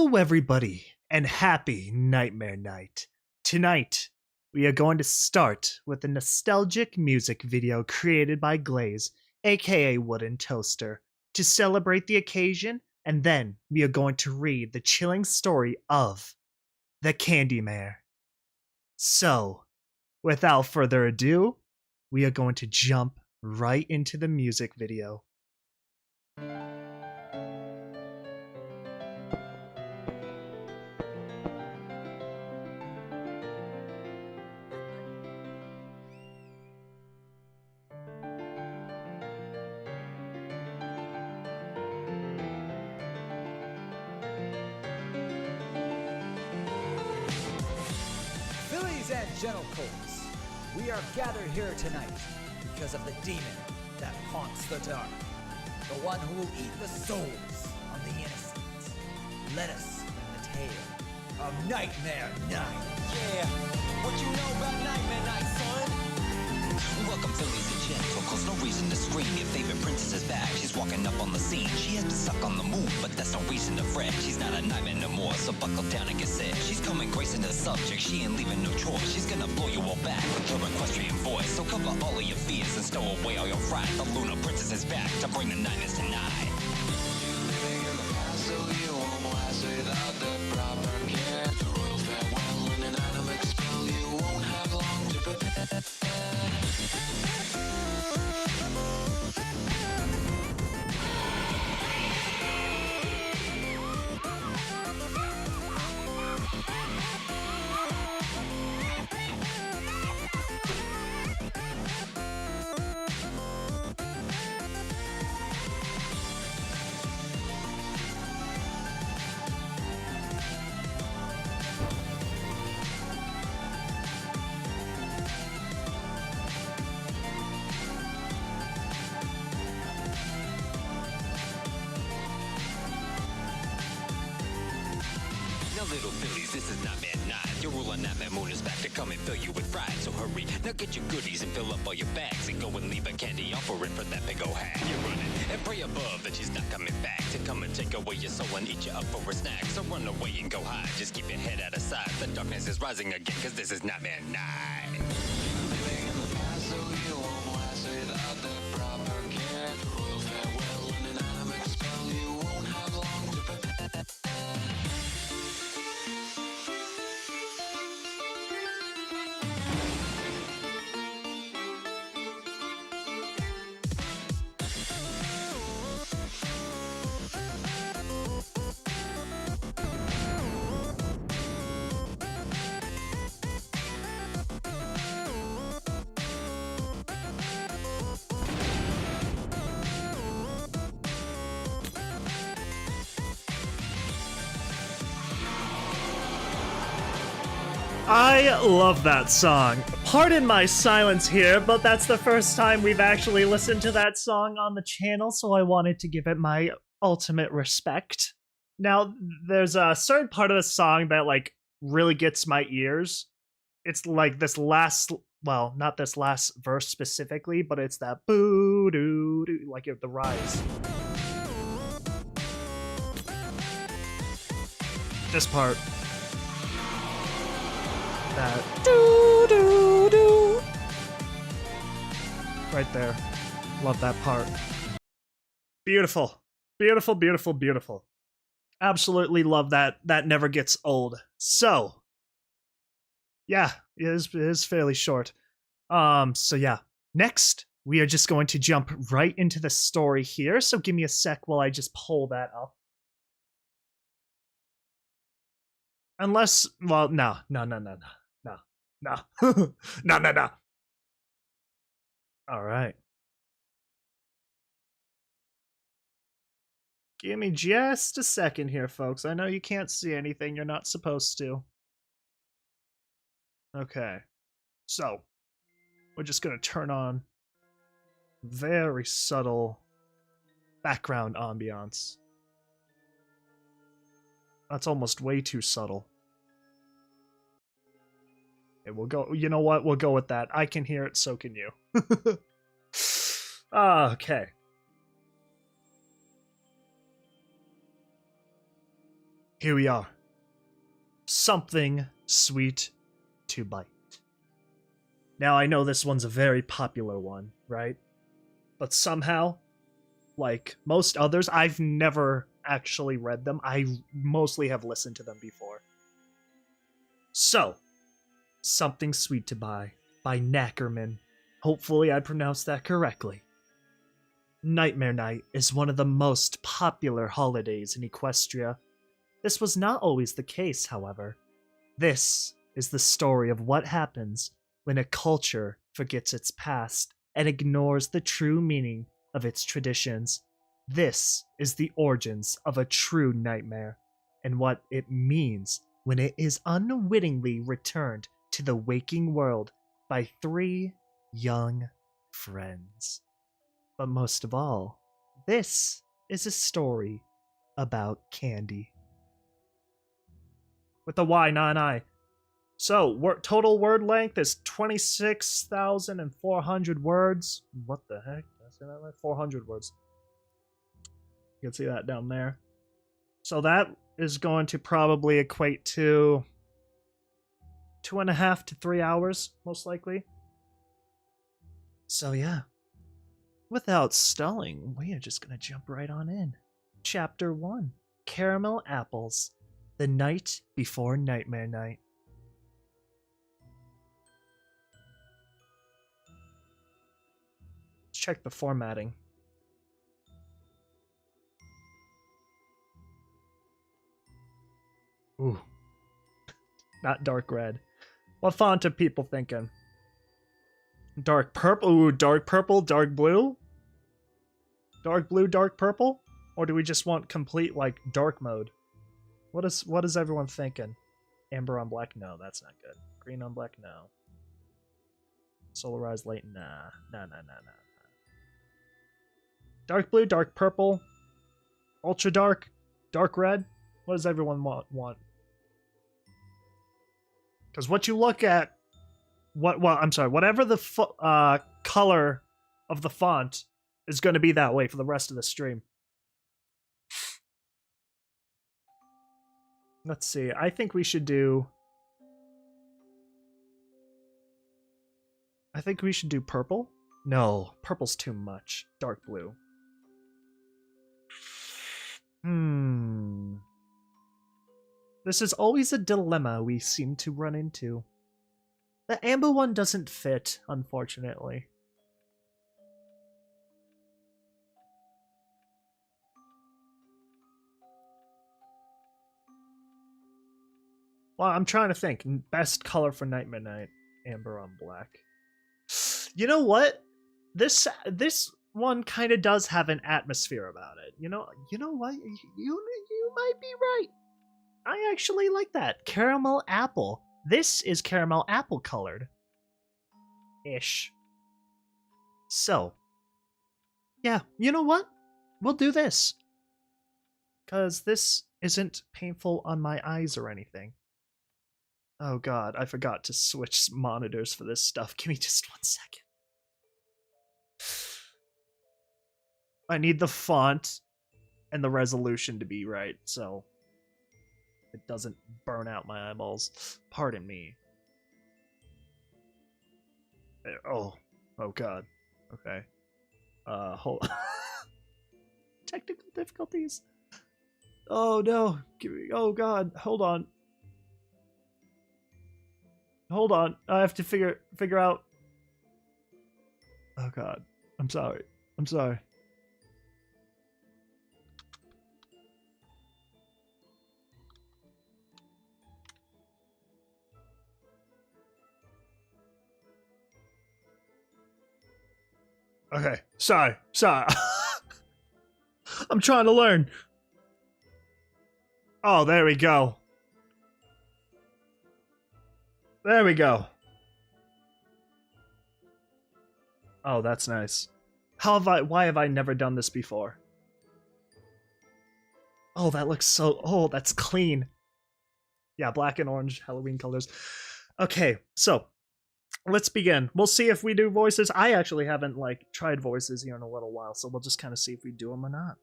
Hello, everybody, and happy Nightmare Night. Tonight, we are going to start with a nostalgic music video created by Glaze, aka Wooden Toaster, to celebrate the occasion, and then we are going to read the chilling story of the Candy Mare. So, without further ado, we are going to jump right into the music video. Fillies and gentlefolks, we are gathered here tonight because of the demon that haunts the dark, the one who will eat the souls of the innocent. Let us bring the tale of Nightmare Night. Yeah, what you know about Nightmare Night, son? Welcome, Phillies and gentlefolks. No reason to scream. Your favorite princess is back. She's walking up on the scene. She has been stuck on the move, but that's no reason to fret. She's not a nightmare no more, so buckle down and get set. She's coming gracing the subject. She ain't leaving no choice. She's gonna blow you all back with her equestrian voice. So cover all of your fears and stow away all your fright. The Lunar Princess is back to bring the nightmares tonight. Living in the past, so you won't last without the proper care. The royal farewell and an animate spell. You won't have long to prepare. Now, little Phillies, this is Nightmare Night. Your ruler Nightmare Moon is back to come and fill you with fright. So hurry, now get your goodies and fill up all your bags and go and leave a candy offering for that big old hag. You're running and pray above that she's not coming back to come and take away your soul and eat you up for a snack. So run away and go hide. Just keep your head out of sight. The darkness is rising again, cause this is Nightmare Night. Living in the past, so you won't last without the proper care. The royal farewell and an animate spell. You won't have long to prepare. I love that song. Pardon my silence here, but that's the first time we've actually listened to that song on the channel, so I wanted to give it my ultimate respect. Now, there's a certain part of the song that, like, really gets my ears. It's like this last, well, not this last verse specifically, but it's that boo-doo-doo, like the rise. This part. That doo doo doo right there. Love that part. Beautiful. Beautiful, beautiful, beautiful. Absolutely love that. That never gets old. So yeah, it is fairly short. So yeah. Next, we are just going to jump right into the story here. So give me a sec while I just pull that up. Unless, well, no. No. No. All right. Give me just a second here, folks. I know you can't see anything. You're not supposed to. Okay. So, we're just going to turn on very subtle background ambiance. That's almost way too subtle. Okay, we'll go. You know what? We'll go with that. I can hear it, so can you. Okay. here we are. Something sweet to bite. Now, I know this one's a very popular one, right? But somehow, like most others, I've never actually read them. I mostly have listened to them before. So, Something Sweet to Buy by Knackerman. Hopefully I pronounced that correctly. Nightmare Night is one of the most popular holidays in Equestria. This was not always the case, however. This is the story of what happens when a culture forgets its past and ignores the true meaning of its traditions. This is the origins of a true nightmare, and what it means when it is unwittingly returned to the waking world by three young friends. But most of all, this is a story about candy. With a Y, not an I. So, total word length is 26,400 words. What the heck? Did I say that right? 400 words. You can see that down there. So that is going to probably equate to 2.5 to 3 hours, most likely. So yeah. Without stalling, we are just going to jump right on in. Chapter 1. Caramel Apples. The Night Before Nightmare Night. Let's check the formatting. Ooh. Not dark red. What font are people thinking? Dark purple? Ooh, dark purple, dark blue? Dark blue, dark purple? Or do we just want complete, like, dark mode? What is everyone thinking? Amber on black? No, that's not good. Green on black? No. Solarized light? Nah. Nah. Dark blue, dark purple, ultra dark, dark red? What does everyone want? Because what you look at, whatever the color of the font is going to be that way for the rest of the stream. Let's see. I think we should do purple. No, purple's too much. Dark blue. This is always a dilemma we seem to run into. The amber one doesn't fit, unfortunately. Well, I'm trying to think. Best color for Nightmare Night. Amber on black. You know what? This one kind of does have an atmosphere about it. You know what? You might be right. I actually like that. Caramel apple. This is caramel apple colored. Ish. So. Yeah, you know what? We'll do this. Because this isn't painful on my eyes or anything. Oh god, I forgot to switch monitors for this stuff. Give me just 1 second. I need the font and the resolution to be right, so it doesn't burn out my eyeballs. Pardon me. Oh god. Okay. Hold Technical difficulties. Oh no. Oh god, hold on. Hold on. I have to figure out. Oh god. I'm sorry. Okay. Sorry. I'm trying to learn. Oh, there we go. Oh, that's nice. Why have I never done this before? Oh, that looks so, that's clean. Yeah, black and orange Halloween colors. Okay, so let's begin. We'll see if we do voices. I actually haven't tried voices here in a little while, so we'll just kind of see if we do them or not.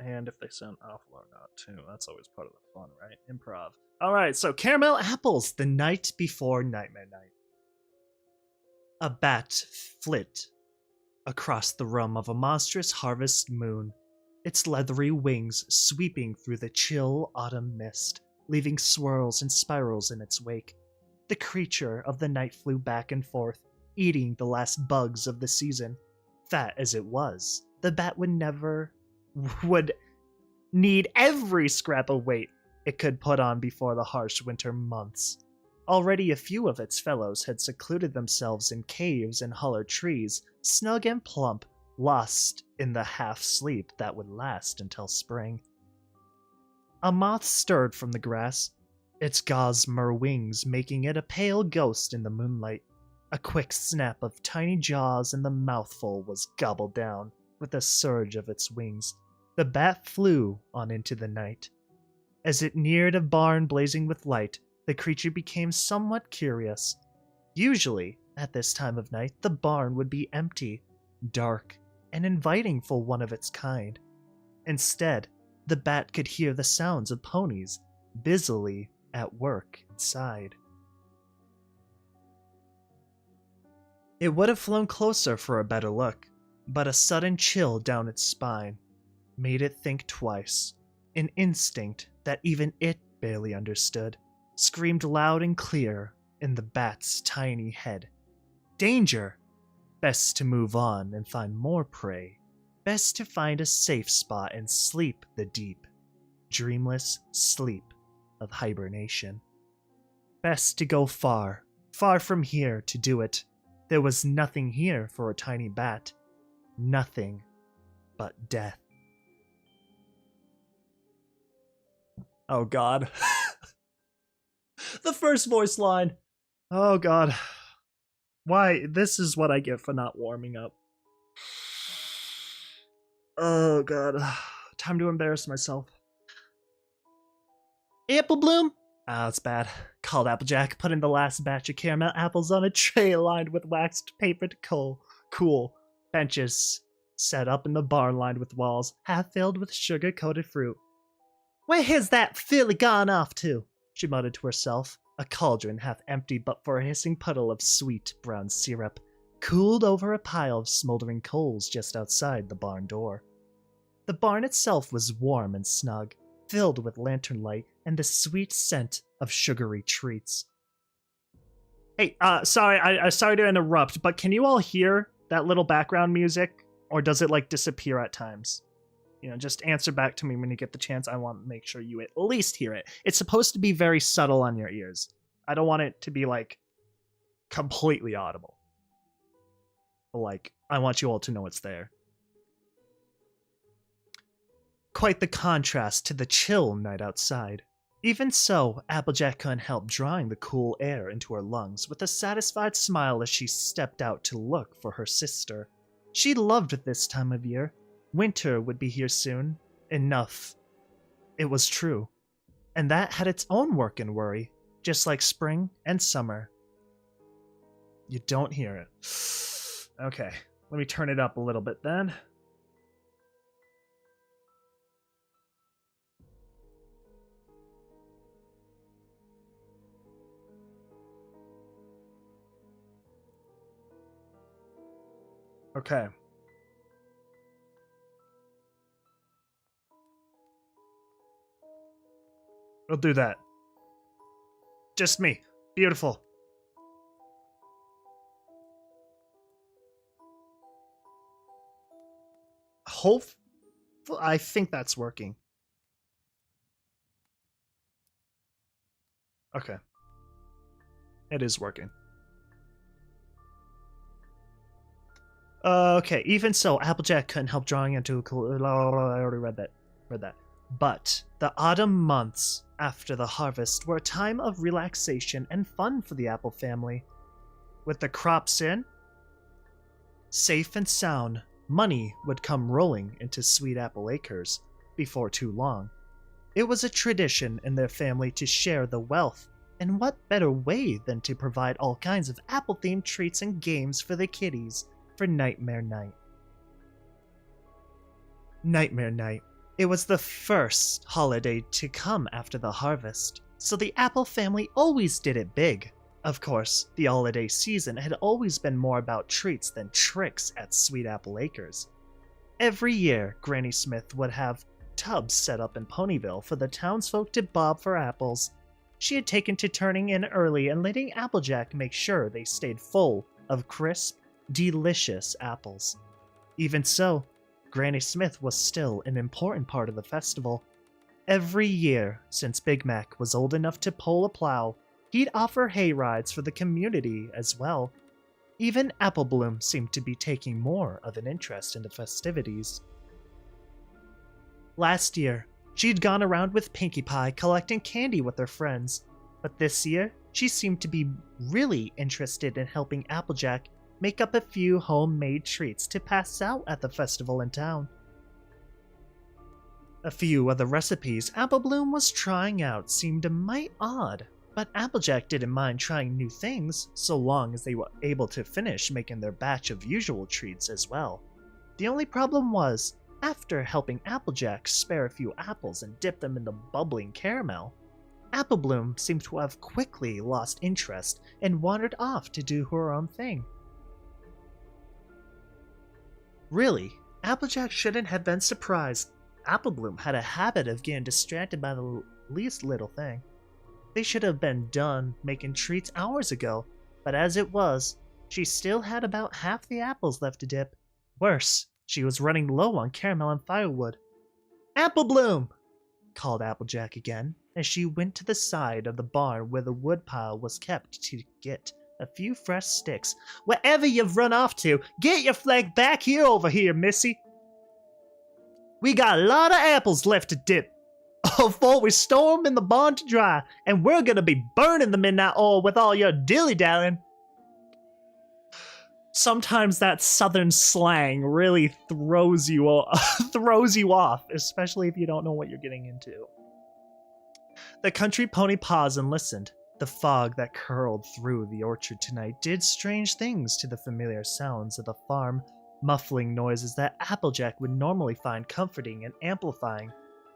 And if they sound awful or not, too. That's always part of the fun, right? Improv. Alright, so caramel apples the night before Nightmare Night. A bat flit across the rim of a monstrous harvest moon, its leathery wings sweeping through the chill autumn mist, leaving swirls and spirals in its wake. The creature of the night flew back and forth, eating the last bugs of the season. Fat as it was, the bat would need every scrap of weight it could put on before the harsh winter months. Already a few of its fellows had secluded themselves in caves and hollow trees, snug and plump, lost in the half-sleep that would last until spring. A moth stirred from the grass, its gossamer wings making it a pale ghost in the moonlight. A quick snap of tiny jaws and the mouthful was gobbled down with a surge of its wings. The bat flew on into the night. As it neared a barn blazing with light, the creature became somewhat curious. Usually, at this time of night, the barn would be empty, dark, and inviting for one of its kind. Instead, the bat could hear the sounds of ponies busily at work inside. It would have flown closer for a better look, but a sudden chill down its spine made it think twice. An instinct that even it barely understood screamed loud and clear in the bat's tiny head. Danger! Best to move on and find more prey. Best to find a safe spot and sleep the deep, dreamless sleep of hibernation. Best to go far, far from here to do it. There was nothing here for a tiny bat. Nothing but death. Oh god. The first voice line. Oh god. Why? This is what I get for not warming up. Oh god. Time to embarrass myself. Apple Bloom? Ah, that's bad. Called Applejack, putting the last batch of caramel apples on a tray lined with waxed paper to cool. Benches set up in the barn lined with walls, half filled with sugar-coated fruit. Where has that filly gone off to? She muttered to herself, a cauldron half empty but for a hissing puddle of sweet brown syrup, cooled over a pile of smoldering coals just outside the barn door. The barn itself was warm and snug, filled with lantern light and the sweet scent of sugary treats. Hey, sorry to interrupt, but can you all hear that little background music? Or does it, like, disappear at times? You know, just answer back to me when you get the chance. I want to make sure you at least hear it. It's supposed to be very subtle on your ears. I don't want it to be, like, completely audible. But, like, I want you all to know it's there. Quite the contrast to the chill night outside. Even so, Applejack couldn't help drawing the cool air into her lungs with a satisfied smile as she stepped out to look for her sister. She loved this time of year. Winter would be here soon. Enough. It was true. And that had its own work and worry, just like spring and summer. You don't hear it. Okay, let me turn it up a little bit then. Okay. We'll do that. Just me. Beautiful. I think that's working. Okay. It is working. Okay, even so, Applejack couldn't help drawing into a cool... I already read that. But the autumn months after the harvest were a time of relaxation and fun for the Apple family. With the crops in, safe and sound, money would come rolling into Sweet Apple Acres before too long. It was a tradition in their family to share the wealth, and what better way than to provide all kinds of apple-themed treats and games for the kiddies for Nightmare Night. Nightmare Night, It was the first holiday to come after the harvest, so the Apple family always did it big. Of course, the holiday season had always been more about treats than tricks at Sweet Apple Acres. Every year, Granny Smith would have tubs set up in Ponyville for the townsfolk to bob for apples. She had taken to turning in early and letting Applejack make sure they stayed full of crisp, delicious apples. Even so, Granny Smith was still an important part of the festival. Every year, since Big Mac was old enough to pull a plow, he'd offer hay rides for the community as well. Even Apple Bloom seemed to be taking more of an interest in the festivities. Last year, she'd gone around with Pinkie Pie collecting candy with her friends, but this year, she seemed to be really interested in helping Applejack make up a few homemade treats to pass out at the festival in town. A few of the recipes Apple Bloom was trying out seemed a mite odd, but Applejack didn't mind trying new things so long as they were able to finish making their batch of usual treats as well. The only problem was, after helping Applejack spare a few apples and dip them in the bubbling caramel, Apple Bloom seemed to have quickly lost interest and wandered off to do her own thing. Really, Applejack shouldn't have been surprised. Apple Bloom had a habit of getting distracted by the least little thing. They should have been done making treats hours ago, but as it was, she still had about half the apples left to dip. Worse, she was running low on caramel and firewood. "Apple Bloom!" called Applejack again, as she went to the side of the barn where the woodpile was kept to get a few fresh sticks. "Wherever you've run off to, get your flag back here over here, missy. We got a lot of apples left to dip before we store 'em in the barn to dry, and we're gonna be burning the midnight oil with all your dilly-dallying." Sometimes that southern slang really throws you off, especially if you don't know what you're getting into. The country pony paused and listened. The fog that curled through the orchard tonight did strange things to the familiar sounds of the farm, muffling noises that Applejack would normally find comforting and amplifying.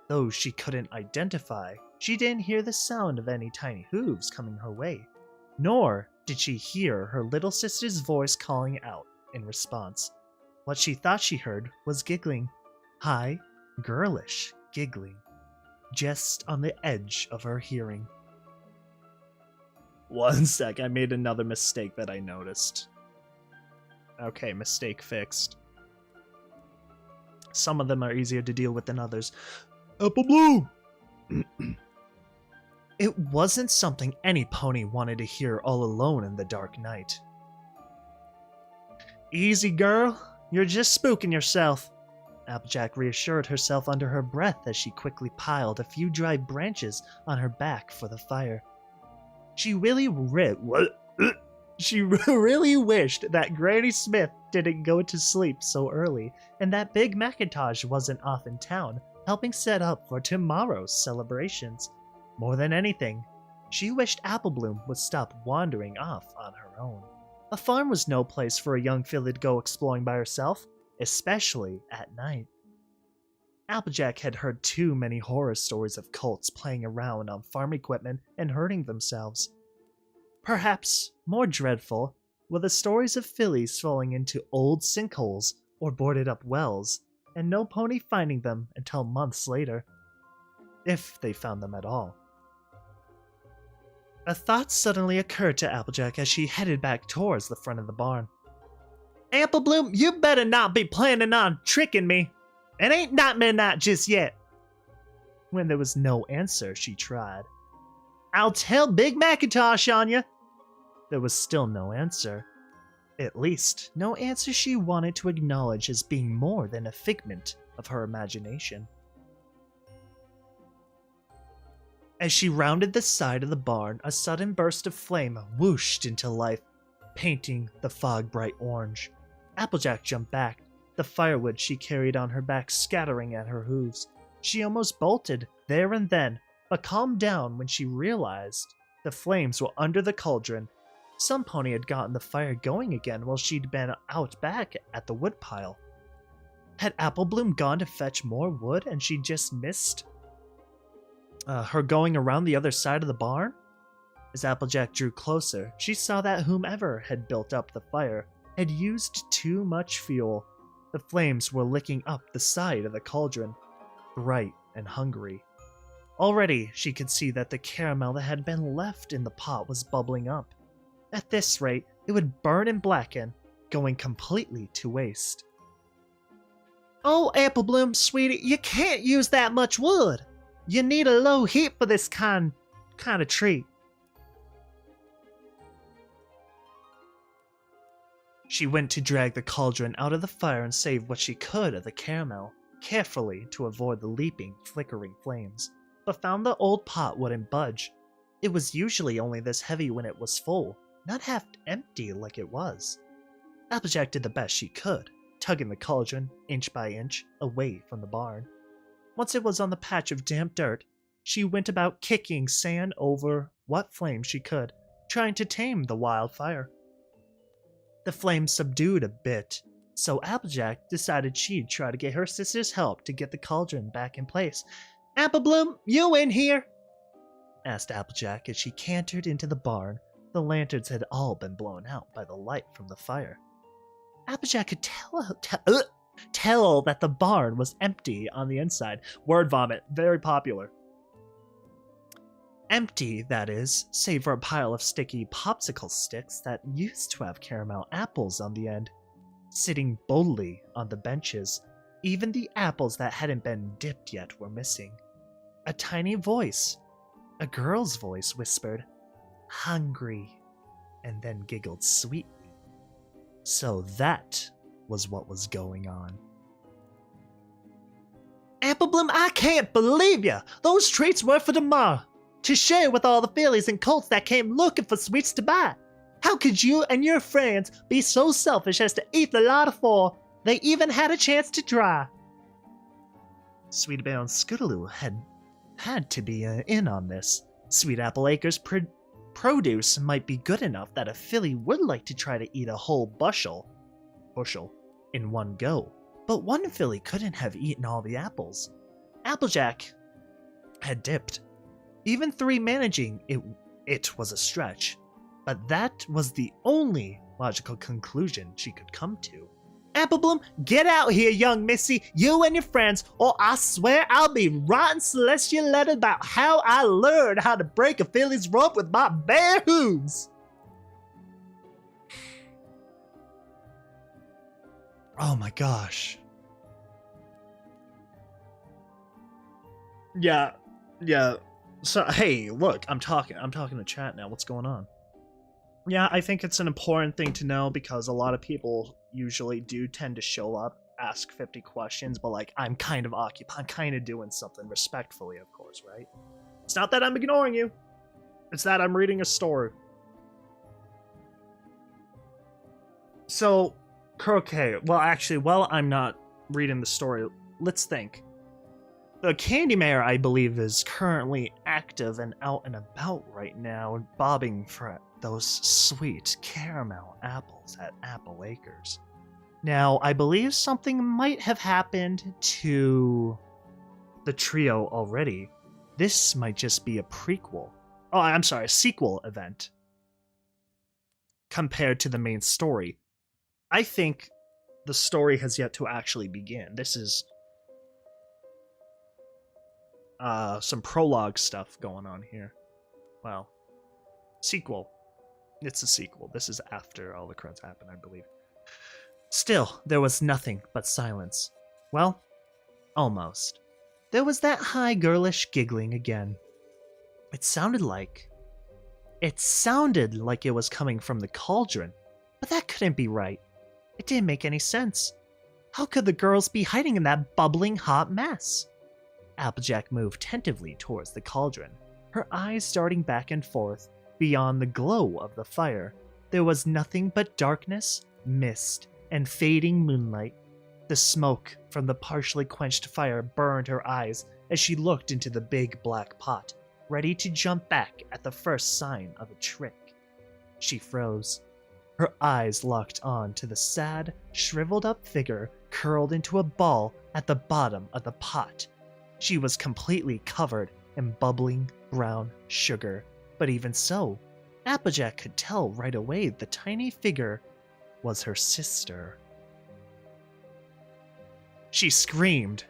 Though she couldn't identify, she didn't hear the sound of any tiny hooves coming her way, nor did she hear her little sister's voice calling out in response. What she thought she heard was giggling. High, girlish giggling, just on the edge of her hearing. One sec, I made another mistake that I noticed. Okay, mistake fixed. Some of them are easier to deal with than others. Apple Bloom! It wasn't something any pony wanted to hear all alone in the dark night. "Easy, girl. You're just spooking yourself," Applejack reassured herself under her breath as she quickly piled a few dry branches on her back for the fire. She really wished that Granny Smith didn't go to sleep so early and that Big Macintosh wasn't off in town helping set up for tomorrow's celebrations. More than anything, she wished Apple Bloom would stop wandering off on her own. A farm was no place for a young filly to go exploring by herself, especially at night. Applejack had heard too many horror stories of colts playing around on farm equipment and hurting themselves. Perhaps more dreadful were the stories of fillies falling into old sinkholes or boarded up wells, and no pony finding them until months later, if they found them at all. A thought suddenly occurred to Applejack as she headed back towards the front of the barn. "Apple Bloom, you better not be planning on tricking me. It ain't nightmare night just yet." When there was no answer, she tried. "I'll tell Big Macintosh on you." There was still no answer. At least, no answer she wanted to acknowledge as being more than a figment of her imagination. As she rounded the side of the barn, a sudden burst of flame whooshed into life, painting the fog bright orange. Applejack jumped back, the firewood she carried on her back scattering at her hooves. She almost bolted there and then, but calmed down when she realized the flames were under the cauldron. Some pony had gotten the fire going again while she'd been out back at the woodpile. Had Apple Bloom gone to fetch more wood and she just missed her going around the other side of the barn? As Applejack drew closer, she saw that whomever had built up the fire had used too much fuel. The flames were licking up the side of the cauldron, bright and hungry. Already, she could see that the caramel that had been left in the pot was bubbling up. At this rate, it would burn and blacken, going completely to waste. Oh, Apple Bloom, sweetie, you can't use that much wood. You need a low heat for this kind of treat. She went to drag the cauldron out of the fire and save what she could of the caramel, carefully to avoid the leaping, flickering flames, but found the old pot wouldn't budge. It was usually only this heavy when it was full, not half empty like it was. Applejack did the best she could, tugging the cauldron, inch by inch, away from the barn. Once it was on the patch of damp dirt, she went about kicking sand over what flame she could, trying to tame the wildfire. The flames subdued a bit, so Applejack decided she'd try to get her sister's help to get the cauldron back in place. "Apple Bloom, you in here?" asked Applejack as she cantered into the barn. The lanterns had all been blown out by the light from the fire. Applejack could tell that the barn was empty on the inside. Word vomit, very popular. Empty, that is, save for a pile of sticky popsicle sticks that used to have caramel apples on the end, sitting boldly on the benches. Even the apples that hadn't been dipped yet were missing. A tiny voice, a girl's voice, whispered, "Hungry," and then giggled sweetly. So that was what was going on. "Apple Bloom, I can't believe ya! Those treats were for tomorrow, to share with all the fillies and colts that came looking for sweets to buy. How could you and your friends be so selfish as to eat the lot afore they even had a chance to try?" Sweet Bear and Scootaloo had to be in on this. Sweet Apple Acres produce might be good enough that a filly would like to try to eat a whole bushel in one go, but one filly couldn't have eaten all the apples. Applejack had dipped. Even 3 managing it was a stretch, but that was the only logical conclusion she could come to. "Apple Bloom, get out here, young missy, you and your friends, or I swear I'll be writing celestial letters about how I learned how to break a filly's rump with my bare hooves." Oh my gosh. Yeah. So, hey, look, I'm talking to chat now. What's going on? Yeah, I think it's an important thing to know because a lot of people usually do tend to show up, ask 50 questions, but like, I'm kind of occupied, I'm kind of doing something respectfully, of course, right? It's not that I'm ignoring you. It's that I'm reading a story. So, okay, well, actually, while I'm not reading the story, let's think. The Candy Mare, I believe, is currently active and out and about right now, bobbing for those sweet caramel apples at Apple Acres. Now, I believe something might have happened to the trio already. This might just be a prequel. Oh, I'm sorry, a sequel event compared to the main story. I think the story has yet to actually begin. This is some prologue stuff going on here. Well, sequel. It's a sequel. This is after all the credits happen, I believe. Still, there was nothing but silence. Well, almost. There was that high girlish giggling again. It sounded like it was coming from the cauldron, but that couldn't be right. It didn't make any sense. How could the girls be hiding in that bubbling hot mess? Applejack moved tentatively towards the cauldron, her eyes darting back and forth. Beyond the glow of the fire, there was nothing but darkness, mist, and fading moonlight. The smoke from the partially quenched fire burned her eyes as she looked into the big black pot, ready to jump back at the first sign of a trick. She froze. Her eyes locked on to the sad, shriveled up figure curled into a ball at the bottom of the pot. She was completely covered in bubbling brown sugar, but even so, Applejack could tell right away the tiny figure was her sister. She screamed.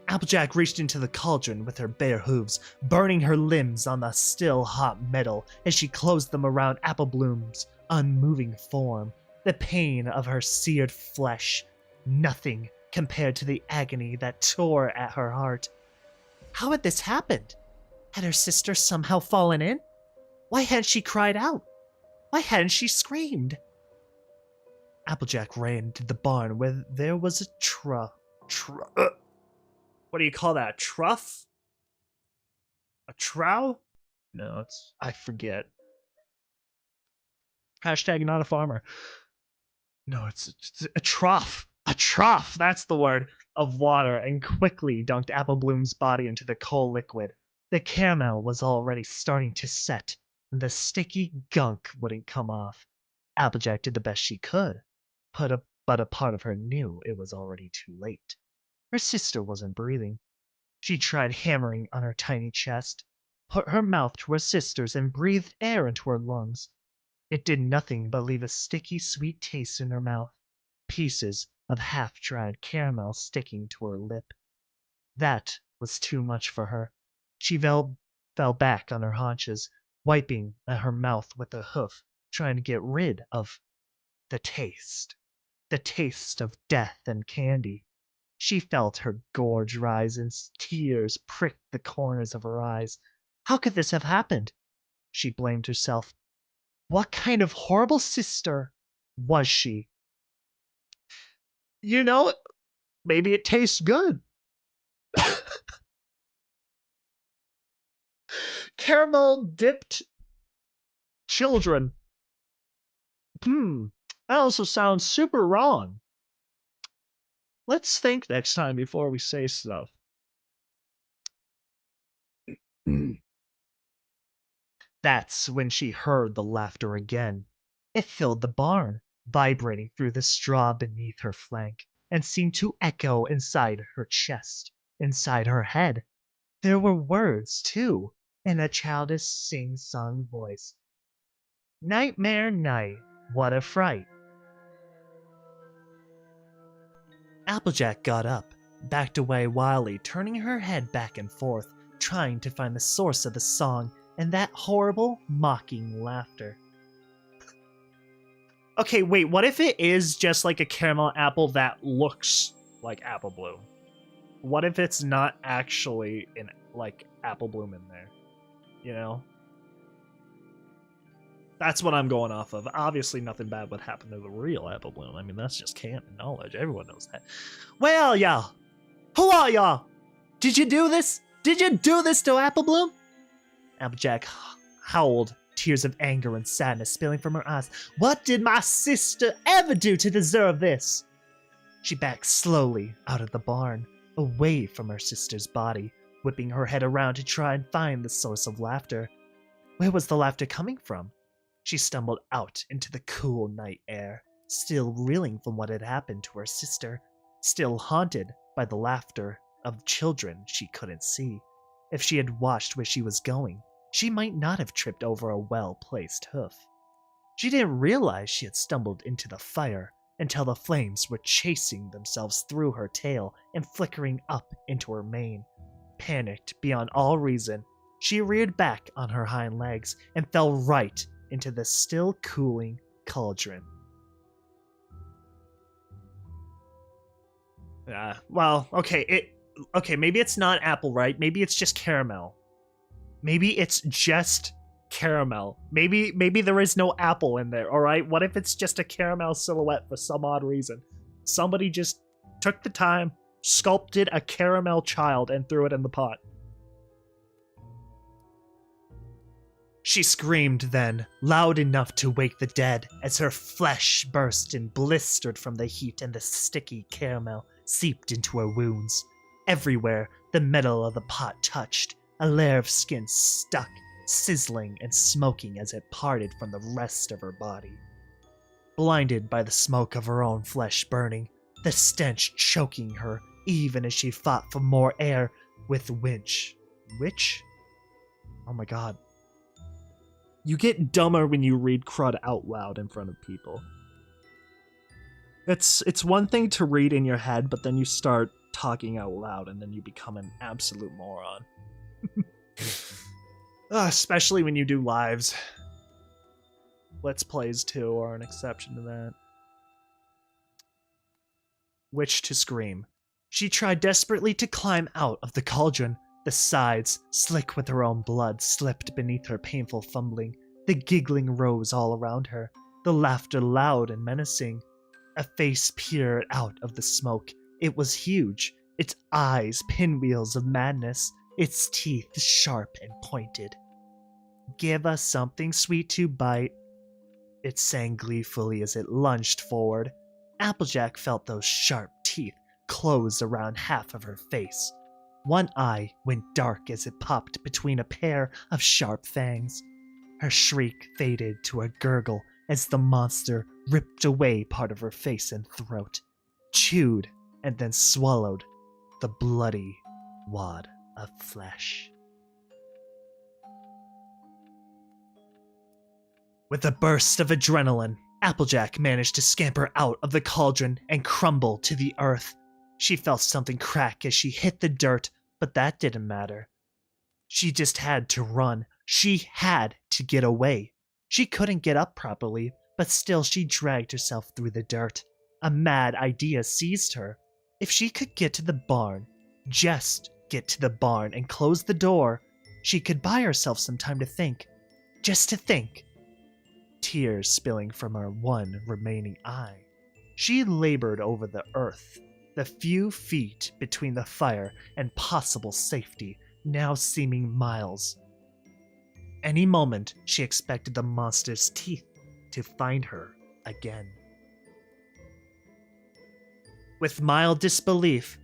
Applejack reached into the cauldron with her bare hooves, burning her limbs on the still hot metal as she closed them around Applebloom's unmoving form. The pain of her seared flesh, nothing compared to the agony that tore at her heart. How had this happened? Had her sister somehow fallen in? Why hadn't she cried out? Why hadn't she screamed? Applejack ran to the barn where there was a what do you call that? Truff? A trough? No, I forget. Hashtag not a farmer. No, it's a trough. A trough, that's the word, of water, and quickly dunked Applebloom's body into the cold liquid. The caramel was already starting to set, and the sticky gunk wouldn't come off. Applejack did the best she could, but a part of her knew it was already too late. Her sister wasn't breathing. She tried hammering on her tiny chest, put her mouth to her sister's, and breathed air into her lungs. It did nothing but leave a sticky, sweet taste in her mouth, pieces of half-dried caramel sticking to her lip. That was too much for her. She fell back on her haunches, wiping at her mouth with a hoof, trying to get rid of the taste of death and candy. She felt her gorge rise and tears pricked the corners of her eyes. How could this have happened? She blamed herself. What kind of horrible sister was she? You know, maybe it tastes good. Caramel dipped children. That also sounds super wrong. Let's think next time before we say stuff. That's when she heard the laughter again. It filled the barn, vibrating through the straw beneath her flank, and seemed to echo inside her chest, inside her head. There were words, too, in a childish sing-song voice. Nightmare night, what a fright. Applejack got up, backed away wildly, turning her head back and forth, trying to find the source of the song and that horrible, mocking laughter. Okay, wait, what if it is just like a caramel apple that looks like Applebloom? What if it's not actually like Applebloom in there? You know? That's what I'm going off of. Obviously, nothing bad would happen to the real Applebloom. I mean, that's just canon knowledge. Everyone knows that. Well, y'all. Who are y'all? Did you do this? Did you do this to Applebloom? Applejack howled, tears of anger and sadness spilling from her eyes. What did my sister ever do to deserve this? She backed slowly out of the barn, away from her sister's body, whipping her head around to try and find the source of laughter. Where was the laughter coming from? She stumbled out into the cool night air, still reeling from what had happened to her sister, still haunted by the laughter of children she couldn't see. If she had watched where she was going, she might not have tripped over a well-placed hoof. She didn't realize she had stumbled into the fire until the flames were chasing themselves through her tail and flickering up into her mane. Panicked beyond all reason, she reared back on her hind legs and fell right into the still cooling cauldron. Okay, maybe it's not apple, right? Maybe it's just caramel. Maybe it's just caramel. Maybe there is no apple in there, all right? What if it's just a caramel silhouette for some odd reason? Somebody just took the time, sculpted a caramel child, and threw it in the pot. She screamed then, loud enough to wake the dead, as her flesh burst and blistered from the heat and the sticky caramel seeped into her wounds. Everywhere the metal of the pot touched, a layer of skin stuck, sizzling and smoking as it parted from the rest of her body. Blinded by the smoke of her own flesh burning, the stench choking her even as she fought for more air with Witch. Oh my god. You get dumber when you read crud out loud in front of people. It's one thing to read in your head, but then you start talking out loud and then you become an absolute moron. Especially when you do lives. Let's Plays too are an exception to that. Witch to scream. She tried desperately to climb out of the cauldron. The sides, slick with her own blood, slipped beneath her painful fumbling. The giggling rose all around her, the laughter loud and menacing. A face peered out of the smoke. It was huge, its eyes pinwheels of madness, its teeth sharp and pointed. "Give us something sweet to bite," it sang gleefully as it lunged forward. Applejack felt those sharp teeth close around half of her face. One eye went dark as it popped between a pair of sharp fangs. Her shriek faded to a gurgle as the monster ripped away part of her face and throat, chewed and then swallowed the bloody wad of flesh. With a burst of adrenaline, Applejack managed to scamper out of the cauldron and crumble to the earth. She felt something crack as she hit the dirt, but that didn't matter. She just had to run. She had to get away. She couldn't get up properly, but still she dragged herself through the dirt. A mad idea seized her. If she could get to the barn, just get to the barn and close the door, she could buy herself some time to think. Just to think. Tears spilling from her one remaining eye. She labored over the earth, the few feet between the fire and possible safety now seeming miles. Any moment she expected the monster's teeth to find her again. With mild disbelief,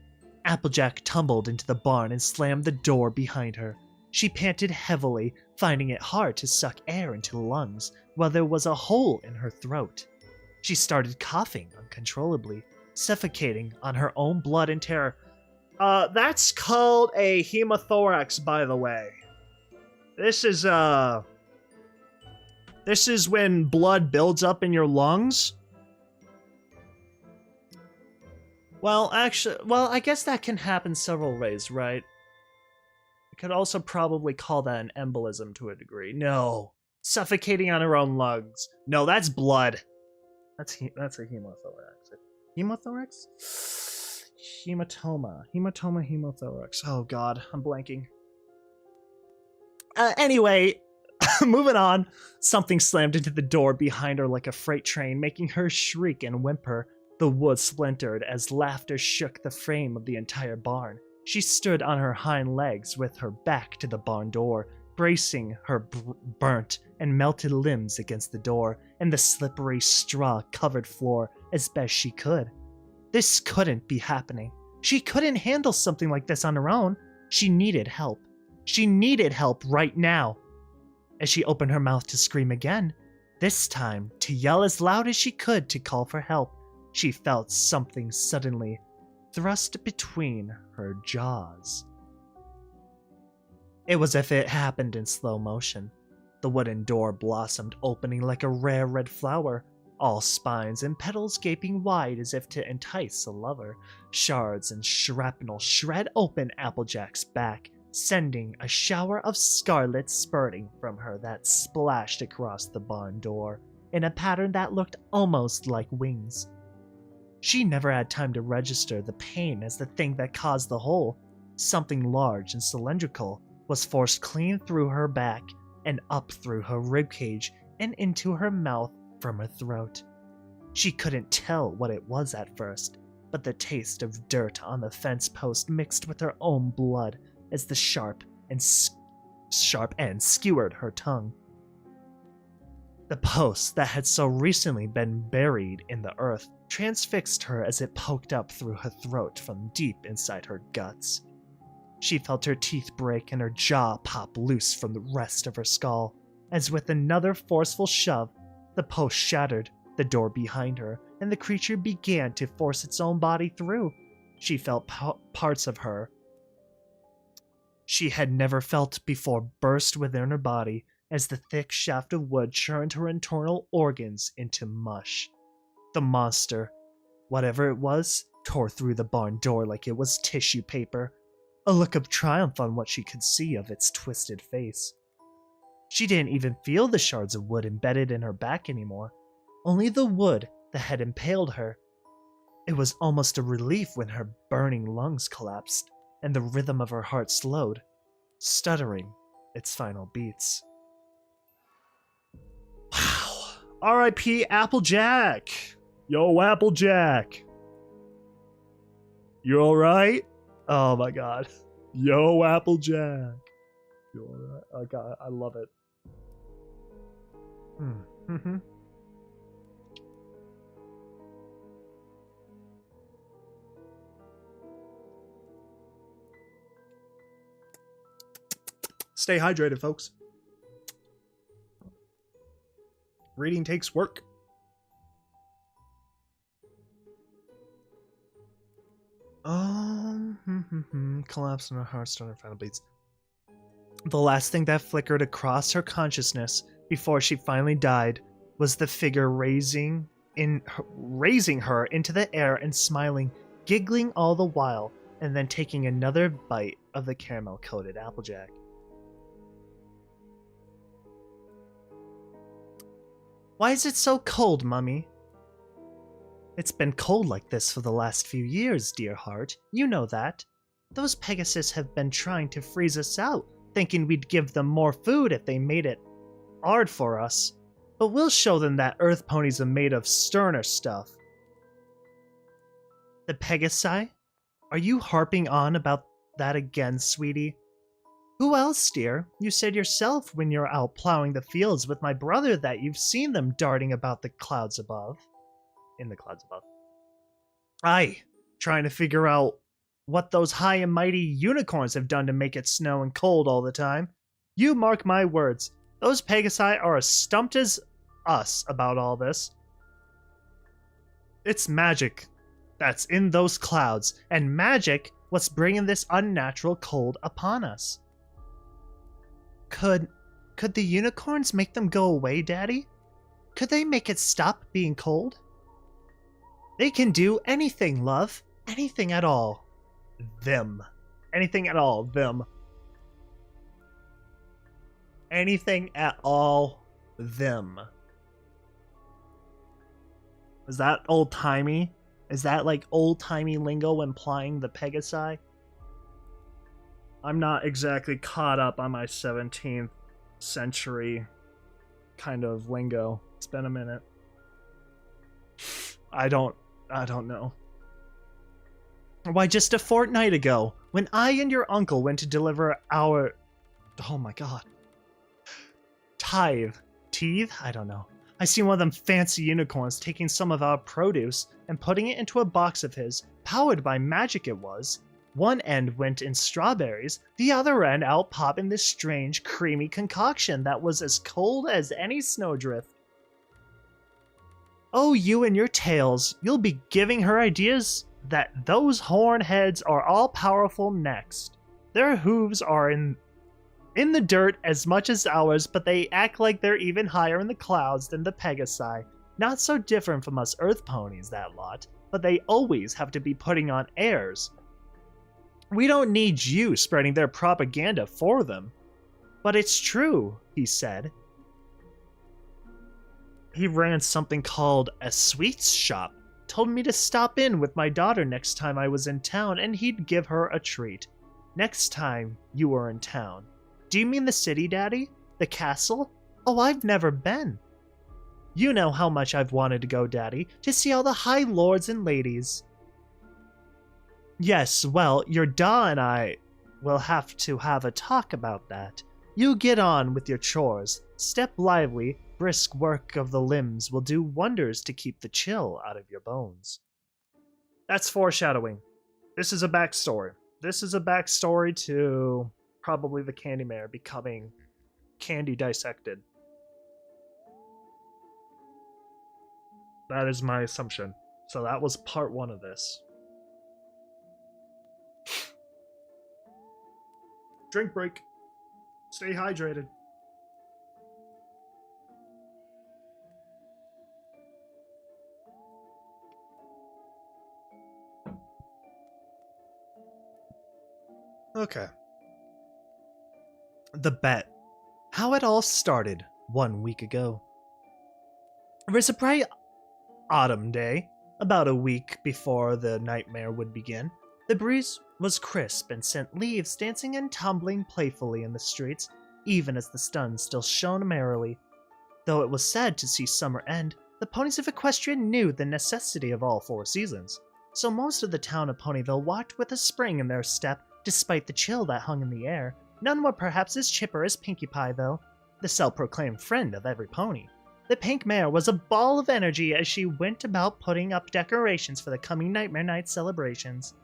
Applejack tumbled into the barn and slammed the door behind her. She panted heavily, finding it hard to suck air into the lungs while there was a hole in her throat. She started coughing uncontrollably, suffocating on her own blood and terror. That's called a hemothorax, by the way. This is when blood builds up in your lungs. Well, I guess that can happen several ways, right? You could also probably call that an embolism to a degree. No. Suffocating on her own lungs. No, that's blood. That's a hemothorax. Hemothorax? Hemothorax. Oh god, I'm blanking. Anyway, moving on. Something slammed into the door behind her like a freight train, making her shriek and whimper. The wood splintered as laughter shook the frame of the entire barn. She stood on her hind legs with her back to the barn door, bracing her burnt and melted limbs against the door and the slippery straw-covered floor as best she could. This couldn't be happening. She couldn't handle something like this on her own. She needed help. She needed help right now. As she opened her mouth to scream again, this time to yell as loud as she could to call for help, she felt something suddenly thrust between her jaws. It was as if it happened in slow motion. The wooden door blossomed, opening like a rare red flower, all spines and petals gaping wide as if to entice a lover. Shards and shrapnel shred open Applejack's back, sending a shower of scarlet spurting from her that splashed across the barn door in a pattern that looked almost like wings. She never had time to register the pain as the thing that caused the hole, something large and cylindrical, was forced clean through her back and up through her ribcage and into her mouth from her throat. She couldn't tell what it was at first, but the taste of dirt on the fence post mixed with her own blood as the sharp end skewered her tongue. The post that had so recently been buried in the earth transfixed her as it poked up through her throat from deep inside her guts. She felt her teeth break and her jaw pop loose from the rest of her skull, as with another forceful shove, the post shattered, the door behind her, and the creature began to force its own body through. She felt parts of her she had never felt before burst within her body as the thick shaft of wood churned her internal organs into mush. The monster, whatever it was, tore through the barn door like it was tissue paper, a look of triumph on what she could see of its twisted face. She didn't even feel the shards of wood embedded in her back anymore, only the wood that had impaled her. It was almost a relief when her burning lungs collapsed and the rhythm of her heart slowed, stuttering its final beats. Wow. R.I.P. Applejack. Yo, Applejack. You alright? Oh my god. Yo, Applejack. You alright? Oh god, I love it. Mm-hmm. Stay hydrated, folks. Reading takes work. Collapse in her heart, starting final beats. The last thing that flickered across her consciousness before she finally died was the figure raising her into the air and smiling, giggling all the while, and then taking another bite of the caramel-coated Applejack. Why is it so cold, Mummy? It's been cold like this for the last few years, dear heart. You know that. Those Pegasus have been trying to freeze us out, thinking we'd give them more food if they made it hard for us. But we'll show them that Earth ponies are made of sterner stuff. The Pegasi? Are you harping on about that again, sweetie? Who else, dear? You said yourself when you're out plowing the fields with my brother that you've seen them darting about the clouds above. In the clouds above. Aye, trying to figure out what those high and mighty unicorns have done to make it snow and cold all the time. You mark my words, those Pegasi are as stumped as us about all this. It's magic that's in those clouds, and magic what's bringing this unnatural cold upon us. Could the unicorns make them go away, Daddy? Could they make it stop being cold? They can do anything, love. Anything at all. Them. Anything at all, them. Anything at all, them. Is that old-timey? Is that like old-timey lingo implying the Pegasi? I'm not exactly caught up on my 17th century kind of lingo. It's been a minute. I don't know. Why, just a fortnight ago, when I and your uncle went to deliver our... Oh my god. Teeth? I don't know. I seen one of them fancy unicorns taking some of our produce and putting it into a box of his, powered by magic it was. One end went in strawberries, the other end out popping this strange, creamy concoction that was as cold as any snowdrift. Oh, you and your tales, you'll be giving her ideas that those horn heads are all powerful next. Their hooves are in the dirt as much as ours, but they act like they're even higher in the clouds than the Pegasi. Not so different from us Earth ponies, that lot, but they always have to be putting on airs. We don't need you spreading their propaganda for them. But it's true, he said. He ran something called a sweets shop, told me to stop in with my daughter next time I was in town and he'd give her a treat. Next time you were in town. Do you mean the city, Daddy? The castle? Oh, I've never been. You know how much I've wanted to go, Daddy, to see all the high lords and ladies. Yes, well, your Da and I will have to have a talk about that. You get on with your chores. Step lively, brisk work of the limbs will do wonders to keep the chill out of your bones. That's foreshadowing. This is a backstory. This is a backstory to probably the Candy Mare becoming candy dissected. That is my assumption. So that was part 1 of this. Drink break. Stay hydrated. Okay. The bet. How it all started 1 week ago. It was a bright autumn day, about a week before the nightmare would begin. The breeze was crisp and sent leaves dancing and tumbling playfully in the streets, even as the sun still shone merrily. Though it was sad to see summer end, the ponies of Equestria knew the necessity of all 4 seasons. So most of the town of Ponyville walked with a spring in their step, despite the chill that hung in the air. None were perhaps as chipper as Pinkie Pie, though, the self-proclaimed friend of every pony. The pink mare was a ball of energy as she went about putting up decorations for the coming Nightmare Night celebrations.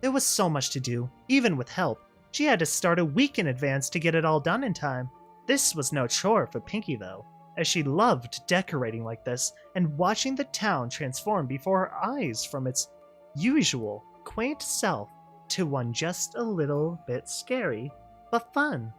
There was so much to do, even with help. She had to start a week in advance to get it all done in time. This was no chore for Pinkie, though, as she loved decorating like this and watching the town transform before her eyes from its usual, quaint self to one just a little bit scary, but fun.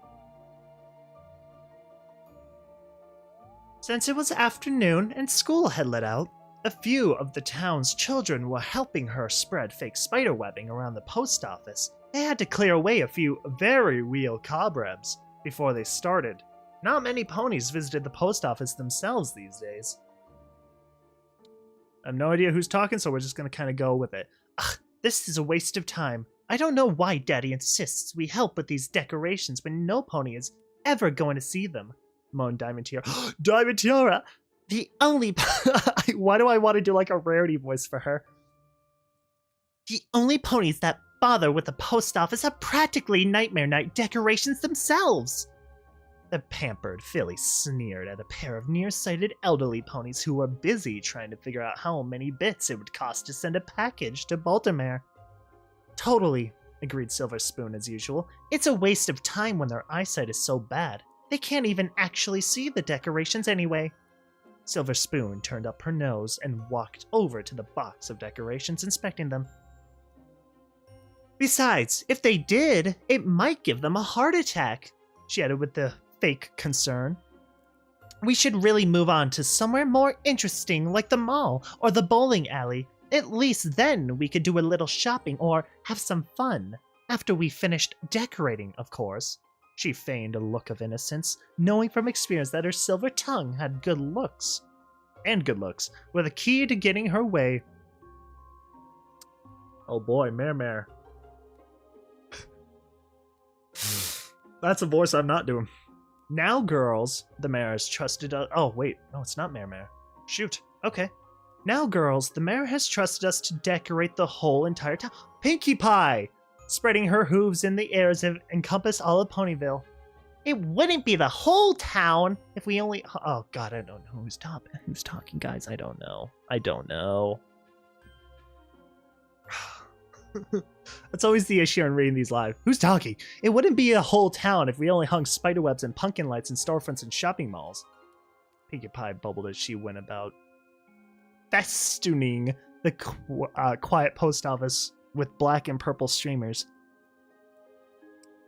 Since it was afternoon and school had let out, a few of the town's children were helping her spread fake spider webbing around the post office. They had to clear away a few very real cobwebs before they started. Not many ponies visited the post office themselves these days. I have no idea who's talking, so we're just going to kind of go with it. Ugh, this is a waste of time. I don't know why Daddy insists we help with these decorations when no pony is ever going to see them, moaned Diamond Tiara. Diamond Tiara! The only... Why do I want to do like a rarity voice for her? The only ponies that bother with the post office are practically Nightmare Night decorations themselves. The pampered filly sneered at a pair of nearsighted elderly ponies who were busy trying to figure out how many bits it would cost to send a package to Baltimore. Totally, agreed Silver Spoon as usual. It's a waste of time when their eyesight is so bad. They can't even actually see the decorations anyway. Silver Spoon turned up her nose and walked over to the box of decorations, inspecting them. Besides, if they did, it might give them a heart attack, she added with the fake concern. We should really move on to somewhere more interesting like the mall or the bowling alley. At least then we could do a little shopping or have some fun. After we finished decorating, of course. She feigned a look of innocence, knowing from experience that her silver tongue had good looks. And good looks were the key to getting her way. Oh boy, Mare. That's a voice I'm not doing. Now, girls, the mayor has trusted us. Oh, wait. No, it's not Mare. Shoot. Okay. Now, girls, the mayor has trusted us to decorate the whole entire town. Pinkie Pie! Spreading her hooves in the air as if encompass all of Ponyville. It wouldn't be the whole town if we only... Oh, God, I don't know who's talking, guys. I don't know. That's always the issue in reading these live. Who's talking? It wouldn't be a whole town if we only hung spiderwebs and pumpkin lights in storefronts and shopping malls. Pinkie Pie bubbled as she went about festooning the quiet post office with black and purple streamers.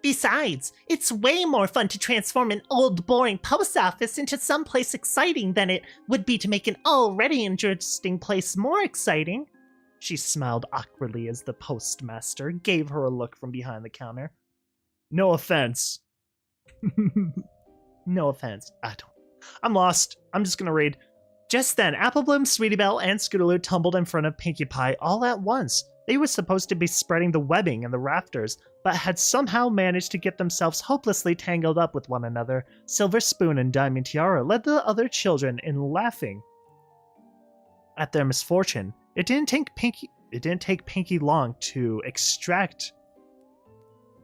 Besides, it's way more fun to transform an old, boring post office into someplace exciting than it would be to make an already interesting place more exciting. She smiled awkwardly as the postmaster gave her a look from behind the counter. No offense. No offense. I'm lost. I'm just gonna read. Just then, Applebloom, Sweetie Belle, and Scootaloo tumbled in front of Pinkie Pie all at once. They were supposed to be spreading the webbing in the rafters, but had somehow managed to get themselves hopelessly tangled up with one another. Silver Spoon and Diamond Tiara led the other children in laughing at their misfortune. It didn't take Pinkie long to extract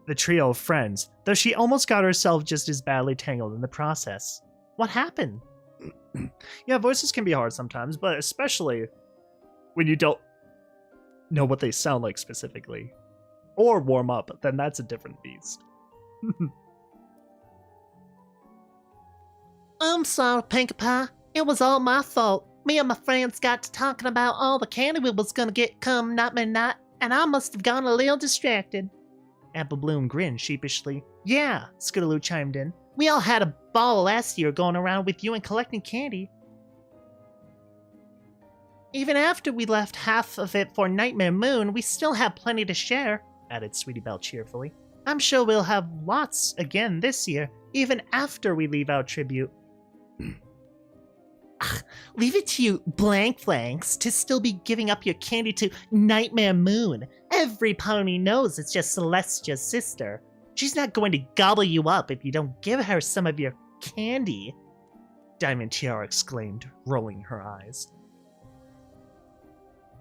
the trio of friends, though she almost got herself just as badly tangled in the process. What happened? Yeah, voices can be hard sometimes, but especially when you don't know what they sound like specifically. Or warm up, then that's a different beast. I'm sorry, Pinkie Pie. It was all my fault. Me and my friends got to talking about all the candy we was gonna get come Nightmare Night, and I must have gone a little distracted. Apple Bloom grinned sheepishly. Yeah, Scootaloo chimed in. We all had a ball last year going around with you and collecting candy. Even after we left half of it for Nightmare Moon, we still have plenty to share, added Sweetie Belle cheerfully. I'm sure we'll have lots again this year, even after we leave our tribute. Leave it to you blank flanks to still be giving up your candy to Nightmare Moon. Every pony knows it's just Celestia's sister. She's not going to gobble you up if you don't give her some of your candy, Diamond Tiara exclaimed, rolling her eyes.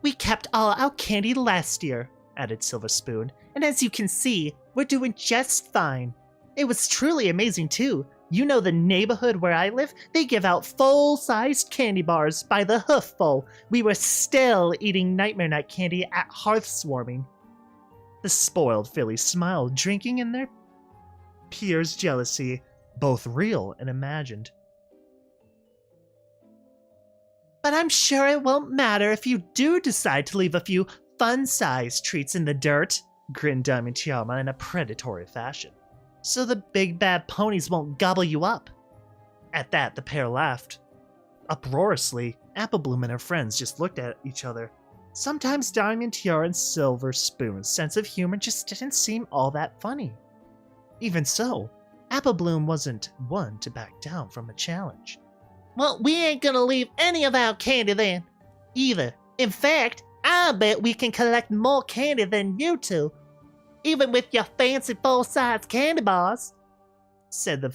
We kept all our candy last year, added Silver Spoon, and as you can see, we're doing just fine. It was truly amazing too. You know the neighborhood where I live? They give out full-sized candy bars by the hoofful. We were still eating Nightmare Night candy at hearthswarming. The spoiled fillies smiled, drinking in their peers' jealousy, both real and imagined. But I'm sure it won't matter if you do decide to leave a few fun-sized treats in the dirt, grinned Diamond Tiara in a predatory fashion. So the big bad ponies won't gobble you up. At that, the pair laughed. Uproariously, Apple Bloom and her friends just looked at each other. Sometimes Diamond Tiara and Silver Spoon's sense of humor just didn't seem all that funny. Even so, Apple Bloom wasn't one to back down from a challenge. Well, we ain't gonna leave any of our candy then, either. In fact, I bet we can collect more candy than you two, even with your fancy full-size candy bars, said the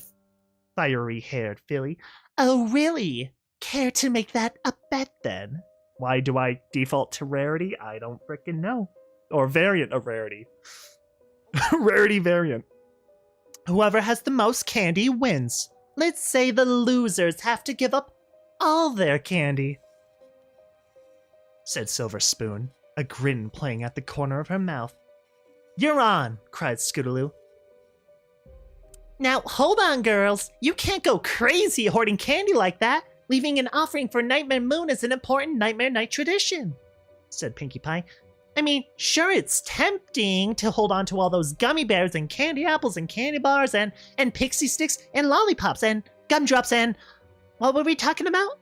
fiery-haired filly. Oh, really? Care to make that a bet, then? Why do I default to rarity? I don't frickin' know. Or variant of rarity. Rarity variant. Whoever has the most candy wins. Let's say the losers have to give up all their candy, said Silver Spoon, a grin playing at the corner of her mouth. You're on, cried Scootaloo. Now, hold on, girls. You can't go crazy hoarding candy like that. Leaving an offering for Nightmare Moon is an important Nightmare Night tradition, said Pinkie Pie. I mean, sure, it's tempting to hold on to all those gummy bears and candy apples and candy bars and pixie sticks and lollipops and gumdrops and... What were we talking about?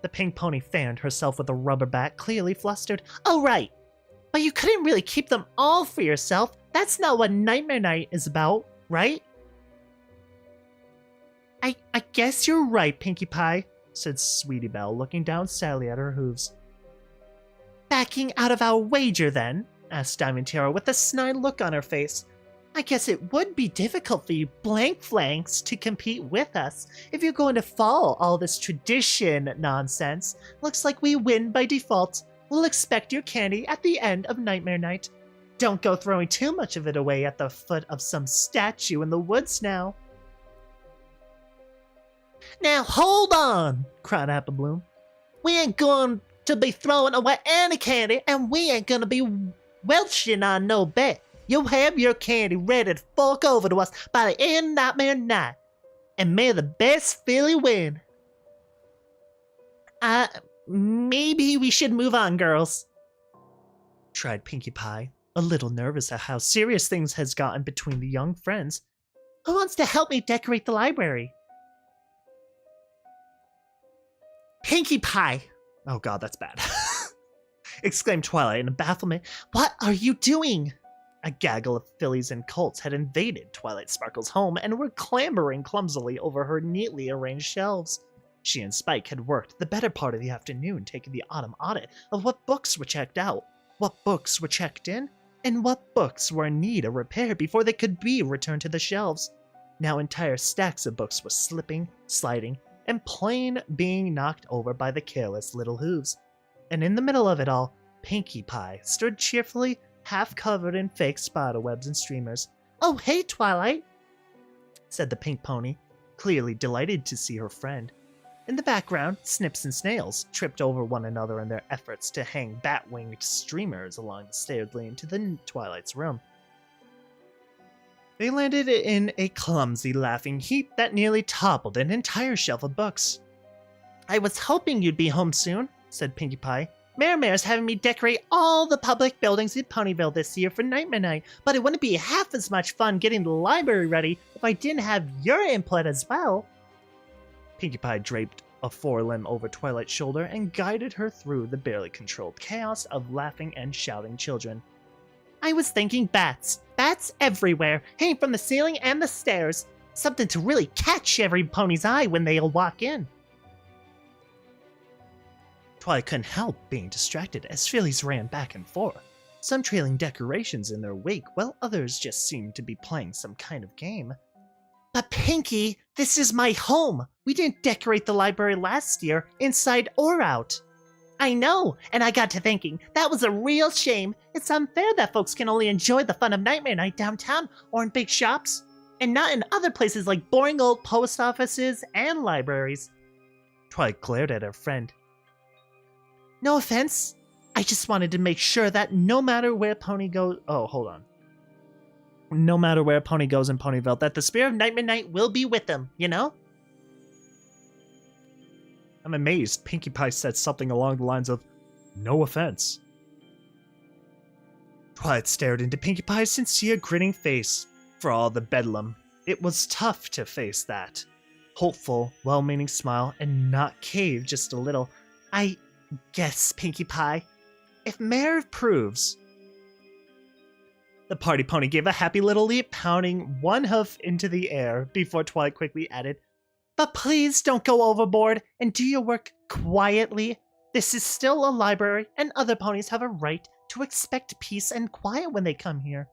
The pink pony fanned herself with a rubber bat, clearly flustered. Oh, right. But you couldn't really keep them all for yourself. That's not what Nightmare Night is about, right? I guess you're right, Pinkie Pie, said Sweetie Belle, looking down sadly at her hooves. Backing out of our wager, then? Asked Diamond Tiara with a snide look on her face. I guess it would be difficult for you blank flanks to compete with us if you're going to follow all this tradition nonsense. Looks like we win by default. We'll expect your candy at the end of Nightmare Night. Don't go throwing too much of it away at the foot of some statue in the woods now. Now hold on, cried Apple Bloom. We ain't going to be throwing away any candy, and we ain't gonna be welching on no bet. You'll have your candy ready to fork over to us by the end of Nightmare Night. And may the best filly win. Maybe we should move on, girls, tried Pinkie Pie, a little nervous at how serious things has gotten between the young friends. Who wants to help me decorate the library? Pinkie Pie! Oh god, that's bad. Exclaimed Twilight in bafflement. What are you doing? A gaggle of fillies and colts had invaded Twilight Sparkle's home and were clambering clumsily over her neatly arranged shelves. She and Spike had worked the better part of the afternoon taking the autumn audit of what books were checked out, what books were checked in, and what books were in need of repair before they could be returned to the shelves. Now entire stacks of books were slipping, sliding, and plain being knocked over by the careless little hooves. And in the middle of it all, Pinkie Pie stood cheerfully, half covered in fake spiderwebs and streamers. Oh, hey, Twilight, said the pink pony, clearly delighted to see her friend. In the background, Snips and Snails tripped over one another in their efforts to hang bat-winged streamers along the stairs leading to the Twilight's room. They landed in a clumsy, laughing heap that nearly toppled an entire shelf of books. I was hoping you'd be home soon, said Pinkie Pie. Mare's having me decorate all the public buildings in Ponyville this year for Nightmare Night, but it wouldn't be half as much fun getting the library ready if I didn't have your input as well. Pinkie Pie draped a forelimb over Twilight's shoulder and guided her through the barely controlled chaos of laughing and shouting children. I was thinking bats. Bats everywhere, hanging from the ceiling and the stairs. Something to really catch every pony's eye when they'll walk in. Twilight couldn't help being distracted as fillies ran back and forth, some trailing decorations in their wake while others just seemed to be playing some kind of game. But Pinkie, this is my home! We didn't decorate the library last year, inside or out. I know, and I got to thinking, that was a real shame. It's unfair that folks can only enjoy the fun of Nightmare Night downtown or in big shops, and not in other places like boring old post offices and libraries. Twilight glared at her friend. No offense, I just wanted to make sure that no matter where Pony goes... Oh, hold on. No matter where Pony goes in Ponyville, that the spirit of Nightmare Night will be with them, you know? I'm amazed Pinkie Pie said something along the lines of, no offense. Twilight stared into Pinkie Pie's sincere, grinning face. For all the bedlam, it was tough to face that. Hopeful, well-meaning smile and not cave just a little. I guess, Pinkie Pie, if Mare approves... The party pony gave a happy little leap, pounding one hoof into the air before Twilight quickly added, but please don't go overboard and do your work quietly. This is still a library, and other ponies have a right to expect peace and quiet when they come here.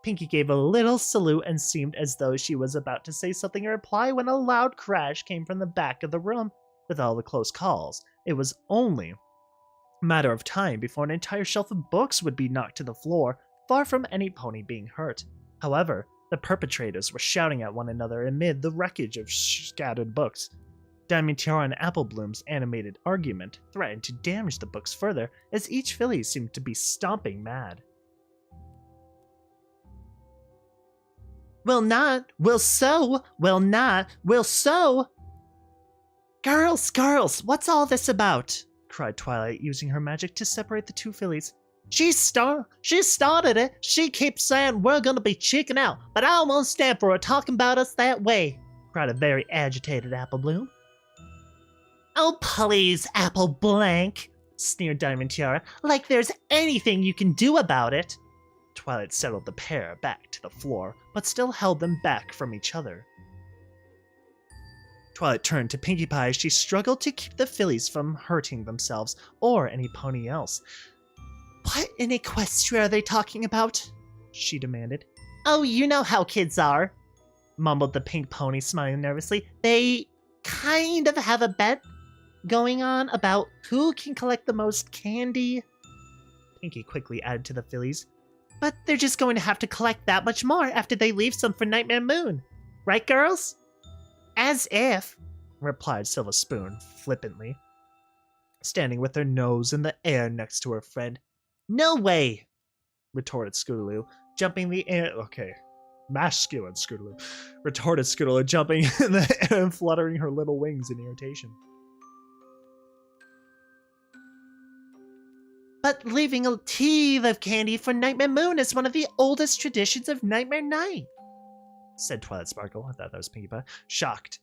Pinkie gave a little salute and seemed as though she was about to say something in reply when a loud crash came from the back of the room. With all the close calls, it was only a matter of time before an entire shelf of books would be knocked to the floor, far from any pony being hurt. However, the perpetrators were shouting at one another amid the wreckage of scattered books. Diamond Tiara and Apple Bloom's animated argument threatened to damage the books further, as each filly seemed to be stomping mad. Will not, will so, will not, will so. Girls, what's all this about? Cried Twilight, using her magic to separate the two fillies. She started it. She keeps saying we're gonna be chicking out, but I won't stand for her talking about us that way, cried a very agitated Apple Bloom. Oh, please, Apple Blank, sneered Diamond Tiara, like there's anything you can do about it. Twilight settled the pair back to the floor, but still held them back from each other. Twilight turned to Pinkie Pie as she struggled to keep the fillies from hurting themselves or any pony else. What in Equestria are they talking about? She demanded. Oh, you know how kids are, mumbled the pink pony, smiling nervously. They kind of have a bet going on about who can collect the most candy. Pinkie quickly added to the fillies. But they're just going to have to collect that much more after they leave some for Nightmare Moon. Right, girls? As if, replied Silver Spoon flippantly, standing with her nose in the air next to her friend. No way, retorted Scootaloo, jumping the air. Okay, masculine Scootaloo, retorted Scootaloo, jumping in the air and fluttering her little wings in irritation. But leaving a teeth of candy for Nightmare Moon is one of the oldest traditions of Nightmare Night, said Twilight Sparkle. I thought that was Pinkie Pie. Shocked.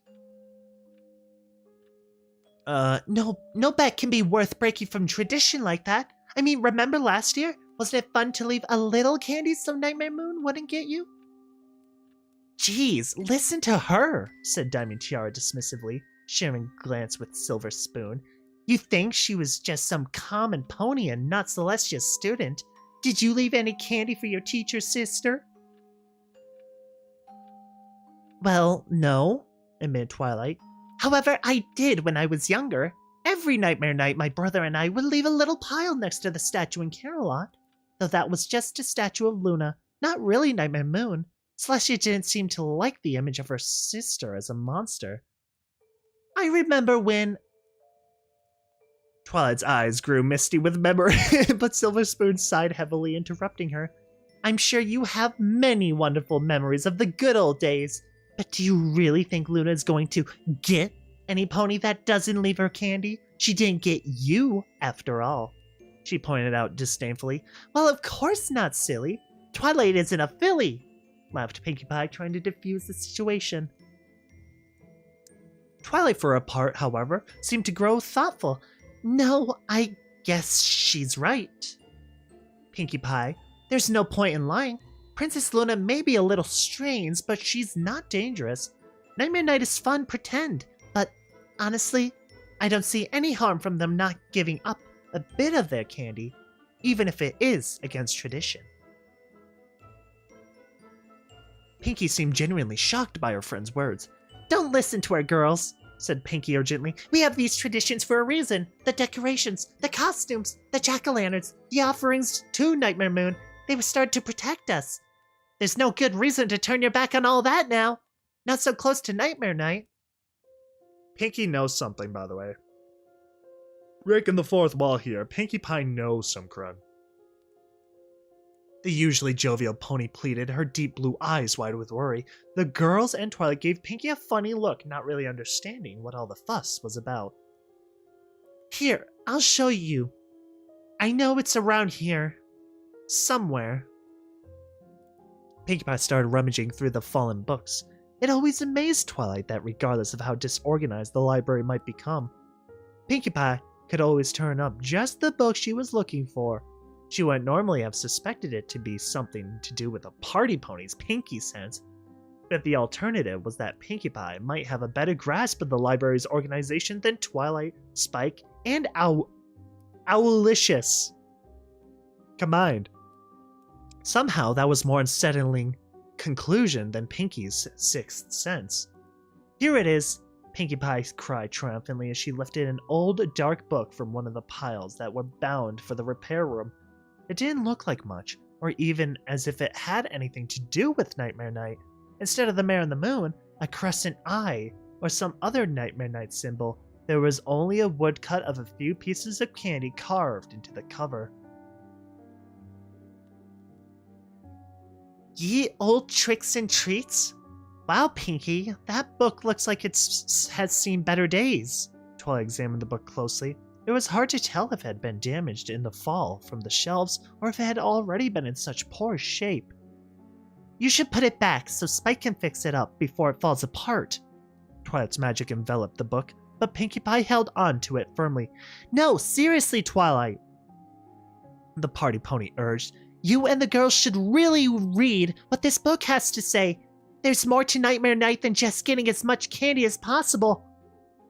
No bet can be worth breaking from tradition like that. I mean, remember last year? Wasn't it fun to leave a little candy so Nightmare Moon wouldn't get you? Jeez, listen to her, said Diamond Tiara dismissively, sharing a glance with Silver Spoon. You think she was just some common pony and not Celestia's student? Did you leave any candy for your teacher, sister? Well, no, admitted Twilight. However, I did when I was younger. Every Nightmare Night, my brother and I would leave a little pile next to the statue in Carolot. Though that was just a statue of Luna, not really Nightmare Moon. Celestia didn't seem to like the image of her sister as a monster. I remember when... Twilight's eyes grew misty with memory, but Silver Spoon sighed heavily, interrupting her. I'm sure you have many wonderful memories of the good old days, but do you really think Luna is going to get Any pony that doesn't leave her candy, she didn't get you, after all. She pointed out disdainfully. Well, of course not, silly. Twilight isn't a filly, laughed Pinkie Pie, trying to defuse the situation. Twilight, for her part, however, seemed to grow thoughtful. No, I guess she's right. Pinkie Pie, there's no point in lying. Princess Luna may be a little strange, but she's not dangerous. Nightmare Night is fun, pretend, but honestly, I don't see any harm from them not giving up a bit of their candy, even if it is against tradition. Pinkie seemed genuinely shocked by her friend's words. Don't listen to her, girls, said Pinkie urgently. We have these traditions for a reason. The decorations, the costumes, the jack-o'-lanterns, the offerings to Nightmare Moon. They were started to protect us. There's no good reason to turn your back on all that now. Not so close to Nightmare Night. Pinkie knows something, by the way. Breaking the fourth wall here, Pinkie Pie knows some crud. The usually jovial pony pleaded, her deep blue eyes wide with worry. The girls and Twilight gave Pinkie a funny look, not really understanding what all the fuss was about. Here, I'll show you. I know it's around here. Somewhere. Pinkie Pie started rummaging through the fallen books. It always amazed Twilight that regardless of how disorganized the library might become, Pinkie Pie could always turn up just the book she was looking for. She wouldn't normally have suspected it to be something to do with the party ponies, Pinkie says. But the alternative was that Pinkie Pie might have a better grasp of the library's organization than Twilight, Spike, and Owlicious combined. Somehow that was more unsettling conclusion than Pinkie's sixth sense. Here it is, Pinkie Pie cried triumphantly as she lifted an old dark book from one of the piles that were bound for the repair room. It didn't look like much, or even as if it had anything to do with Nightmare Night. Instead of the mare and the moon, a crescent eye, or some other Nightmare Night symbol, there was only a woodcut of a few pieces of candy carved into the cover. Ye old tricks and treats? Wow, Pinkie, that book looks like it has seen better days. Twilight examined the book closely. It was hard to tell if it had been damaged in the fall from the shelves or if it had already been in such poor shape. You should put it back so Spike can fix it up before it falls apart. Twilight's magic enveloped the book, but Pinkie Pie held on to it firmly. No, seriously, Twilight, the party pony urged. You and the girls should really read what this book has to say. There's more to Nightmare Night than just getting as much candy as possible.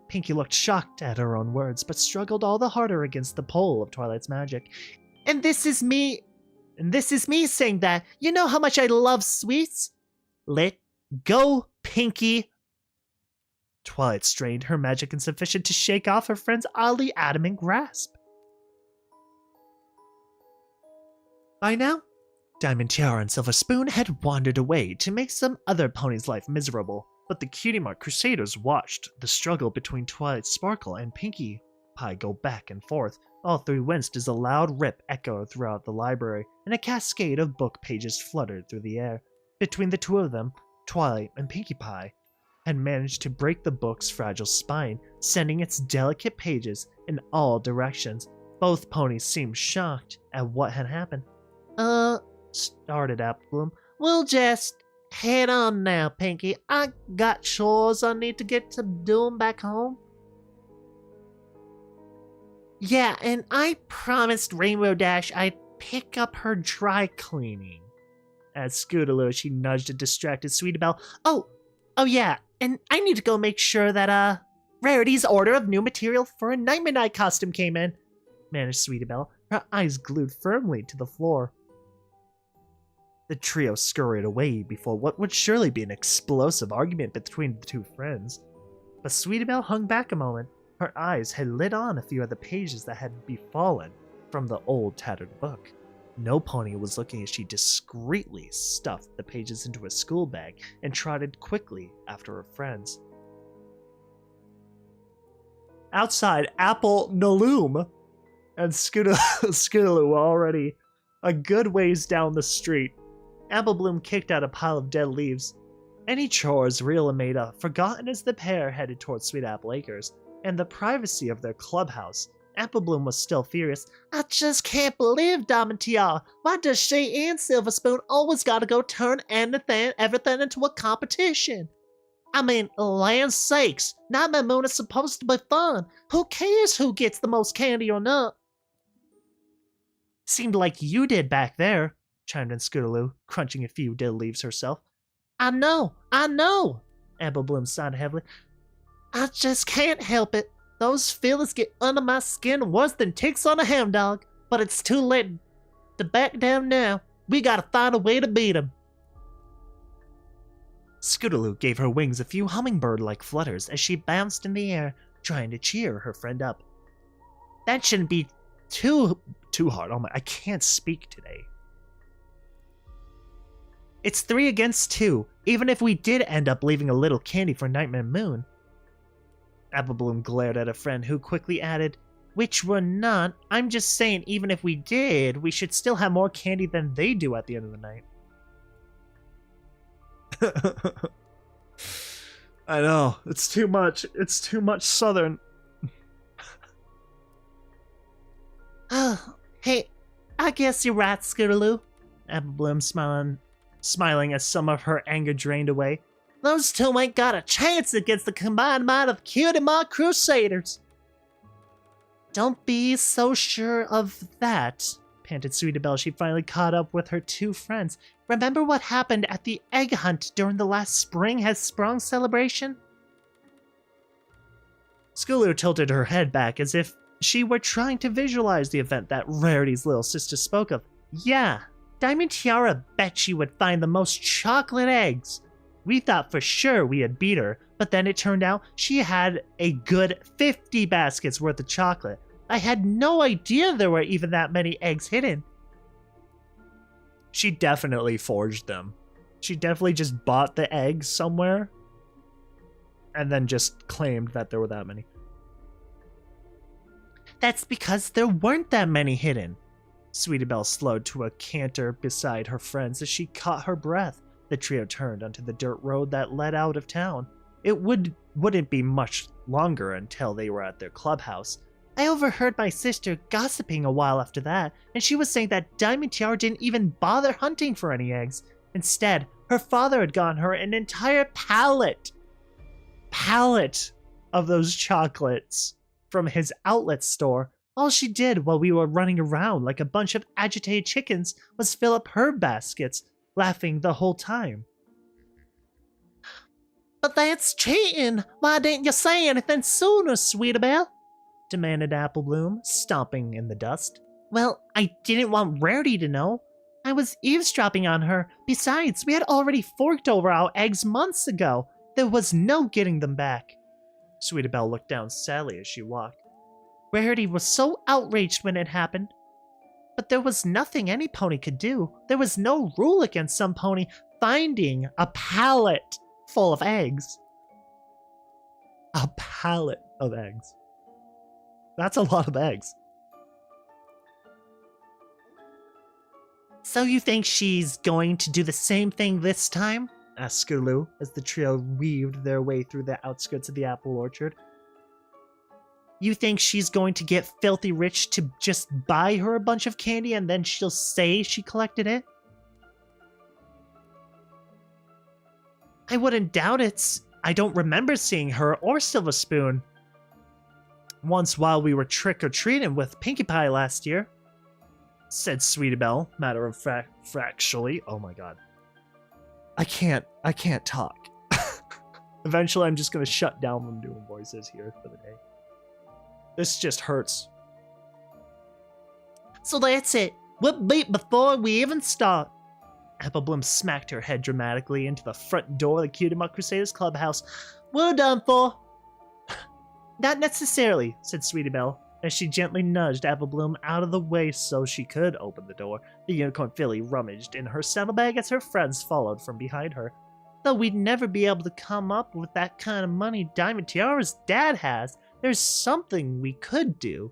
Pinkie looked shocked at her own words, but struggled all the harder against the pull of Twilight's magic. And this is me saying that. You know how much I love sweets? Let go, Pinkie. Twilight strained, her magic insufficient to shake off her friend's oddly adamant grasp. By now, Diamond Tiara and Silver Spoon had wandered away to make some other pony's life miserable, but the Cutie Mark Crusaders watched the struggle between Twilight Sparkle and Pinkie Pie go back and forth. All three winced as a loud rip echoed throughout the library, and a cascade of book pages fluttered through the air. Between the two of them, Twilight and Pinkie Pie had managed to break the book's fragile spine, sending its delicate pages in all directions. Both ponies seemed shocked at what had happened. Started Applebloom. We'll just head on now, Pinkie. I got chores I need to get to doing back home. Yeah, and I promised Rainbow Dash I'd pick up her dry cleaning. As Scootaloo, she nudged a distracted Sweetabelle. Oh yeah, and I need to go make sure that, Rarity's order of new material for a Nightmare Night costume came in, managed Sweetabelle, her eyes glued firmly to the floor. The trio scurried away before what would surely be an explosive argument between the two friends. But Sweetabelle hung back a moment. Her eyes had lit on a few of the pages that had befallen from the old tattered book. No pony was looking as she discreetly stuffed the pages into a school bag and trotted quickly after her friends. Outside, Apple Naloom and Scootaloo were already a good ways down the street. Applebloom kicked out a pile of dead leaves. Any chores Rilla made up forgotten as the pair headed towards Sweet Apple Acres and the privacy of their clubhouse. Apple Bloom was still furious. I just can't believe Diamond Why does she and Silver Spoon always gotta go turn everything into a competition? I mean, land's sakes, Nightmare Moon is supposed to be fun. Who cares who gets the most candy or not? Seemed like you did back there, chimed in Scootaloo, crunching a few dill leaves herself. I know. Apple Bloom sighed heavily. I just can't help it. Those feelings get under my skin worse than ticks on a hound dog. But it's too late to back down now. We gotta find a way to beat him. Scootaloo gave her wings a few hummingbird-like flutters as she bounced in the air, trying to cheer her friend up. That shouldn't be too hard. Oh my, I can't speak today. It's 3 against 2, even if we did end up leaving a little candy for Nightmare Moon. Apple Bloom glared at a friend who quickly added, which we're not. I'm just saying, even if we did, we should still have more candy than they do at the end of the night. I know, it's too much. It's too much Southern. Oh, hey, I guess you're right, Scootaloo. Apple Bloom smiling as some of her anger drained away. Those two ain't got a chance against the combined might of Cutie Mark Crusaders. Don't be so sure of that, panted Sweetabelle as she finally caught up with her two friends. Remember what happened at the egg hunt during the last Spring Has Sprung celebration? Scootaloo tilted her head back as if she were trying to visualize the event that Rarity's little sister spoke of. Yeah, Diamond Tiara bet she would find the most chocolate eggs. We thought for sure we had beat her, but then it turned out she had a good 50 baskets worth of chocolate. I had no idea there were even that many eggs hidden. She definitely forged them. She definitely just bought the eggs somewhere and then just claimed that there were that many. That's because there weren't that many hidden. Sweetabelle slowed to a canter beside her friends as she caught her breath. The trio turned onto the dirt road that led out of town. It wouldn't be much longer until they were at their clubhouse. I overheard my sister gossiping a while after that, and she was saying that Diamond Tiara didn't even bother hunting for any eggs. Instead, her father had gotten her an entire pallet of those chocolates from his outlet store. All she did while we were running around like a bunch of agitated chickens was fill up her baskets, laughing the whole time. But that's cheating! Why didn't you say anything sooner, Sweetabelle? Demanded Apple Bloom, stomping in the dust. Well, I didn't want Rarity to know. I was eavesdropping on her. Besides, we had already forked over our eggs months ago. There was no getting them back. Sweetabelle looked down sadly as she walked. Rarity was so outraged when it happened. But there was nothing any pony could do. There was no rule against some pony finding a pallet full of eggs. A pallet of eggs. That's a lot of eggs. So you think she's going to do the same thing this time? Asked Scootaloo as the trio weaved their way through the outskirts of the apple orchard. You think she's going to get filthy rich to just buy her a bunch of candy and then she'll say she collected it? I wouldn't doubt it. I don't remember seeing her or Silver Spoon once while we were trick-or-treating with Pinkie Pie last year, said Sweetabelle, matter-of-factually. Oh my god. I can't talk. Eventually I'm just gonna shut down from doing voices here for the day. This just hurts. So that's it. We're beat before we even start. Apple Bloom smacked her head dramatically into the front door of the Cutie Mark Crusaders clubhouse. We're done for. Not necessarily, said Sweetabelle, as she gently nudged Apple Bloom out of the way so she could open the door. The unicorn filly rummaged in her saddlebag as her friends followed from behind her. Though we'd never be able to come up with that kind of money Diamond Tiara's dad has, there's something we could do.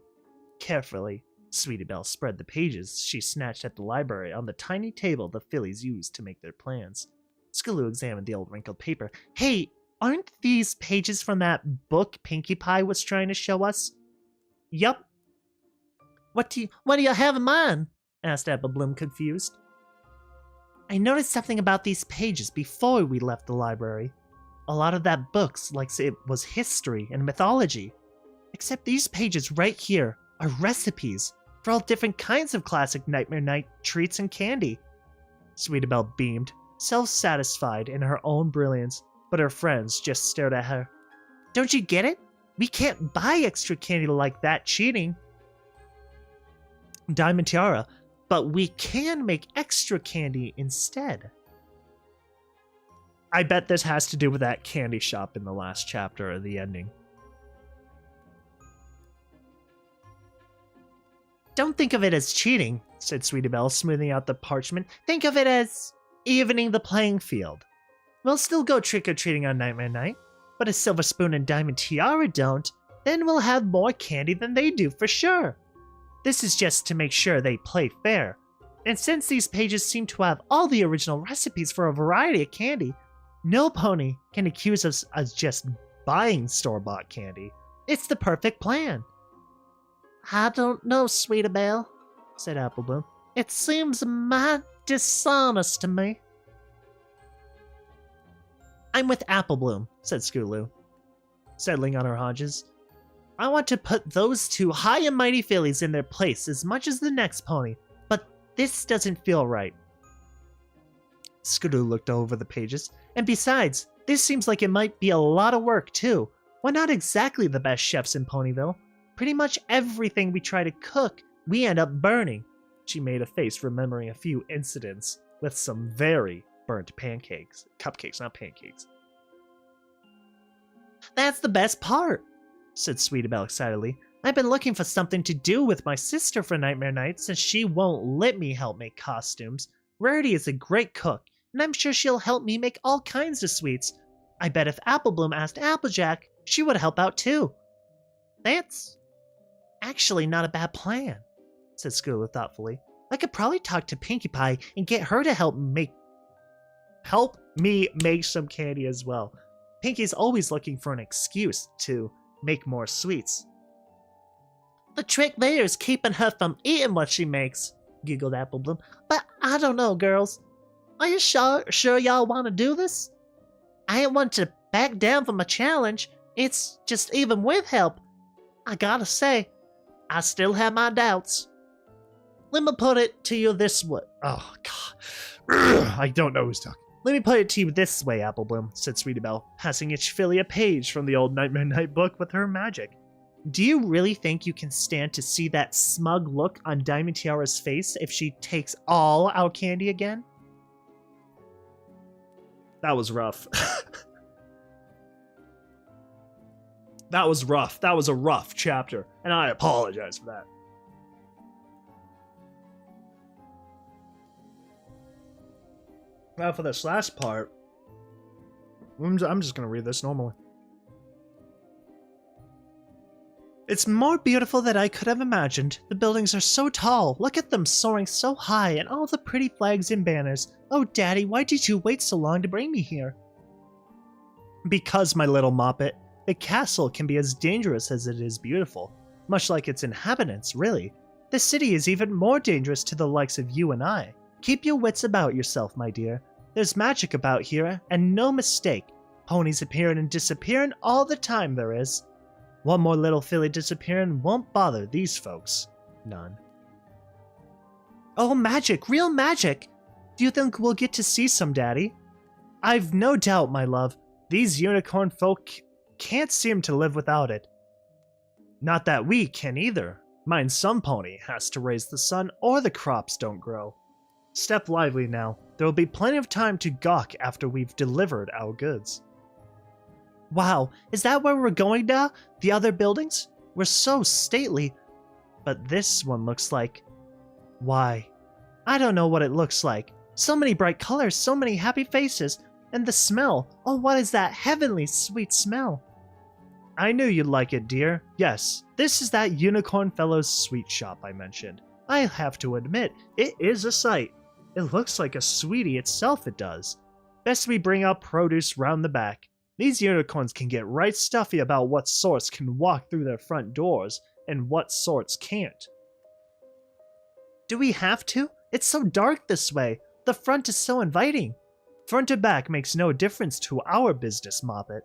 Carefully, Sweetabelle spread the pages she snatched at the library on the tiny table the fillies used to make their plans. Scaloo examined the old wrinkled paper. Hey, aren't these pages from that book Pinkie Pie was trying to show us? Yup. What do you have in mind? Asked Apple Bloom, confused. I noticed something about these pages before we left the library. A lot of that book's like it was history and mythology. Except these pages right here are recipes for all different kinds of classic Nightmare Night treats and candy. Sweetabelle beamed, self-satisfied in her own brilliance, but her friends just stared at her. Don't you get it? We can't buy extra candy like that cheating. Diamond Tiara, but we can make extra candy instead. I bet this has to do with that candy shop in the last chapter of the ending. Don't think of it as cheating, said Sweetabelle, smoothing out the parchment. Think of it as evening the playing field. We'll still go trick-or-treating on Nightmare Night, but if Silver Spoon and Diamond Tiara don't, then we'll have more candy than they do for sure. This is just to make sure they play fair. And since these pages seem to have all the original recipes for a variety of candy, no pony can accuse us of just buying store-bought candy. It's the perfect plan. I don't know, Sweetabelle, said Applebloom. It seems mighty dishonest to me. I'm with Applebloom, said Scaloo, settling on her haunches. I want to put those two high and mighty fillies in their place as much as the next pony, but this doesn't feel right. Scaloo looked over the pages, and besides, this seems like it might be a lot of work too. We're not exactly the best chefs in Ponyville. Pretty much everything we try to cook, we end up burning. She made a face remembering a few incidents with some very burnt pancakes. Cupcakes, not pancakes. That's the best part, said Sweetabelle excitedly. I've been looking for something to do with my sister for Nightmare Night since she won't let me help make costumes. Rarity is a great cook, and I'm sure she'll help me make all kinds of sweets. I bet if Applebloom asked Applejack, she would help out too. That's actually not a bad plan, said Scaloo thoughtfully. I could probably talk to Pinkie Pie and get her to help me make some candy as well. Pinkie's always looking for an excuse to make more sweets. The trick there is keeping her from eating what she makes, giggled Applebloom. But I don't know, girls. Are you sure y'all want to do this? I ain't want to back down from a challenge. It's just even with help, I gotta say, I still have my doubts. Let me put it to you this way. Oh, God. I don't know who's talking. Let me put it to you this way, Applebloom, said Sweetabelle, passing each filly a page from the old Nightmare Night book with her magic. Do you really think you can stand to see that smug look on Diamond Tiara's face if she takes all our candy again? That was rough. That was rough. That was a rough chapter, and I apologize for that. Now for this last part, I'm just going to read this normally. It's more beautiful than I could have imagined. The buildings are so tall. Look at them soaring so high and all the pretty flags and banners. Oh, Daddy, why did you wait so long to bring me here? Because, my little moppet, the castle can be as dangerous as it is beautiful. Much like its inhabitants, really. The city is even more dangerous to the likes of you and I. Keep your wits about yourself, my dear. There's magic about here, and no mistake. Ponies appearing and disappearing all the time there is. One more little filly disappearing won't bother these folks. None. Oh, magic! Real magic! Do you think we'll get to see some, Daddy? I've no doubt, my love. These unicorn folk can't seem to live without it. Not that we can either. Mind some pony has to raise the sun or the crops don't grow. Step lively now. There will be plenty of time to gawk after we've delivered our goods. Wow, is that where we're going now? The other buildings? We're so stately. But this one looks like... Why? I don't know what it looks like. So many bright colors, so many happy faces. And the smell. Oh, what is that heavenly sweet smell? I knew you'd like it, dear. Yes, this is that Unicorn Fellow's sweet shop I mentioned. I have to admit, it is a sight. It looks like a sweetie itself, it does. Best we bring out produce round the back. These unicorns can get right stuffy about what sorts can walk through their front doors and what sorts can't. Do we have to? It's so dark this way. The front is so inviting. Front to back makes no difference to our business, Moppet.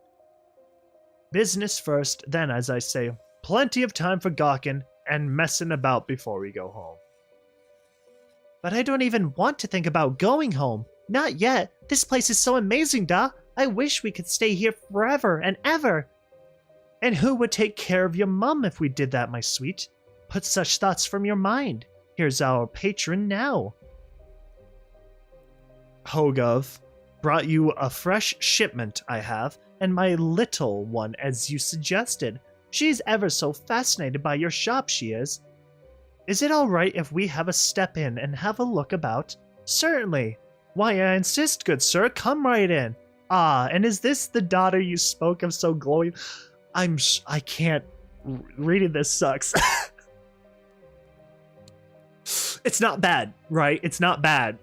Business first, then, as I say, plenty of time for gawking and messing about before we go home. But I don't even want to think about going home. Not yet. This place is so amazing, Da. I wish we could stay here forever and ever. And who would take care of your mum if we did that, my sweet? Put such thoughts from your mind. Here's our patron now. Hogov, brought you a fresh shipment I have, and my little one as you suggested. She's ever so fascinated by your shop, she is. Is it all right if we have a step in and have a look about? Certainly. Why, I insist, good sir, come right in. Ah, and is this the daughter you spoke of so glowing? I can't. Reading this sucks. It's not bad, right? It's not bad.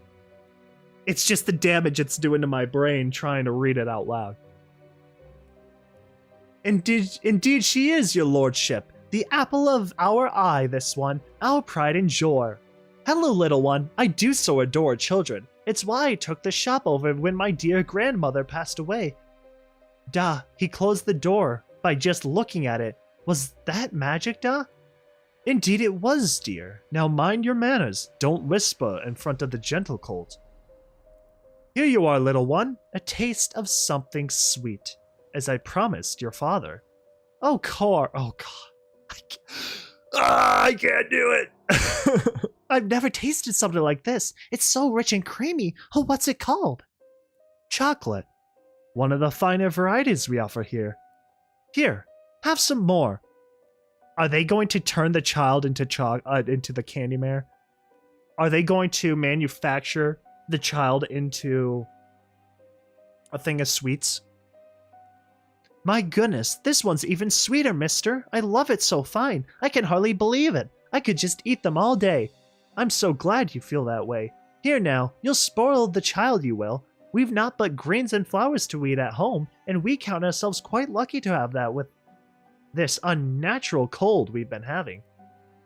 It's just the damage it's doing to my brain trying to read it out loud. Indeed she is, your lordship. The apple of our eye, this one. Our pride and joy. Hello, little one. I do so adore children. It's why I took the shop over when my dear grandmother passed away. Da, he closed the door by just looking at it. Was that magic, Da? Indeed it was, dear. Now mind your manners. Don't whisper in front of the gentle colt. Here you are, little one. A taste of something sweet, as I promised your father. Oh, Cor. Oh, God. I can't do it. I've never tasted something like this. It's so rich and creamy. Oh, what's it called? Chocolate. One of the finer varieties we offer here. Here, have some more. Are they going to turn the child into the candy mare? Are they going to manufacture the child into a thing of sweets? My goodness, this one's even sweeter, mister. I love it so fine. I can hardly believe it. I could just eat them all day. I'm so glad you feel that way. Here now, you'll spoil the child, you will. We've not but greens and flowers to eat at home, and we count ourselves quite lucky to have that with this unnatural cold we've been having.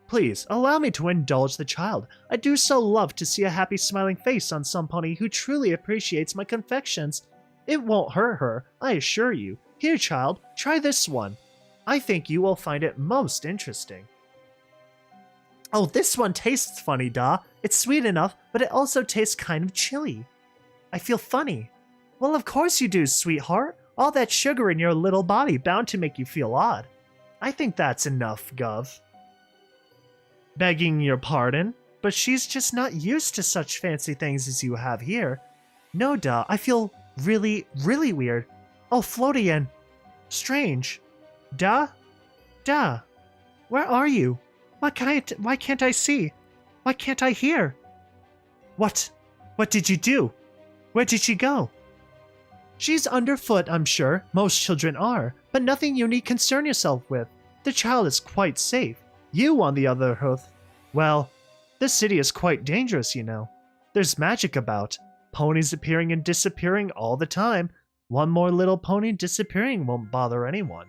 Please, allow me to indulge the child. I do so love to see a happy smiling face on some pony who truly appreciates my confections. It won't hurt her, I assure you. Here, child, try this one. I think you will find it most interesting. Oh, this one tastes funny, Da. It's sweet enough, but it also tastes kind of chilly. I feel funny. Well, of course you do, sweetheart. All that sugar in your little body bound to make you feel odd. I think that's enough, Gov. Begging your pardon, but she's just not used to such fancy things as you have here. No, Da, I feel really, really weird. Oh, Floatian. Strange. Da? Da. Where are you? Why can't I see? Why can't I hear? What did you do? Where did she go? She's underfoot, I'm sure. Most children are, but nothing you need concern yourself with. The child is quite safe. You, on the other hand, well, this city is quite dangerous, you know. There's magic about. Ponies appearing and disappearing all the time. One more little pony disappearing won't bother anyone.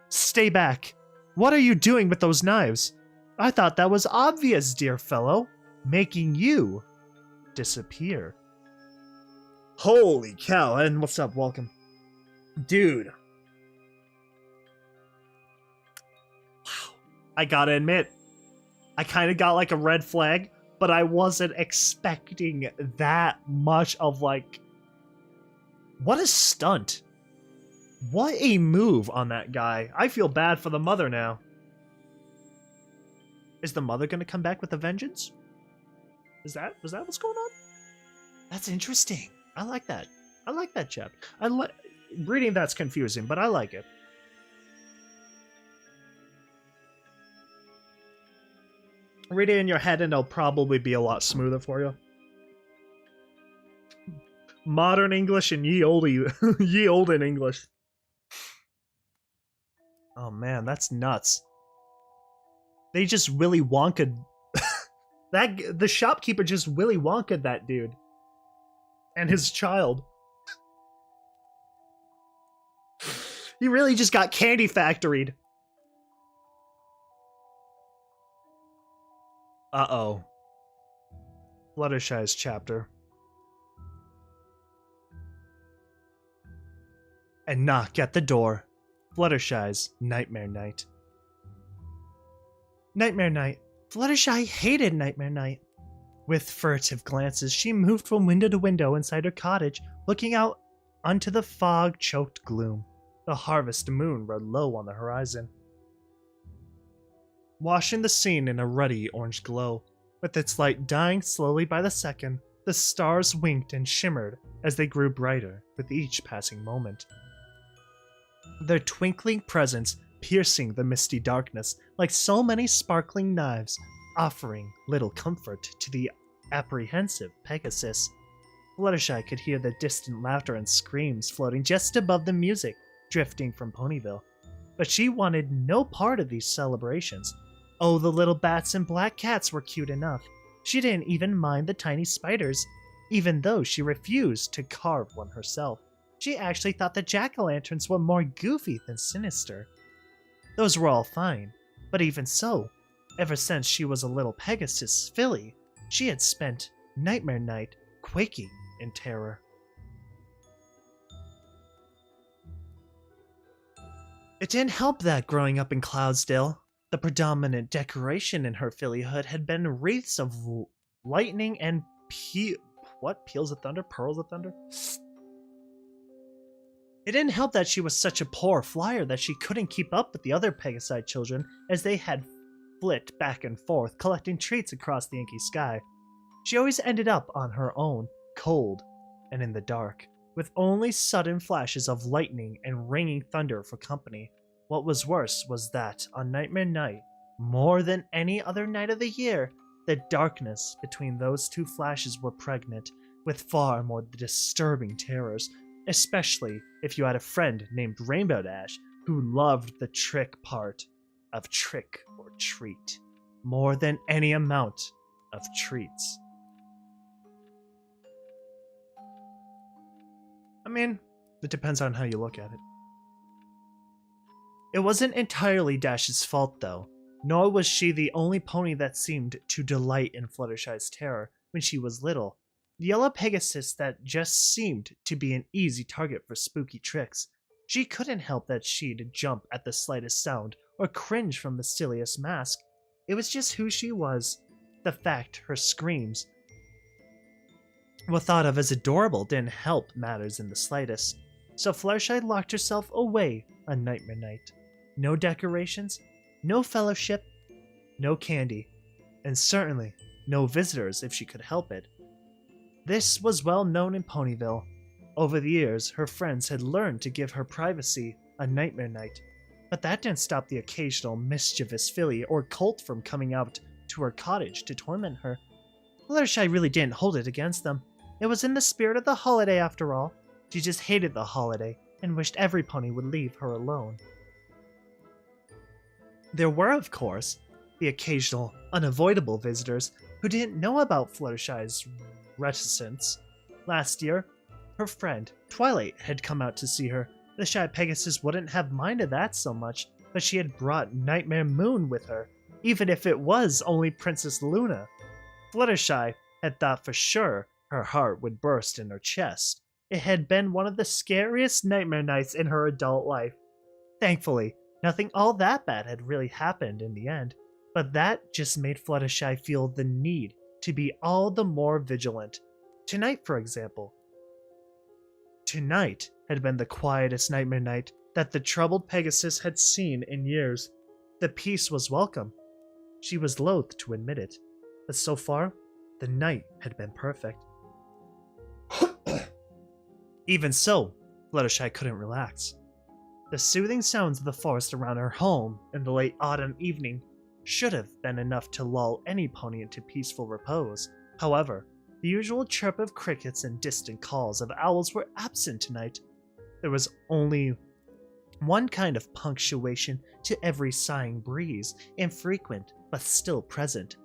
Stay back. What are you doing with those knives? I thought that was obvious, dear fellow. Making you disappear. Holy cow, and what's up? Welcome. Dude. Wow. I gotta admit, I kind of got like a red flag, but I wasn't expecting that much of like... What a stunt. What a move on that guy. I feel bad for the mother now. Is the mother gonna come back with a vengeance? Was that what's going on? That's interesting. I like that. I like that chapter. Reading that's confusing, but I like it. Read it in your head and it'll probably be a lot smoother for you. Modern English and ye olden English. Oh man, that's nuts. They just Willy Wonka'd the shopkeeper just Willy Wonka'd that dude. And his child. He really just got candy factoried. Uh-oh. Fluttershy's chapter. And knock at the door. Fluttershy's Nightmare Night. Nightmare Night. Fluttershy hated Nightmare Night. With furtive glances, she moved from window to window inside her cottage, looking out onto the fog-choked gloom. The harvest moon rode low on the horizon, washing the scene in a ruddy orange glow. With its light dying slowly by the second, the stars winked and shimmered as they grew brighter with each passing moment. Their twinkling presence piercing the misty darkness like so many sparkling knives, offering little comfort to the apprehensive Pegasus. Fluttershy could hear the distant laughter and screams floating just above the music drifting from Ponyville. But she wanted no part of these celebrations. Oh, the little bats and black cats were cute enough. She didn't even mind the tiny spiders, even though she refused to carve one herself. She actually thought the jack-o'-lanterns were more goofy than sinister. Those were all fine, but even so, ever since she was a little Pegasus filly, she had spent Nightmare Night quaking in terror. It didn't help that growing up in Cloudsdale, the predominant decoration in her fillyhood had been wreaths of lightning and peals of thunder? Pearls of thunder? It didn't help that she was such a poor flyer that she couldn't keep up with the other Pegasi children as they had flit back and forth collecting treats across the inky sky. She always ended up on her own, cold and in the dark, with only sudden flashes of lightning and ringing thunder for company. What was worse was that on Nightmare Night, more than any other night of the year, the darkness between those two flashes were pregnant with far more disturbing terrors, especially if you had a friend named Rainbow Dash who loved the trick part of trick or treat more than any amount of treats. I mean, it depends on how you look at it. It wasn't entirely Dash's fault, though, nor was she the only pony that seemed to delight in Fluttershy's terror when she was little. The yellow Pegasus that just seemed to be an easy target for spooky tricks. She couldn't help that she'd jump at the slightest sound or cringe from the silliest mask. It was just who she was. The fact her screams, while thought of as adorable, didn't help matters in the slightest. So Fluttershy locked herself away on Nightmare Night. No decorations, no fellowship, no candy, and certainly no visitors if she could help it. This was well known in Ponyville. Over the years, her friends had learned to give her privacy on Nightmare Night, but that didn't stop the occasional mischievous filly or colt from coming out to her cottage to torment her. Fluttershy really didn't hold it against them. It was in the spirit of the holiday after all. She just hated the holiday and wished every pony would leave her alone. There were, of course, the occasional, unavoidable visitors who didn't know about Fluttershy's reticence. Last year, her friend, Twilight, had come out to see her. The shy Pegasus wouldn't have minded that so much, but she had brought Nightmare Moon with her, even if it was only Princess Luna. Fluttershy had thought for sure her heart would burst in her chest. It had been one of the scariest nightmare nights in her adult life. Thankfully, nothing all that bad had really happened in the end, but that just made Fluttershy feel the need to be all the more vigilant. Tonight, for example. Tonight had been the quietest nightmare night that the troubled Pegasus had seen in years. The peace was welcome. She was loath to admit it, but so far, the night had been perfect. Even so, Fluttershy couldn't relax. The soothing sounds of the forest around her home in the late autumn evening should have been enough to lull any pony into peaceful repose. However, the usual chirp of crickets and distant calls of owls were absent tonight. There was only one kind of punctuation to every sighing breeze, infrequent but still present.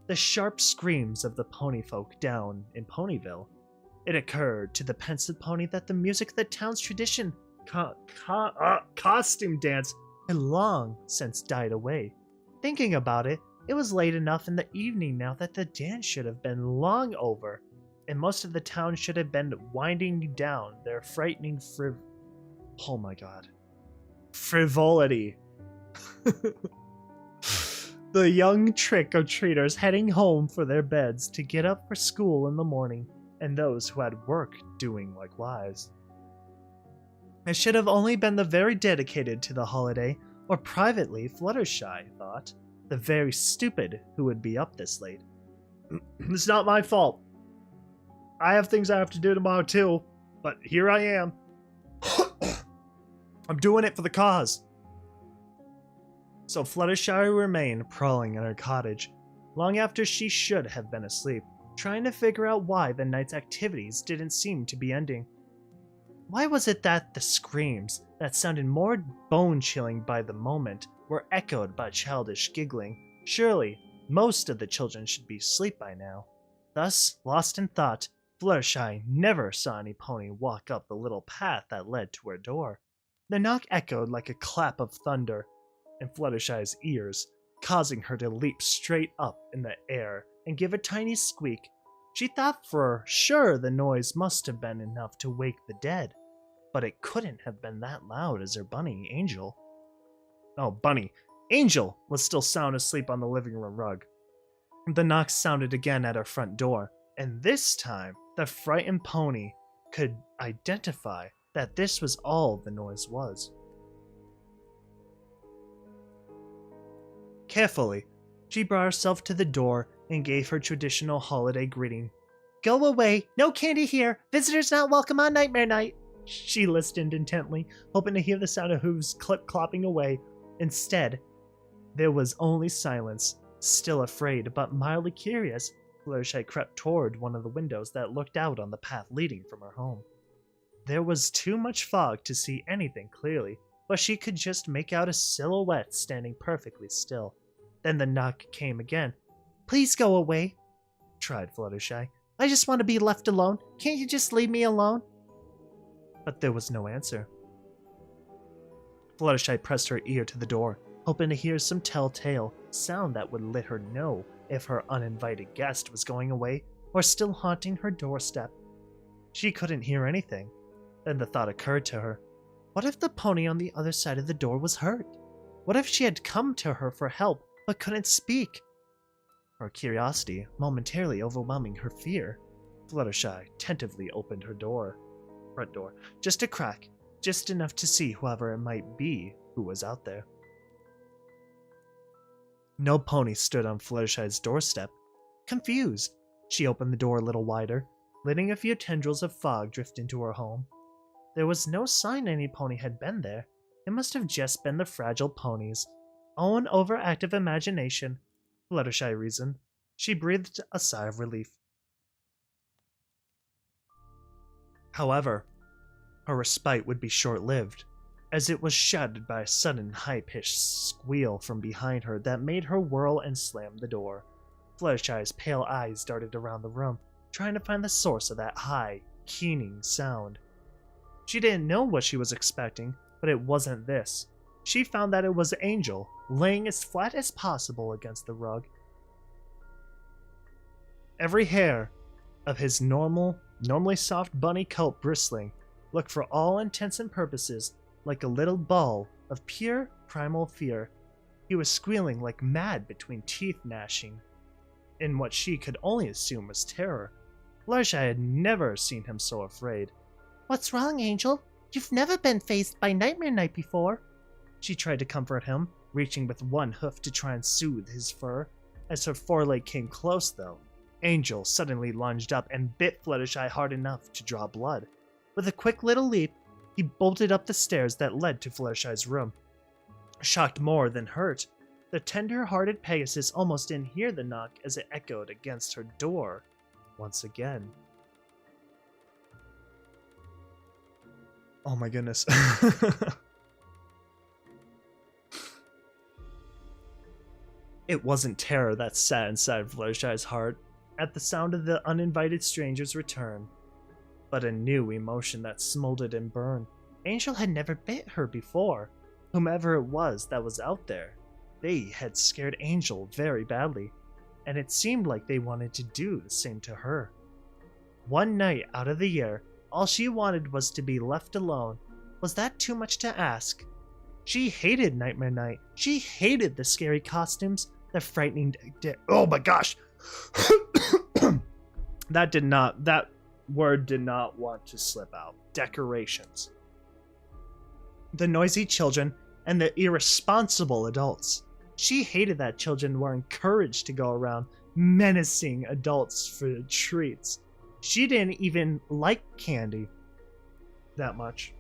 The sharp screams of the pony folk down in Ponyville. It occurred to the pensive pony that the music of the town's tradition costume dance had long since died away. Thinking about it, it was late enough in the evening now that the dance should have been long over, and most of the town should have been winding down their frightening oh my god. Frivolity. The young trick-or-treaters heading home for their beds to get up for school in the morning, and those who had work doing likewise. It should have only been the very dedicated to the holiday, or privately Fluttershy thought, the very stupid who would be up this late. It's not my fault. I have things I have to do tomorrow too, but here I am. I'm doing it for the cause. So Fluttershy remained prowling in her cottage, long after she should have been asleep, trying to figure out why the night's activities didn't seem to be ending. Why was it that the screams that sounded more bone-chilling by the moment were echoed by childish giggling? Surely, most of the children should be asleep by now. Thus, lost in thought, Fluttershy never saw any pony walk up the little path that led to her door. The knock echoed like a clap of thunder in Fluttershy's ears, causing her to leap straight up in the air and give a tiny squeak. She thought for sure the noise must have been enough to wake the dead, but it couldn't have been that loud as her bunny, Angel. Oh, bunny. Angel was still sound asleep on the living room rug. The knock sounded again at her front door, and this time the frightened pony could identify that this was all the noise was. Carefully, she brought herself to the door and gave her traditional holiday greeting. Go away, no candy here, visitors not welcome on Nightmare Night. She listened intently, hoping to hear the sound of hooves clip-clopping away. Instead, there was only silence. Still afraid, but mildly curious, Fluttershy crept toward one of the windows that looked out on the path leading from her home. There was too much fog to see anything clearly, but she could just make out a silhouette standing perfectly still. Then the knock came again. Please go away, tried Fluttershy. I just want to be left alone. Can't you just leave me alone? But there was no answer. Fluttershy pressed her ear to the door, hoping to hear some telltale sound that would let her know if her uninvited guest was going away or still haunting her doorstep. She couldn't hear anything. Then the thought occurred to her. What if the pony on the other side of the door was hurt? What if she had come to her for help but couldn't speak? Her curiosity momentarily overwhelming her fear, Fluttershy tentatively opened her front door, just a crack, just enough to see whoever it might be who was out there. No pony stood on Fluttershy's doorstep. Confused, she opened the door a little wider, letting a few tendrils of fog drift into her home. There was no sign any pony had been there. It must have just been the fragile pony's own overactive imagination, Fluttershy reasoned. She breathed a sigh of relief. However, her respite would be short-lived, as it was shattered by a sudden high-pitched squeal from behind her that made her whirl and slam the door. Fluttershy's pale eyes darted around the room, trying to find the source of that high, keening sound. She didn't know what she was expecting, but it wasn't this. She found that it was Angel, laying as flat as possible against the rug. Every hair of his normally soft bunny coat bristling, looked for all intents and purposes like a little ball of pure primal fear. He was squealing like mad between teeth gnashing, in what she could only assume was terror. Fluttershy had never seen him so afraid. What's wrong, Angel? You've never been faced by Nightmare Night before. She tried to comfort him, reaching with one hoof to try and soothe his fur. As her foreleg came close, though, Angel suddenly lunged up and bit Fluttershy hard enough to draw blood. With a quick little leap, he bolted up the stairs that led to Fluttershy's room. Shocked more than hurt, the tender-hearted Pegasus almost didn't hear the knock as it echoed against her door once again. Oh my goodness. It wasn't terror that sat inside Fluttershy's heart at the sound of the uninvited stranger's return, but a new emotion that smoldered and burned. Angel had never bit her before. Whomever it was that was out there, they had scared Angel very badly, and it seemed like they wanted to do the same to her. One night out of the year, all she wanted was to be left alone. Was that too much to ask? She hated Nightmare Night. She hated the scary costumes, the frightening oh my gosh! That word did not want to slip out. Decorations. The noisy children and the irresponsible adults. She hated that children were encouraged to go around menacing adults for treats. She didn't even like candy that much.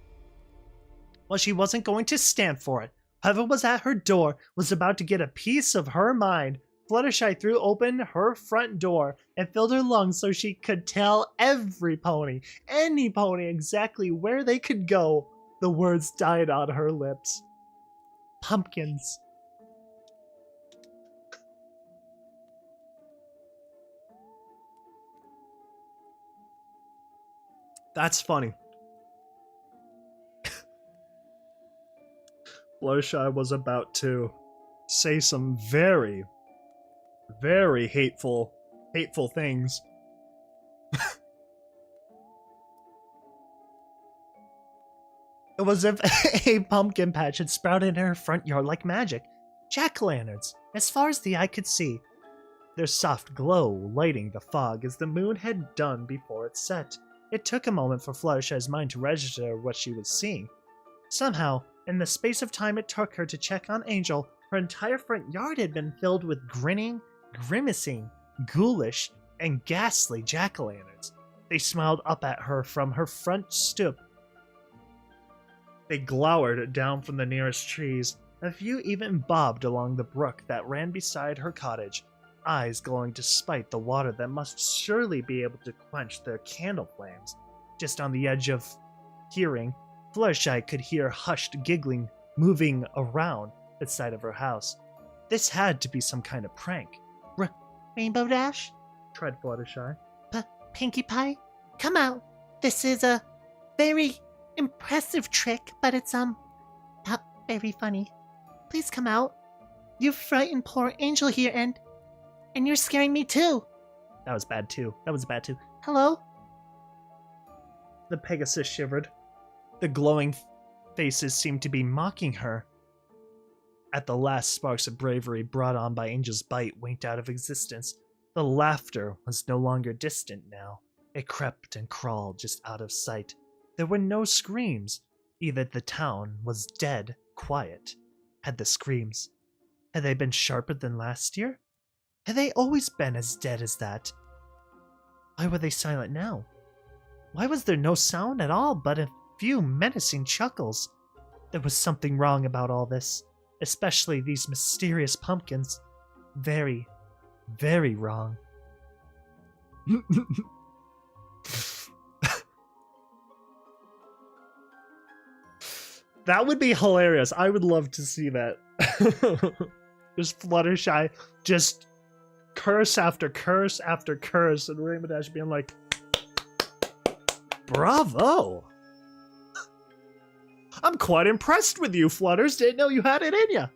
Well, she wasn't going to stand for it. Whoever was at her door was about to get a piece of her mind. Fluttershy threw open her front door and filled her lungs so she could tell every pony, any pony, exactly where they could go. The words died on her lips. Pumpkins. That's funny. Fluttershy was about to say some very, very hateful things. It was as if a pumpkin patch had sprouted in her front yard like magic. Jack-o'-lanterns, as far as the eye could see, their soft glow lighting the fog as the moon had done before it set. It took a moment for Fluttershy's mind to register what she was seeing. Somehow, in the space of time it took her to check on Angel, her entire front yard had been filled with grinning, grimacing, ghoulish, and ghastly jack-o'-lanterns. They smiled up at her from her front stoop. They glowered down from the nearest trees. A few even bobbed along the brook that ran beside her cottage, eyes glowing despite the water that must surely be able to quench their candle flames. Just on the edge of hearing, Fluttershy could hear hushed giggling moving around the side of her house. This had to be some kind of prank. Rainbow Dash? Tried Fluttershy. Pinkie Pie? Come out. This is a very impressive trick, but it's not very funny. Please come out. You frightened poor Angel here and you're scaring me too. That was bad too. Hello? The Pegasus shivered. The glowing faces seemed to be mocking her. At the last, sparks of bravery brought on by Angel's bite winked out of existence. The laughter was no longer distant now. It crept and crawled just out of sight. There were no screams. Even the town was dead quiet. Had the screams? Had they been sharper than last year? Had they always been as dead as that? Why were they silent now? Why was there no sound at all but a few menacing chuckles? There was something wrong about all this, especially these mysterious pumpkins. Very, very wrong. That would be hilarious. I would love to see that. Just Fluttershy, just curse after curse after curse, and Rainbow Dash being like, bravo! I'm quite impressed with you, Flutters. Didn't know you had it in ya.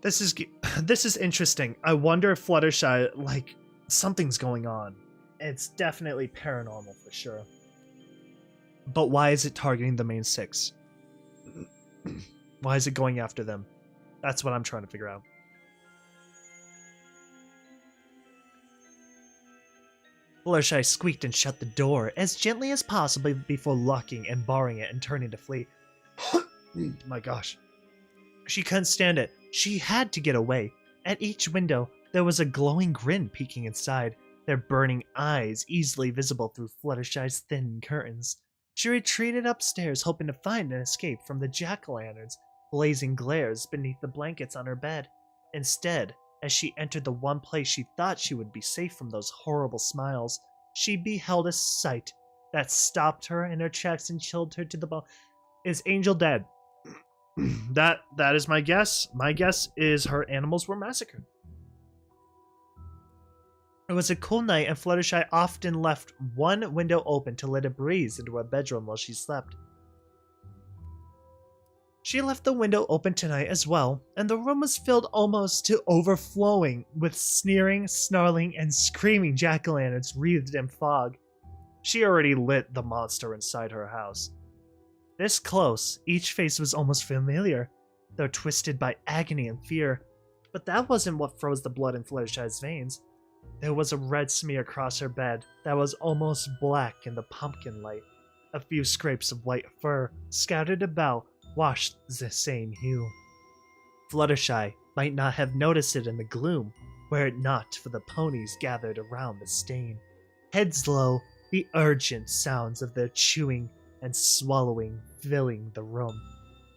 This is interesting. I wonder if Fluttershy, like, something's going on. It's definitely paranormal for sure. But why is it targeting the main six? Why is it going after them? That's what I'm trying to figure out. Fluttershy squeaked and shut the door as gently as possible before locking and barring it and turning to flee. My gosh. She couldn't stand it. She had to get away. At each window, there was a glowing grin peeking inside, their burning eyes easily visible through Fluttershy's thin curtains. She retreated upstairs, hoping to find an escape from the jack-o'-lanterns, blazing glares beneath the blankets on her bed. Instead, as she entered the one place she thought she would be safe from those horrible smiles, she beheld a sight that stopped her in her tracks and chilled her to the bone. Is Angel dead? That is my guess. My guess is her animals were massacred. It was a cool night, and Fluttershy often left one window open to let a breeze into her bedroom while she slept. She left the window open tonight as well, and the room was filled almost to overflowing with sneering, snarling, and screaming jack-o'-lanterns wreathed in fog. She already lit the monster inside her house. This close, each face was almost familiar, though twisted by agony and fear. But that wasn't what froze the blood in Fluttershy's veins. There was a red smear across her bed that was almost black in the pumpkin light. A few scrapes of white fur scattered about washed the same hue. Fluttershy might not have noticed it in the gloom, were it not for the ponies gathered around the stain. Heads low, the urgent sounds of their chewing and swallowing filling the room.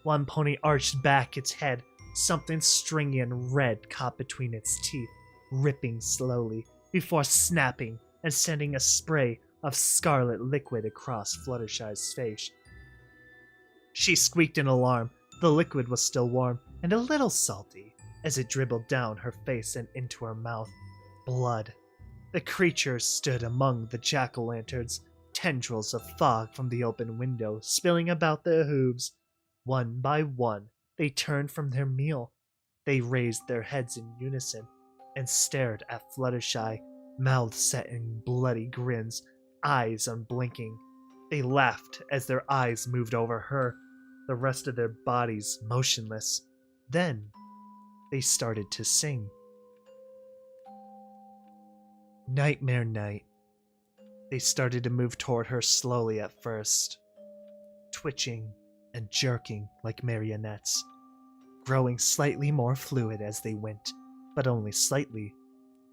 One pony arched back its head, something stringy and red caught between its teeth, ripping slowly, before snapping and sending a spray of scarlet liquid across Fluttershy's face. She squeaked in alarm. The liquid was still warm and a little salty as it dribbled down her face and into her mouth. Blood. The creature stood among the jack-o'-lanterns, tendrils of fog from the open window spilling about their hooves. One by one, they turned from their meal. They raised their heads in unison and stared at Fluttershy, mouths set in bloody grins, eyes unblinking. They laughed as their eyes moved over her, the rest of their bodies motionless. Then, they started to sing. Nightmare Night. They started to move toward her slowly at first, twitching and jerking like marionettes, growing slightly more fluid as they went, but only slightly,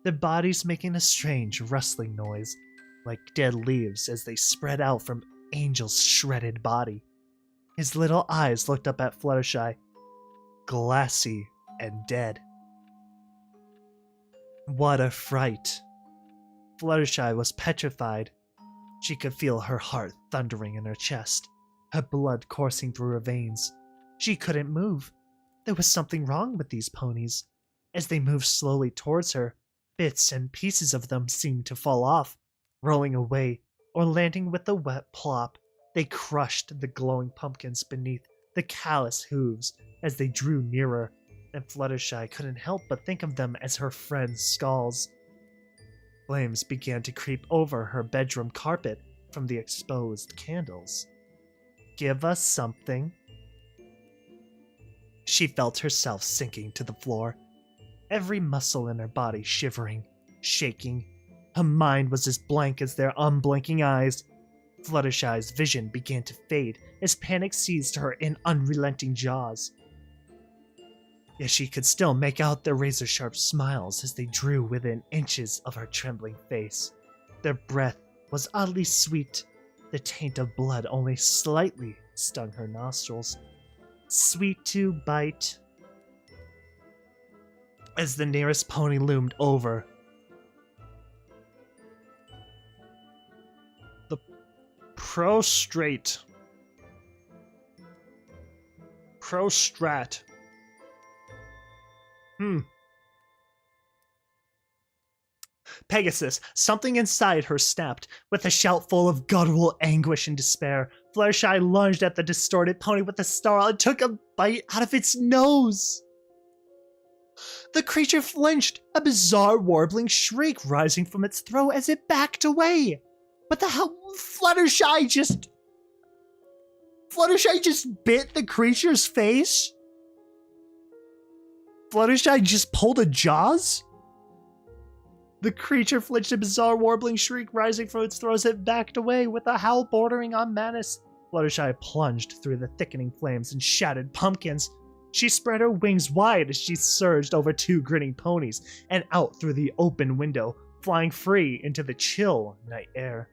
their bodies making a strange rustling noise, like dead leaves as they spread out from Angel's shredded body. His little eyes looked up at Fluttershy, glassy and dead. What a fright! Fluttershy was petrified. She could feel her heart thundering in her chest, her blood coursing through her veins. She couldn't move. There was something wrong with these ponies. As they moved slowly towards her, bits and pieces of them seemed to fall off, rolling away or landing with a wet plop. They crushed the glowing pumpkins beneath the callous hooves as they drew nearer, and Fluttershy couldn't help but think of them as her friend's skulls. Flames began to creep over her bedroom carpet from the exposed candles. Give us something. She felt herself sinking to the floor, every muscle in her body shivering, shaking. Her mind was as blank as their unblinking eyes. Fluttershy's vision began to fade as panic seized her in unrelenting jaws. Yet she could still make out their razor-sharp smiles as they drew within inches of her trembling face. Their breath was oddly sweet. The taint of blood only slightly stung her nostrils. Sweet to bite. As the nearest pony loomed over, the prostrate. Prostrat. Pegasus, something inside her snapped. With a shout full of guttural anguish and despair, Fluttershy lunged at the distorted pony with a snarl and took a bite out of its nose. The creature flinched, a bizarre warbling shriek rising from its throat as it backed away. What the hell? Fluttershy just bit the creature's face? Fluttershy just pulled a Jaws? The creature flinched, a bizarre warbling shriek rising from its throat as it backed away with a howl bordering on menace. Fluttershy plunged through the thickening flames and shattered pumpkins. She spread her wings wide as she surged over two grinning ponies and out through the open window, flying free into the chill night air.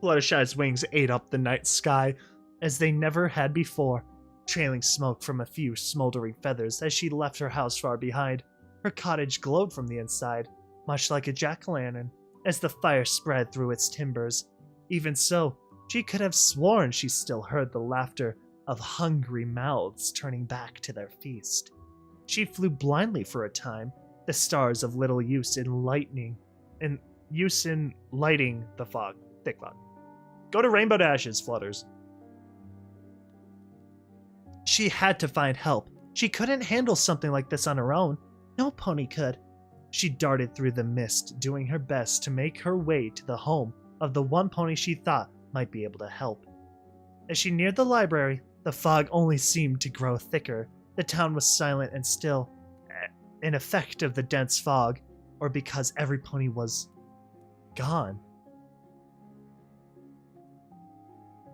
Fluttershy's wings ate up the night sky as they never had before, trailing smoke from a few smoldering feathers as she left her house far behind. Her cottage glowed from the inside, much like a jack-o'-lantern, as the fire spread through its timbers. Even so, she could have sworn she still heard the laughter of hungry mouths turning back to their feast. She flew blindly for a time, the stars of little use in lighting the fog, thick fog. Go to Rainbow Dashes, Flutters. She had to find help. She couldn't handle something like this on her own. No pony could. She darted through the mist, doing her best to make her way to the home of the one pony she thought might be able to help. As she neared the library, the fog only seemed to grow thicker. The town was silent and still, an effect of the dense fog, or because every pony was gone.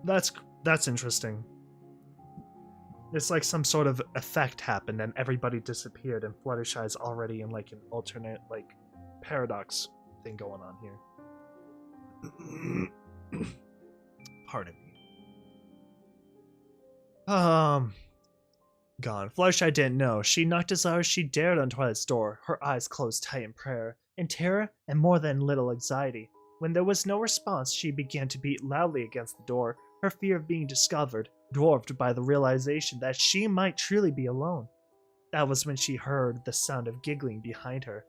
That's interesting. It's like some sort of effect happened and everybody disappeared, and Fluttershy's already in like an alternate paradox thing going on here. Pardon me. Gone. Fluttershy didn't know. She knocked as loud as she dared on Twilight's door, her eyes closed tight in prayer, in terror and more than little anxiety. When there was no response, she began to beat loudly against the door, her fear of being discovered, dwarfed by the realization that she might truly be alone. That was when she heard the sound of giggling behind her.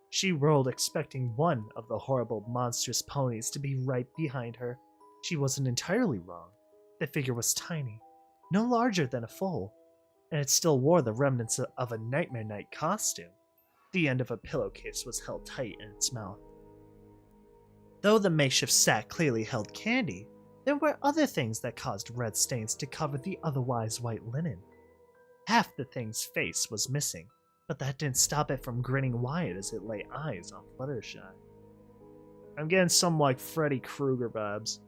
She whirled, expecting one of the horrible, monstrous ponies to be right behind her. She wasn't entirely wrong. The figure was tiny, no larger than a foal, and it still wore the remnants of a Nightmare Night costume. The end of a pillowcase was held tight in its mouth. Though the makeshift sack clearly held candy, there were other things that caused red stains to cover the otherwise white linen. Half the thing's face was missing, but that didn't stop it from grinning wide as it lay eyes on Fluttershy. I'm getting some Freddy Krueger vibes.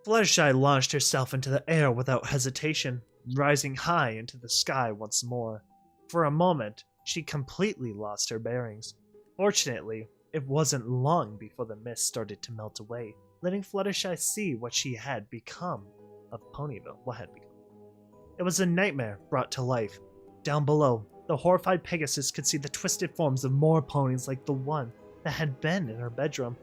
Fluttershy launched herself into the air without hesitation, rising high into the sky once more. For a moment, she completely lost her bearings. Fortunately, it wasn't long before the mist started to melt away, letting Fluttershy see what she had become of Ponyville. What had become? It was a nightmare brought to life. Down below, the horrified Pegasus could see the twisted forms of more ponies like the one that had been in her bedroom.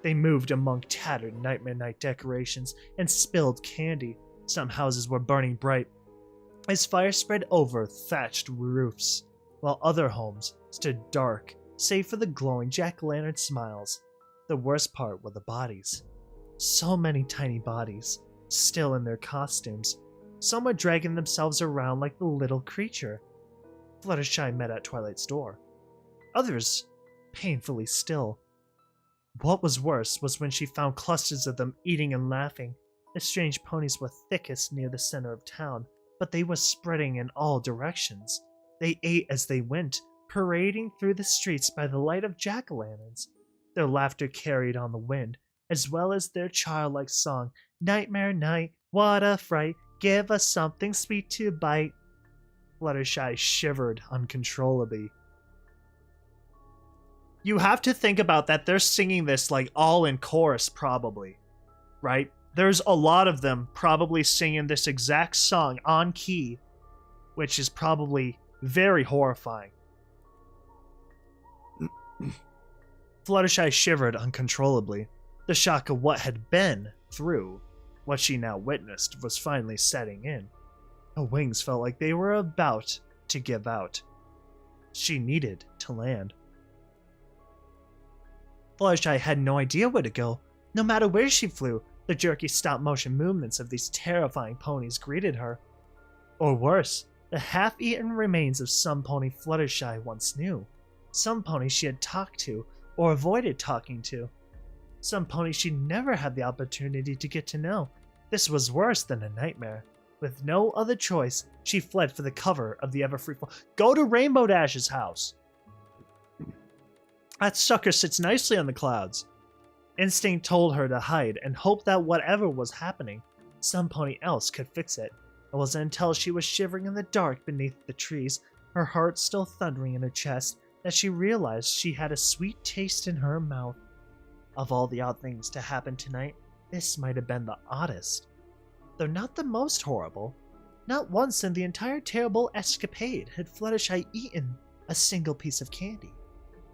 They moved among tattered Nightmare Night decorations and spilled candy. Some houses were burning bright as fire spread over thatched roofs, while other homes stood dark, save for the glowing jack-o'-lantern smiles. The worst part were the bodies. So many tiny bodies, still in their costumes. Some were dragging themselves around like the little creature Fluttershy met at Twilight's door. Others, painfully still. What was worse was when she found clusters of them eating and laughing. The strange ponies were thickest near the center of town, but they were spreading in all directions. They ate as they went, parading through the streets by the light of jack-o'-lanterns. Their laughter carried on the wind, as well as their childlike song, "Nightmare Night, what a fright, give us something sweet to bite." Fluttershy shivered uncontrollably. You have to think about that they're singing this all in chorus probably, right? There's a lot of them probably singing this exact song on key, which is probably very horrifying. Fluttershy shivered uncontrollably. The shock of what had been through what she now witnessed was finally setting in. Her wings felt like they were about to give out. She needed to land. Fluttershy had no idea where to go. No matter where she flew, the jerky stop-motion movements of these terrifying ponies greeted her. Or worse, the half-eaten remains of some pony Fluttershy once knew. Some ponies she had talked to or avoided talking to. Some ponies she never had the opportunity to get to know. This was worse than a nightmare. With no other choice, she fled for the cover of the ever-free fall. Go to Rainbow Dash's house! That sucker sits nicely on the clouds. Instinct told her to hide and hope that whatever was happening, some pony else could fix it. It wasn't until she was shivering in the dark beneath the trees, her heart still thundering in her chest, that she realized she had a sweet taste in her mouth. Of all the odd things to happen tonight, this might have been the oddest. Though not the most horrible. Not once in the entire terrible escapade had Fluttershy eaten a single piece of candy.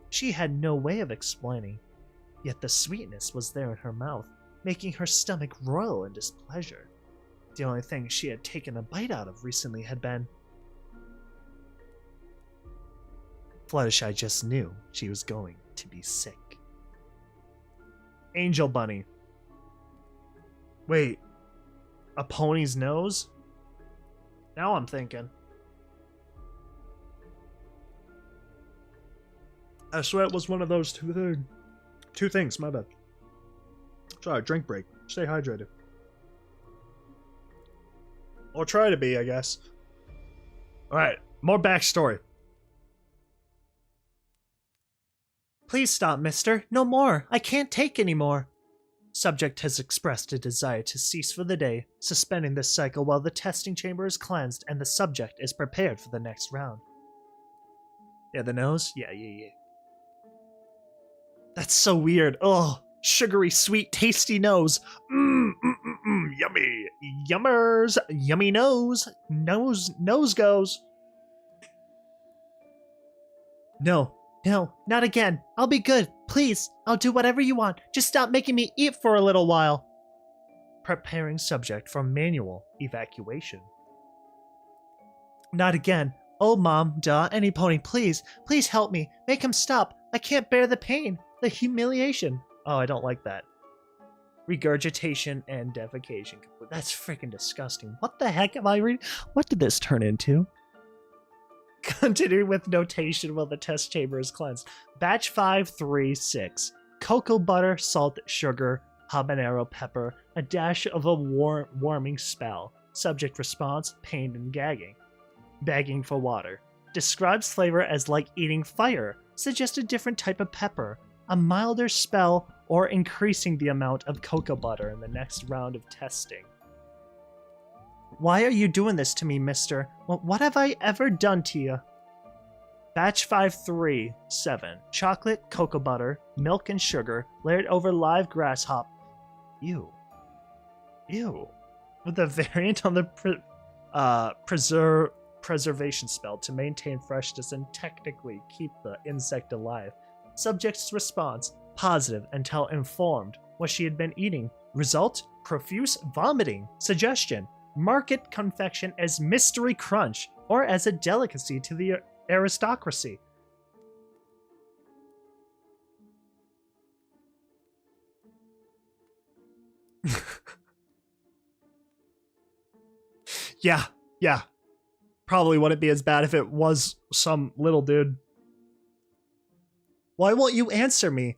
She had no way of explaining, yet the sweetness was there in her mouth, making her stomach roil in displeasure. The only thing she had taken a bite out of recently had been... Fluttershy just knew she was going to be sick. Angel Bunny. Wait, a pony's nose? Now I'm thinking. I swear it was one of those two things, my bad. Sorry, drink break. Stay hydrated. Or try to be, I guess. Alright, more backstory. Please stop, mister. No more. I can't take any more. Subject has expressed a desire to cease for the day, suspending this cycle while the testing chamber is cleansed and the subject is prepared for the next round. Yeah, the nose? Yeah. That's so weird. Ugh. Sugary, sweet, tasty nose. Yummy. Yummers. Yummy nose. Nose goes. No, not again. I'll be good. Please, I'll do whatever you want. Just stop making me eat for a little while. Preparing subject for manual evacuation. Not again. Oh, Mom, duh, any pony, please. Please help me. Make him stop. I can't bear the pain. The humiliation. Oh, I don't like that. Regurgitation and defecation. That's freaking disgusting. What the heck am I reading? What did this turn into? Continue with notation while the test chamber is cleansed. Batch 536. Cocoa butter, salt, sugar, habanero pepper, a dash of a warming spell. Subject response, pain and gagging. Begging for water. Describes flavor as like eating fire. Suggest a different type of pepper. A milder spell or increasing the amount of cocoa butter in the next round of testing. Why are you doing this to me, mister? What have I ever done to you? Batch 537. Chocolate, cocoa butter, milk and sugar, layered over live grasshopper. Ew. With a variant on the preservation spell to maintain freshness and technically keep the insect alive. Subject's response, positive until informed what she had been eating. Result, profuse vomiting. Suggestion, market confection as mystery crunch or as a delicacy to the aristocracy. Yeah. Probably wouldn't be as bad if it was some little dude. Why won't you answer me?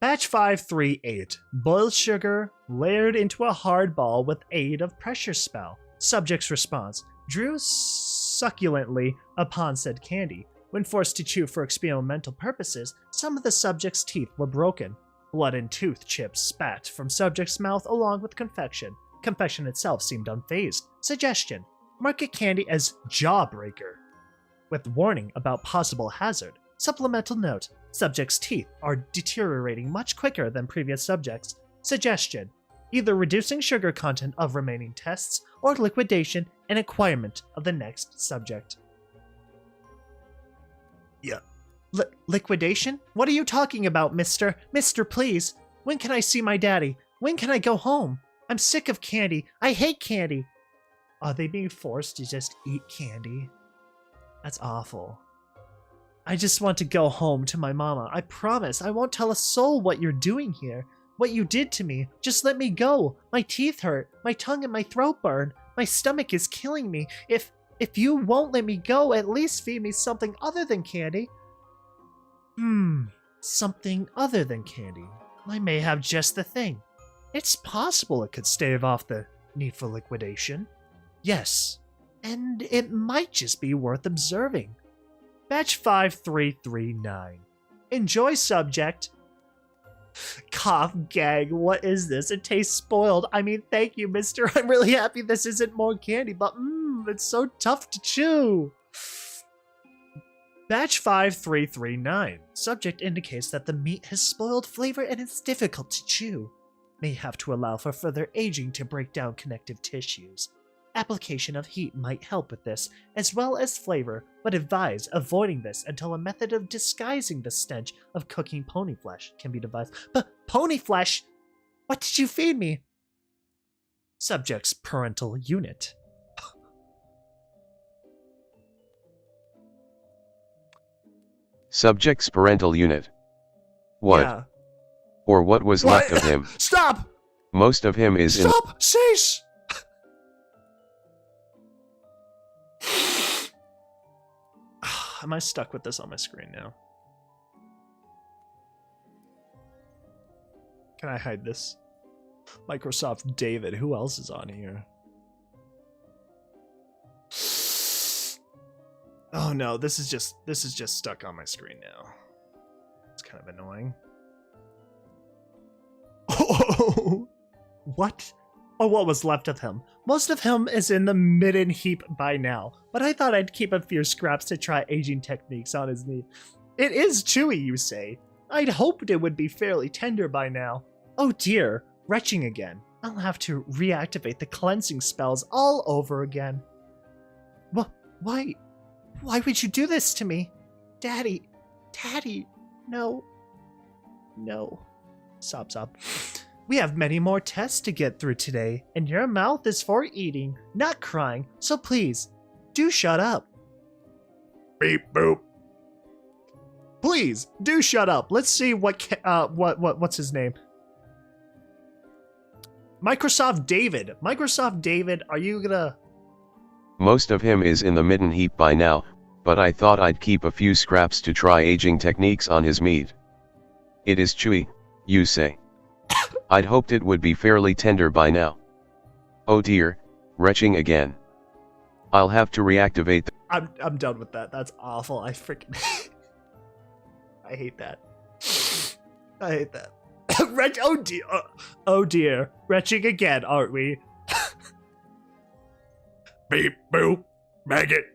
Batch 538. Boiled sugar, layered into a hard ball with aid of pressure spell. Subject's response. Drew succulently upon said candy. When forced to chew for experimental purposes, some of the subject's teeth were broken. Blood and tooth chips spat from subject's mouth along with confection. Confection itself seemed unfazed. Suggestion. Market candy as jawbreaker. With warning about possible hazard. Supplemental note. Subject's teeth are deteriorating much quicker than previous subjects. Suggestion. Either reducing sugar content of remaining tests or liquidation and acquirement of the next subject. Yeah. Liquidation? What are you talking about, mister? Mister, please. When can I see my daddy? When can I go home? I'm sick of candy. I hate candy. Are they being forced to just eat candy? That's awful. I just want to go home to my mama. I promise I won't tell a soul what you're doing here. What you did to me. Just let me go. My teeth hurt. My tongue and my throat burn. My stomach is killing me. If you won't let me go, at least feed me something other than candy. Something other than candy. I may have just the thing. It's possible it could stave off the need for liquidation. Yes, and it might just be worth observing. Batch 5339. Enjoy, subject. Cough, gag, what is this? It tastes spoiled. I mean, thank you, mister. I'm really happy this isn't more candy, but it's so tough to chew. Batch 5339. Subject indicates that the meat has spoiled flavor and it's difficult to chew. May have to allow for further aging to break down connective tissues. Application of heat might help with this, as well as flavor, but advise avoiding this until a method of disguising the stench of cooking pony flesh can be devised. But pony flesh? What did you feed me? Subject's parental unit. Subject's parental unit. What? Yeah. Or what was left of him? Stop! Most of him is in. Stop! Cease! Am I stuck with this on my screen now? Can I hide this? Microsoft David. Who else is on here? Oh no, this is just stuck on my screen now. It's kind of annoying. Oh, what? Or what was left of him? Most of him is in the midden heap by now, but I thought I'd keep a few scraps to try aging techniques on his knee. It is chewy, you say. I'd hoped it would be fairly tender by now. Oh dear, retching again. I'll have to reactivate the cleansing spells all over again. Why would you do this to me? Daddy, no. Sob. We have many more tests to get through today, and your mouth is for eating, not crying, so please, do shut up. Beep boop. Please, do shut up. Let's see what's his name? Microsoft David. Microsoft David, are you gonna... Most of him is in the midden heap by now, but I thought I'd keep a few scraps to try aging techniques on his meat. It is chewy, you say. I'd hoped it would be fairly tender by now. Oh dear, retching again. I'll have to reactivate the... I'm done with that. That's awful. I freaking... I hate that. I hate that. Oh dear. Retching again, aren't we? Beep boop. Maggot.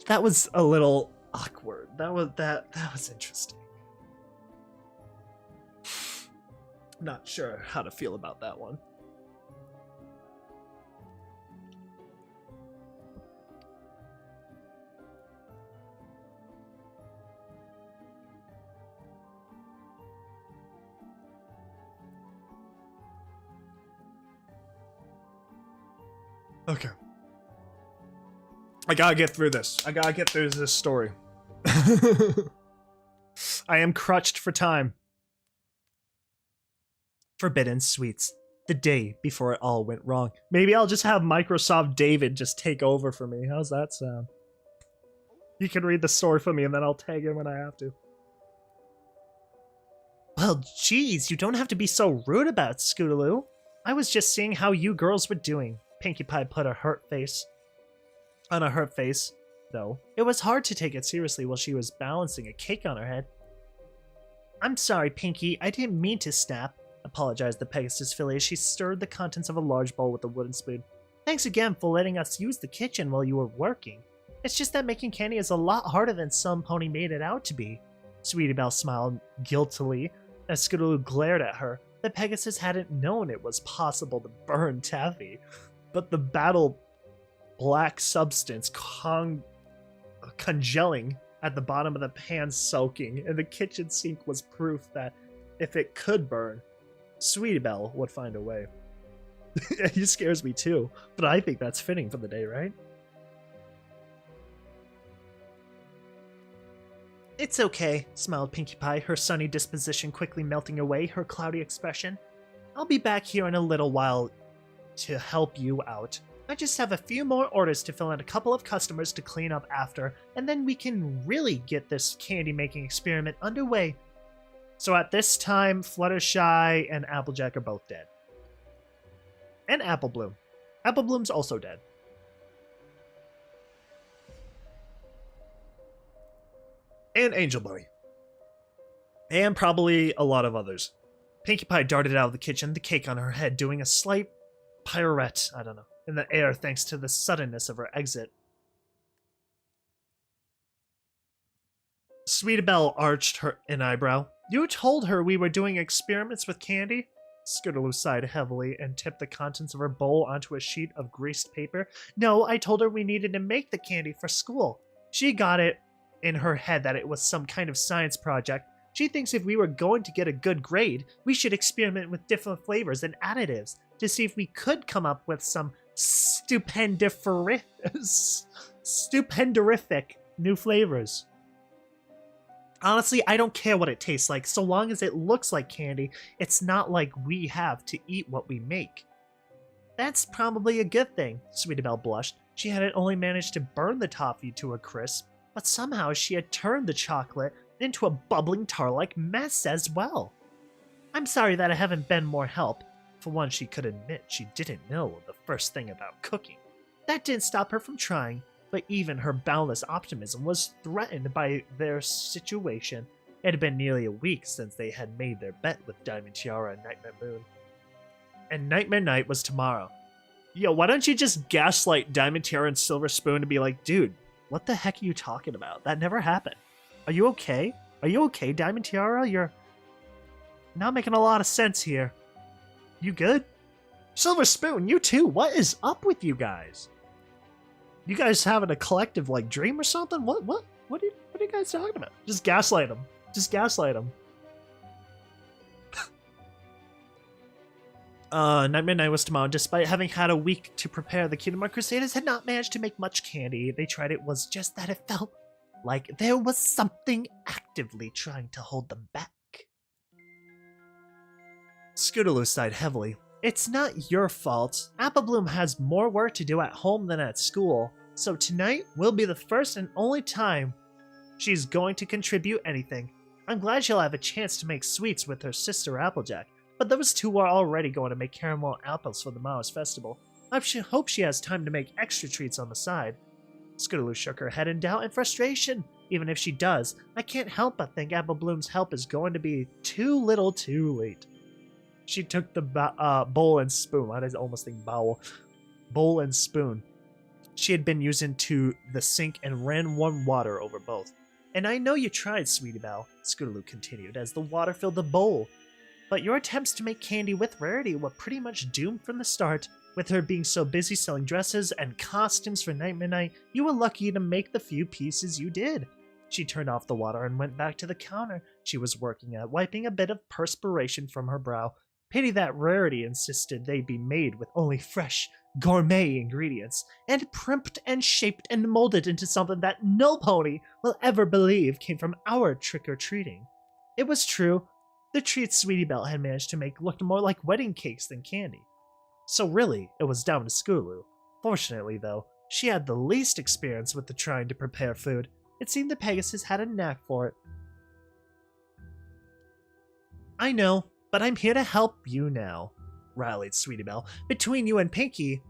That was a little awkward. That was interesting. Not sure how to feel about that one. Okay. I gotta get through this. I gotta get through this story. I am crutched for time. Forbidden Sweets. The day before it all went wrong. Maybe I'll just have Microsoft David just take over for me. How's that sound? You can read the story for me and then I'll tag in when I have to. Well, geez, you don't have to be so rude about it, Scootaloo. I was just seeing how you girls were doing. Pinkie Pie put a hurt face on a hurt face, though. It was hard to take it seriously while she was balancing a cake on her head. I'm sorry, Pinkie. I didn't mean to snap, apologized the Pegasus filly as she stirred the contents of a large bowl with a wooden spoon. Thanks again for letting us use the kitchen while you were working. It's just that making candy is a lot harder than some pony made it out to be. Sweetie Belle smiled guiltily as Scootaloo glared at her. The Pegasus hadn't known it was possible to burn taffy, but the battle black substance congealing at the bottom of the pan soaking, and the kitchen sink was proof that if it could burn, Sweetie Belle would find a way. He scares me too, but I think that's fitting for the day, right? It's okay, smiled Pinkie Pie, her sunny disposition quickly melting away her cloudy expression. I'll be back here in a little while to help you out. I just have a few more orders to fill and a couple of customers to clean up after, and then we can really get this candy-making experiment underway. So at this time, Fluttershy and Applejack are both dead. And Apple Bloom. Apple Bloom's also dead. And Angel Bunny. And probably a lot of others. Pinkie Pie darted out of the kitchen, the cake on her head, doing a slight pirouette, in the air thanks to the suddenness of her exit. Sweetie Belle arched an eyebrow. You told her we were doing experiments with candy? Scootaloo sighed heavily and tipped the contents of her bowl onto a sheet of greased paper. No, I told her we needed to make the candy for school. She got it in her head that it was some kind of science project. She thinks if we were going to get a good grade, we should experiment with different flavors and additives to see if we could come up with some stupendorific new flavors. Honestly, I don't care what it tastes like, so long as it looks like candy. It's not like we have to eat what we make. That's probably a good thing, Sweetabelle blushed. She had only managed to burn the toffee to a crisp, but somehow she had turned the chocolate into a bubbling tar-like mess as well. I'm sorry that I haven't been more help. For one, she could admit she didn't know the first thing about cooking. That didn't stop her from trying, but even her boundless optimism was threatened by their situation. It had been nearly a week since they had made their bet with Diamond Tiara and Nightmare Moon. And Nightmare Night was tomorrow. Yo, why don't you just gaslight Diamond Tiara and Silver Spoon to be like, dude, what the heck are you talking about? That never happened. Are you okay? Are you okay, Diamond Tiara? You're not making a lot of sense here. You good? Silver Spoon, you too. What is up with you guys? You guys having a collective like dream or something? What are you guys talking about? Just gaslight them. Just gaslight them. Nightmare Night was tomorrow. Despite having had a week to prepare, the Kingdom Hearts Crusaders had not managed to make much candy. They tried. It was just that it felt like there was something actively trying to hold them back. Scootaloo sighed heavily. It's not your fault. Applebloom has more work to do at home than at school, so tonight will be the first and only time she's going to contribute anything. I'm glad she'll have a chance to make sweets with her sister Applejack, but those two are already going to make caramel apples for the Mars festival. I hope she has time to make extra treats on the side. Scootaloo shook her head in doubt and frustration. Even if she does, I can't help but think Applebloom's help is going to be too little too late. She took the bowl and spoon. I almost think bowel. Bowl and spoon she had been using to the sink and ran warm water over both. And I know you tried, Sweetabelle, Scootaloo continued as the water filled the bowl. But your attempts to make candy with Rarity were pretty much doomed from the start. With her being so busy selling dresses and costumes for Nightmare Night, you were lucky to make the few pieces you did. She turned off the water and went back to the counter she was working at, wiping a bit of perspiration from her brow. Pity that Rarity insisted they be made with only fresh, gourmet ingredients, and primped and shaped and molded into something that no pony will ever believe came from our trick-or-treating. It was true. The treats Sweetabelle had managed to make looked more like wedding cakes than candy. So really, it was down to Scootaloo. Fortunately, though, she had the least experience with the trying to prepare food. It seemed that Pegasus had a knack for it. I know, but I'm here to help you now, rallied Sweetabelle. Between you and Pinky,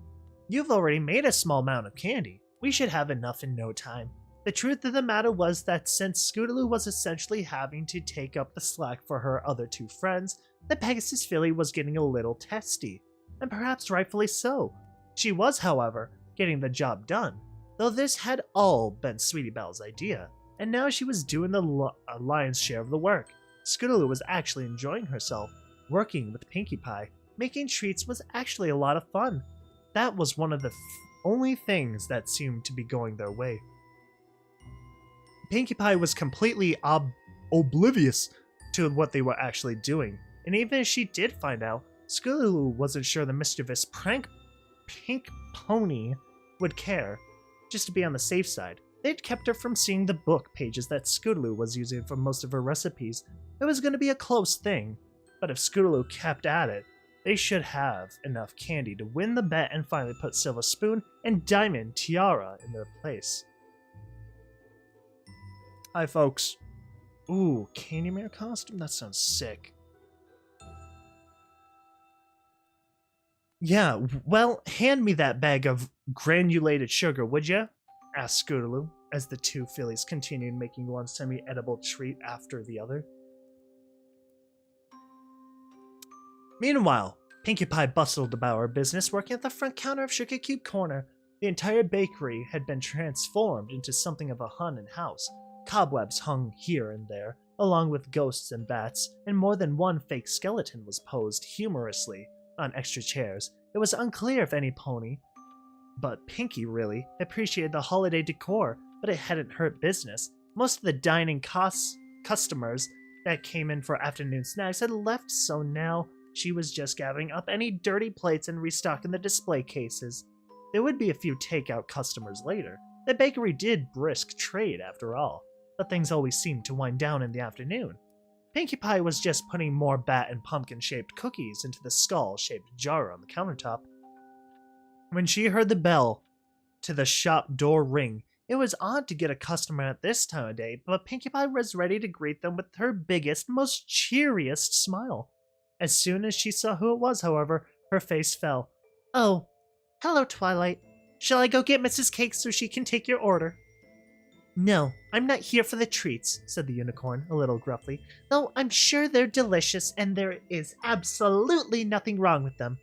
you've already made a small amount of candy. We should have enough in no time. The truth of the matter was that since Scootaloo was essentially having to take up the slack for her other two friends, the Pegasus filly was getting a little testy, and perhaps rightfully so. She was, however, getting the job done, though this had all been Sweetabelle's idea, and now she was doing the lion's share of the work. Scootaloo was actually enjoying herself. Working with Pinkie Pie, making treats was actually a lot of fun. That was one of the only things that seemed to be going their way. Pinkie Pie was completely oblivious to what they were actually doing, and even if she did find out, Scootaloo wasn't sure the mischievous pink pony would care. Just to be on the safe side, they'd kept her from seeing the book pages that Scootaloo was using for most of her recipes. It was going to be a close thing, but if Scootaloo kept at it, they should have enough candy to win the bet and finally put Silver Spoon and Diamond Tiara in their place. Hi, folks. Ooh, Candy Mare costume? That sounds sick. Yeah, well, hand me that bag of granulated sugar, would ya? Asked Scootaloo, as the two fillies continued making one semi-edible treat after the other. Meanwhile, Pinkie Pie bustled about her business, working at the front counter of Sugar Cube Corner. The entire bakery had been transformed into something of a haunted house. Cobwebs hung here and there, along with ghosts and bats, and more than one fake skeleton was posed humorously on extra chairs. It was unclear if any pony, but Pinkie really, appreciated the holiday decor, but it hadn't hurt business. Most of the dining customers that came in for afternoon snacks had left, so now she was just gathering up any dirty plates and restocking the display cases. There would be a few takeout customers later. The bakery did brisk trade after all, but things always seemed to wind down in the afternoon. Pinkie Pie was just putting more bat and pumpkin-shaped cookies into the skull-shaped jar on the countertop. When she heard the bell to the shop door ring, it was odd to get a customer at this time of day, but Pinkie Pie was ready to greet them with her biggest, most cheeriest smile. As soon as she saw who it was, however, her face fell. Oh, hello, Twilight. Shall I go get Mrs. Cake so she can take your order? No, I'm not here for the treats, said the unicorn, a little gruffly, though I'm sure they're delicious and there is absolutely nothing wrong with them.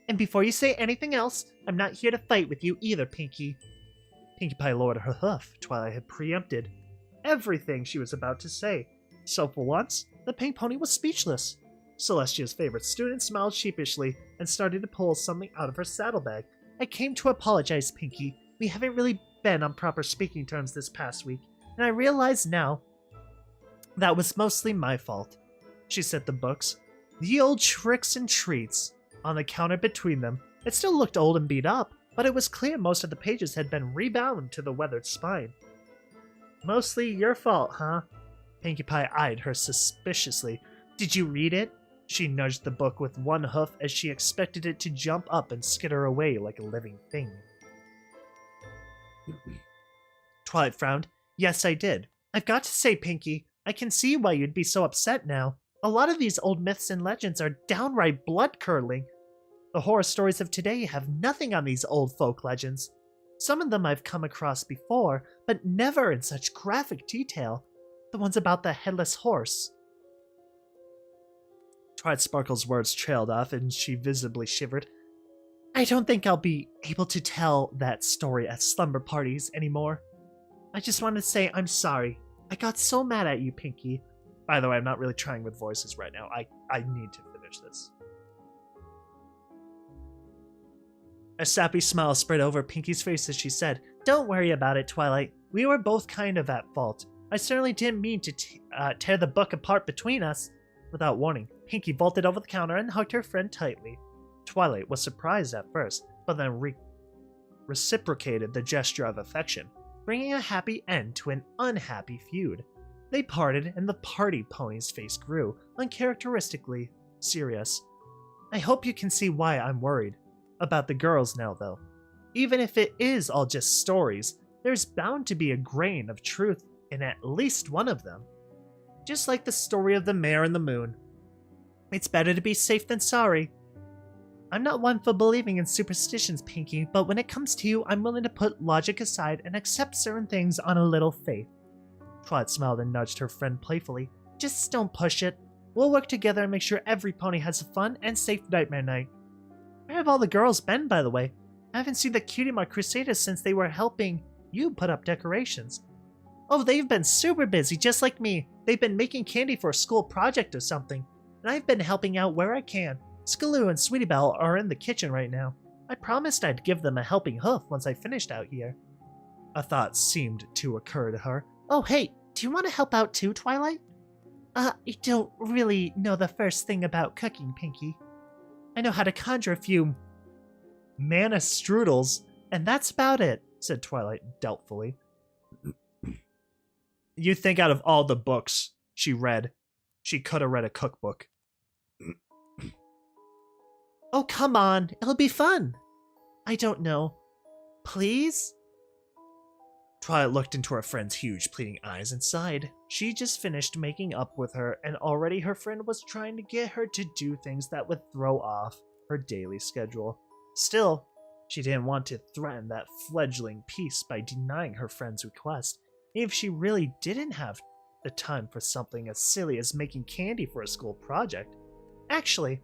And before you say anything else, I'm not here to fight with you either, Pinkie. Pinkie Pie lowered her hoof. Twilight had preempted everything she was about to say, so for once, the pink pony was speechless. Celestia's favorite student smiled sheepishly and started to pull something out of her saddlebag. I came to apologize, Pinkie. We haven't really been on proper speaking terms this past week, and I realize now that was mostly my fault. She set the books, the old tricks and treats, on the counter between them. It still looked old and beat up, but it was clear most of the pages had been rebound to the weathered spine. Mostly your fault, huh? Pinkie Pie eyed her suspiciously. Did you read it? She nudged the book with one hoof as she expected it to jump up and skitter away like a living thing. Twilight frowned. Yes, I did. I've got to say, Pinkie, I can see why you'd be so upset now. A lot of these old myths and legends are downright blood-curdling. The horror stories of today have nothing on these old folk legends. Some of them I've come across before, but never in such graphic detail. The ones about the headless horse. Twilight Sparkle's words trailed off, and she visibly shivered. I don't think I'll be able to tell that story at slumber parties anymore. I just wanted to say I'm sorry. I got so mad at you, Pinkie. By the way, I'm not really trying with voices right now. I need to finish this. A sappy smile spread over Pinkie's face as she said, Don't worry about it, Twilight. We were both kind of at fault. I certainly didn't mean to tear the book apart between us. Without warning, Pinkie vaulted over the counter and hugged her friend tightly. Twilight was surprised at first, but then reciprocated the gesture of affection, bringing a happy end to an unhappy feud. They parted, and the party pony's face grew, uncharacteristically serious. I hope you can see why I'm worried about the girls now, though. Even if it is all just stories, there's bound to be a grain of truth in at least one of them. Just like the story of the mare and the moon. It's better to be safe than sorry. I'm not one for believing in superstitions, Pinkie, but when it comes to you, I'm willing to put logic aside and accept certain things on a little faith. Twilight smiled and nudged her friend playfully. Just don't push it. We'll work together and make sure every pony has a fun and safe nightmare night. Where have all the girls been, by the way? I haven't seen the Cutie Mark Crusaders since they were helping you put up decorations. Oh, they've been super busy, just like me. They've been making candy for a school project or something, and I've been helping out where I can. Skiloo and Sweetie Belle are in the kitchen right now. I promised I'd give them a helping hoof once I finished out here. A thought seemed to occur to her. Oh, hey, do you want to help out too, Twilight? I don't really know the first thing about cooking, Pinkie. I know how to conjure a few mana strudels, and that's about it, said Twilight doubtfully. You think out of all the books she read, she could have read a cookbook. Oh, come on. It'll be fun. I don't know. Please? Twilight looked into her friend's huge, pleading eyes and sighed. She just finished making up with her, and already her friend was trying to get her to do things that would throw off her daily schedule. Still, she didn't want to threaten that fledgling piece by denying her friend's request, even if she really didn't have the time for something as silly as making candy for a school project. Actually,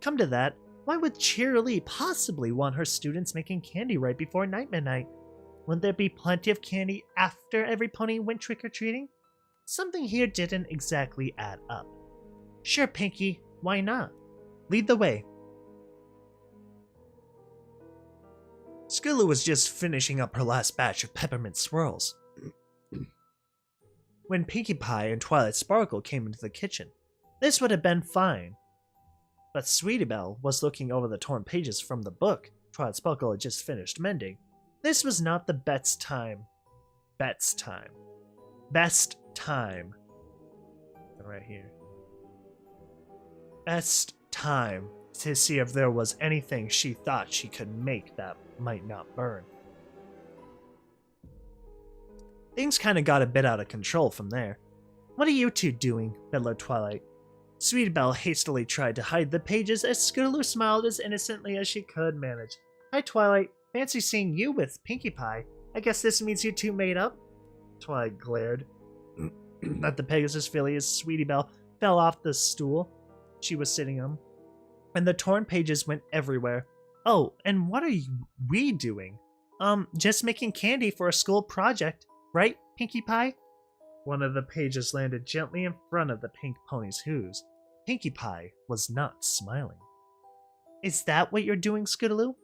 come to that, why would Cheerilee possibly want her students making candy right before Nightmare Night? Wouldn't there be plenty of candy after every pony went trick-or-treating? Something here didn't exactly add up. Sure, Pinkie, why not? Lead the way. Skiloo was just finishing up her last batch of peppermint swirls. when Pinkie Pie and Twilight Sparkle came into the kitchen. This would have been fine. But Sweetie Belle was looking over the torn pages from the book Twilight Sparkle had just finished mending. This was not the best time. Best time. Right here. Best time to see if there was anything she thought she could make that might not burn. Things kind of got a bit out of control from there. "What are you two doing?" bellowed Twilight. Sweetie Belle hastily tried to hide the pages as Scootaloo smiled as innocently as she could manage. "Hi, Twilight. Fancy seeing you with Pinkie Pie. I guess this means you two made up?" Twilight glared at the Pegasus filly as Sweetie Belle fell off the stool she was sitting on, and the torn pages went everywhere. "Oh, and what are we doing?" Just making candy for a school project, right, Pinkie Pie?" One of the pages landed gently in front of the pink pony's hooves. Pinkie Pie was not smiling. "Is that what you're doing, Scootaloo?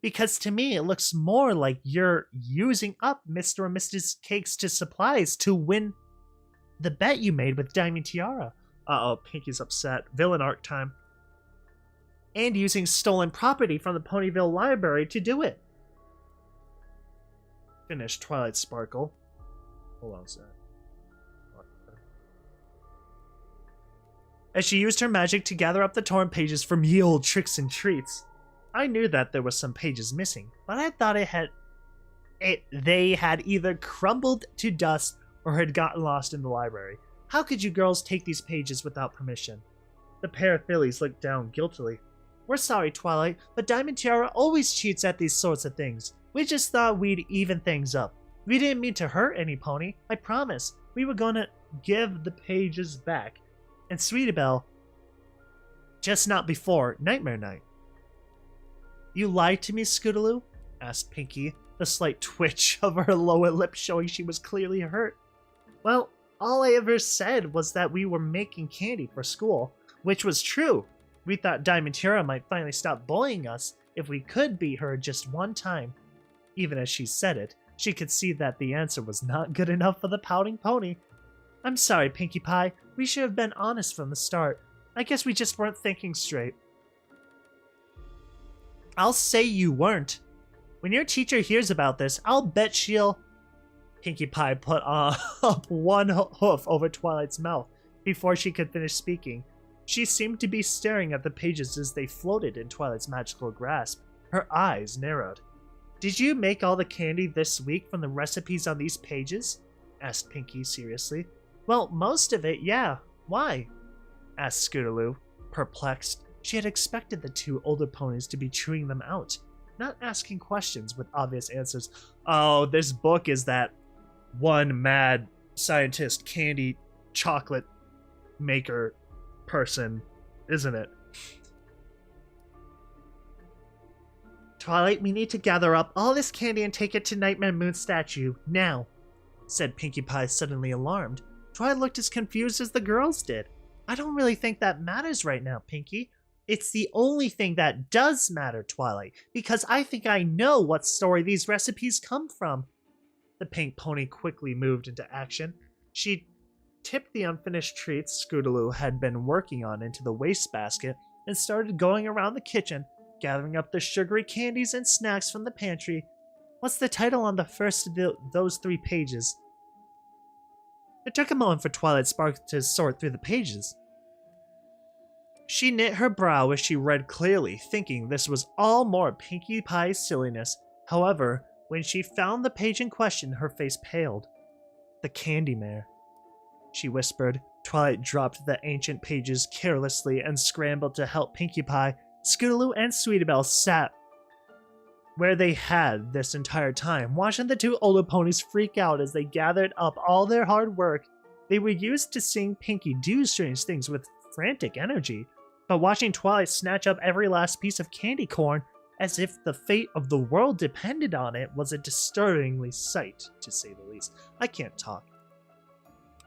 Because to me it looks more like you're using up Mr. and Mrs. Cakes to supplies to win the bet you made with Diamond Tiara." Uh-oh, Pinkie's upset. Villain arc time. "And using stolen property from the Ponyville Library to do it," finished Twilight Sparkle. Hold on a sec. As she used her magic to gather up the torn pages from ye old tricks and treats. I knew that there were some pages missing, but I thought they had either crumbled to dust or had gotten lost in the library. How could you girls take these pages without permission? The pair of fillies looked down guiltily. "We're sorry, Twilight, but Diamond Tiara always cheats at these sorts of things. We just thought we'd even things up. We didn't mean to hurt any pony, I promise. We were gonna give the pages back. And Sweetie Belle, just not before Nightmare Night." "You lied to me, Scootaloo?" asked Pinkie, the slight twitch of her lower lip showing she was clearly hurt. "Well, all I ever said was that we were making candy for school, which was true. We thought Diamond Tiara might finally stop bullying us if we could beat her just one time." Even as she said it, she could see that the answer was not good enough for the pouting pony. "I'm sorry, Pinkie Pie. We should have been honest from the start. I guess we just weren't thinking straight." "I'll say you weren't. When your teacher hears about this, I'll bet she'll..." Pinkie Pie put up one hoof over Twilight's mouth before she could finish speaking. She seemed to be staring at the pages as they floated in Twilight's magical grasp. Her eyes narrowed. "Did you make all the candy this week from the recipes on these pages?" asked Pinkie seriously. "Well, most of it, yeah. Why?" asked Scootaloo, perplexed. She had expected the two older ponies to be chewing them out, not asking questions with obvious answers. "Oh, this book is that one mad scientist candy chocolate maker person, isn't it?" "Twilight, we need to gather up all this candy and take it to Nightmare Moon's statue, now," said Pinkie Pie, suddenly alarmed. Twilight looked as confused as the girls did. "I don't really think that matters right now, Pinkie. It's the only thing that does matter, Twilight, because I think I know what story these recipes come from." The pink pony quickly moved into action. She tipped the unfinished treats Scootaloo had been working on into the wastebasket and started going around the kitchen, gathering up the sugary candies and snacks from the pantry. "What's the title on the first of those 3 pages?" It took a moment for Twilight Sparkle to sort through the pages. She knit her brow as she read clearly, thinking this was all more Pinkie Pie's silliness. However, when she found the page in question, her face paled. "The Candy Mare," she whispered. Twilight dropped the ancient pages carelessly and scrambled to help Pinkie Pie. Scootaloo and Sweetie Belle sat where they had this entire time, watching the two older ponies freak out as they gathered up all their hard work. They were used to seeing Pinkie do strange things with frantic energy, but watching Twilight snatch up every last piece of candy corn as if the fate of the world depended on it was a disturbingly sight, to say the least. I can't talk.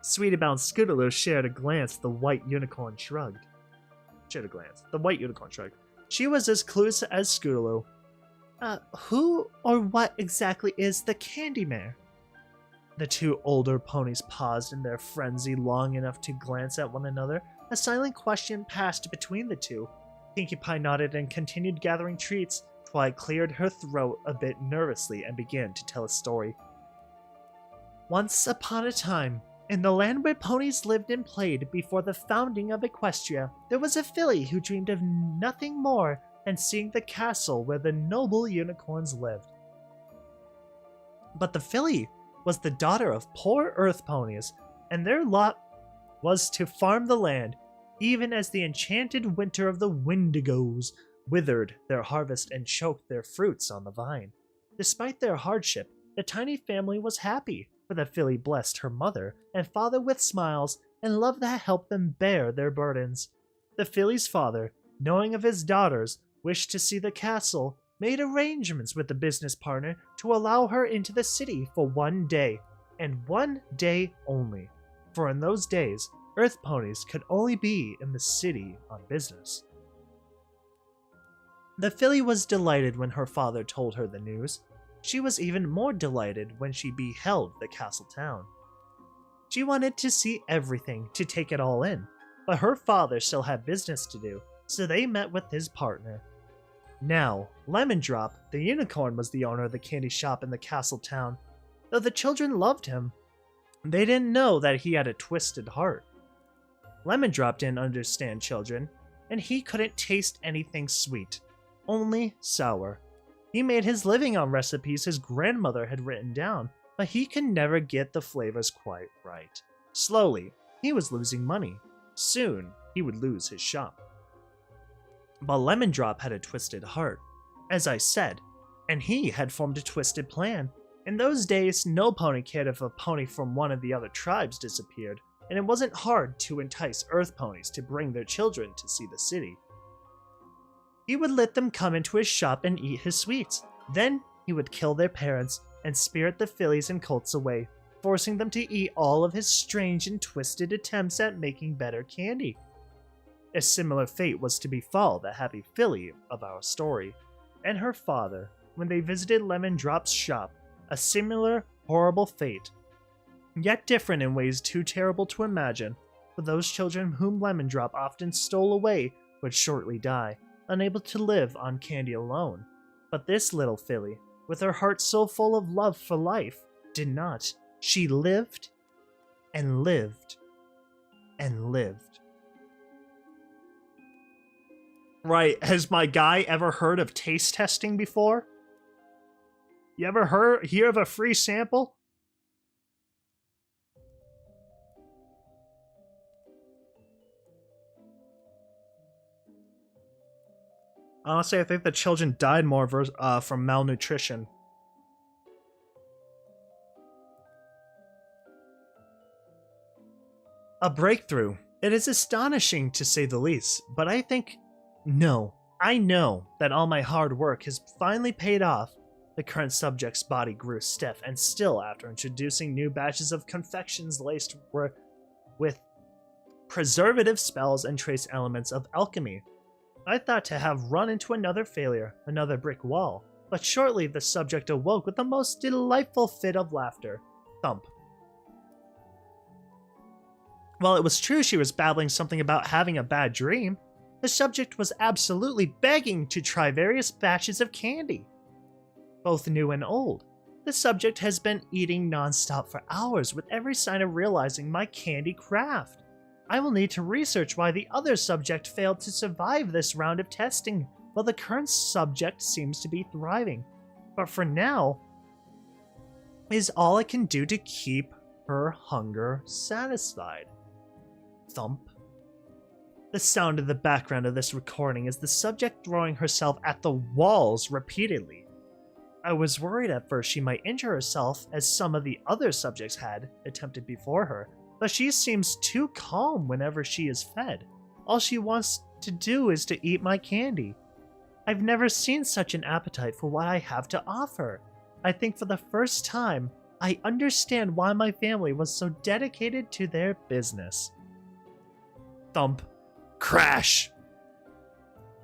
Sweetie Belle and Scootaloo shared a glance. The white unicorn shrugged. The white unicorn shrugged. She was as clueless as Scootaloo. Who or what exactly is the Candy Mare?" The two older ponies paused in their frenzy long enough to glance at one another. A silent question passed between the two. Pinkie Pie nodded and continued gathering treats. Twilight cleared her throat a bit nervously and began to tell a story. Once upon a time, in the land where ponies lived and played before the founding of Equestria, there was a filly who dreamed of nothing more than seeing the castle where the noble unicorns lived. But the filly was the daughter of poor earth ponies, and their lot was to farm the land, even as the enchanted winter of the Wendigos withered their harvest and choked their fruits on the vine. Despite their hardship, the tiny family was happy, for the filly blessed her mother and father with smiles and love that helped them bear their burdens. The filly's father, knowing of his daughters, wished to see the castle, made arrangements with the business partner to allow her into the city for one day, and one day only, for in those days, earth ponies could only be in the city on business. The filly was delighted when her father told her the news. She was even more delighted when she beheld the castle town. She wanted to see everything, to take it all in, but her father still had business to do, so they met with his partner. Now, Lemon Drop, the unicorn, was the owner of the candy shop in the castle town. Though the children loved him, they didn't know that he had a twisted heart. Lemon Drop didn't understand children, and he couldn't taste anything sweet, only sour. He made his living on recipes his grandmother had written down, but he could never get the flavors quite right. Slowly, he was losing money. Soon, he would lose his shop. But Lemon Drop had a twisted heart, as I said, and he had formed a twisted plan. In those days, no pony cared if a pony from one of the other tribes disappeared, and it wasn't hard to entice earth ponies to bring their children to see the city. He would let them come into his shop and eat his sweets. Then he would kill their parents and spirit the fillies and colts away, forcing them to eat all of his strange and twisted attempts at making better candy. A similar fate was to befall the happy filly of our story, and her father, when they visited Lemon Drop's shop, a similar horrible fate, yet different in ways too terrible to imagine, for those children whom Lemon Drop often stole away would shortly die, unable to live on candy alone. But this little filly, with her heart so full of love for life, did not. She lived, and lived, and lived. Right, has my guy ever heard of taste testing before? You ever hear of a free sample? Honestly, I think the children died more from malnutrition. A breakthrough. It is astonishing to say the least, but I know that all my hard work has finally paid off. The current subject's body grew stiff and still after introducing new batches of confections laced with preservative spells and trace elements of alchemy. I thought to have run into another failure, another brick wall, but shortly the subject awoke with the most delightful fit of laughter. Thump. While it was true she was babbling something about having a bad dream, the subject was absolutely begging to try various batches of candy, both new and old. The subject has been eating non-stop for hours with every sign of realizing my candy craft. I will need to research why the other subject failed to survive this round of testing, while the current subject seems to be thriving. But for now, is all I can do to keep her hunger satisfied. Thump. The sound in the background of this recording is the subject throwing herself at the walls repeatedly. I was worried at first she might injure herself, as some of the other subjects had attempted before her, but she seems too calm whenever she is fed. All she wants to do is to eat my candy. I've never seen such an appetite for what I have to offer. I think for the first time, I understand why my family was so dedicated to their business. Thump. Crash!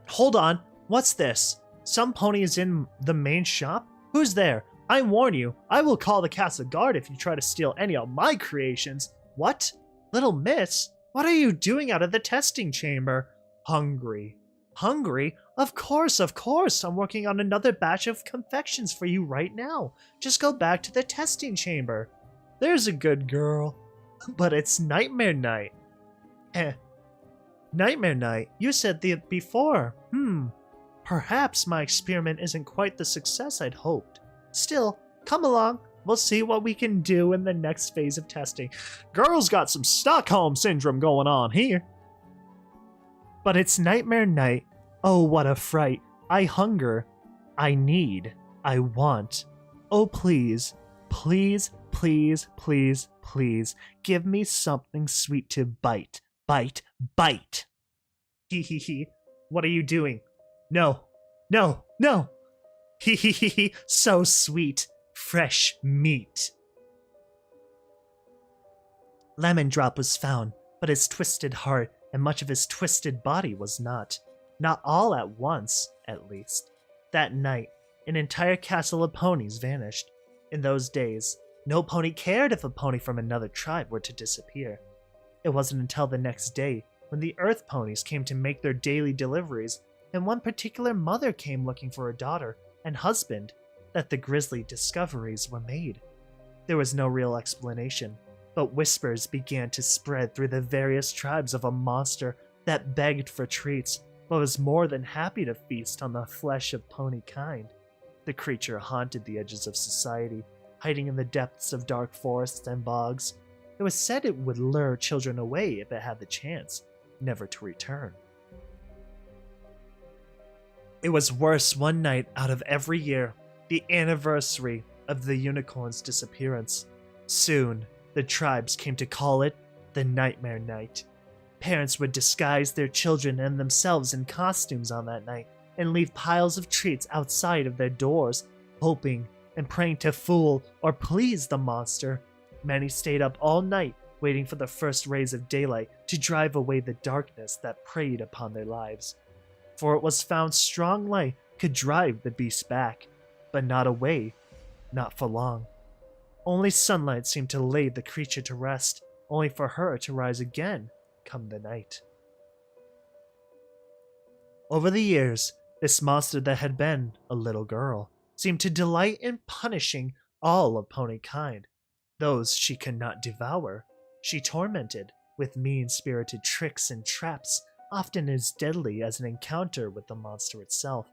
Hold on, what's this? Some pony is in the main shop? Who's there? I warn you, I will call the castle guard if you try to steal any of my creations. What? Little miss? What are you doing out of the testing chamber? Hungry. Hungry? Of course. I'm working on another batch of confections for you right now. Just go back to the testing chamber. There's a good girl. But it's Nightmare Night. Nightmare Night? You said that before. Perhaps my experiment isn't quite the success I'd hoped. Still, come along. We'll see what we can do in the next phase of testing. Girl's got some Stockholm Syndrome going on here. But it's Nightmare Night. Oh, what a fright. I hunger. I need. I want. Oh, please. Please, please, please, please. Give me something sweet to bite. Bite. Bite. Hee hee hee. What are you doing? No. No. No. Hee hee hee hee. So sweet. Fresh meat. Lemon Drop was found, but his twisted heart and much of his twisted body was not. Not all at once, at least. That night, an entire castle of ponies vanished. In those days, no pony cared if a pony from another tribe were to disappear. It wasn't until the next day, when the Earth ponies came to make their daily deliveries, and one particular mother came looking for a daughter and husband, that the grisly discoveries were made. There was no real explanation, but whispers began to spread through the various tribes of a monster that begged for treats, but was more than happy to feast on the flesh of pony kind. The creature haunted the edges of society, hiding in the depths of dark forests and bogs. It was said it would lure children away if it had the chance, never to return. It was worse one night out of every year, the anniversary of the unicorn's disappearance. Soon, the tribes came to call it the Nightmare Night. Parents would disguise their children and themselves in costumes on that night and leave piles of treats outside of their doors, hoping and praying to fool or please the monster. Many stayed up all night waiting for the first rays of daylight to drive away the darkness that preyed upon their lives. For it was found strong light could drive the beast back, but not away, not for long. Only sunlight seemed to lay the creature to rest, only for her to rise again come the night. Over the years, this monster that had been a little girl seemed to delight in punishing all of pony kind. Those she could not devour, she tormented with mean-spirited tricks and traps, often as deadly as an encounter with the monster itself.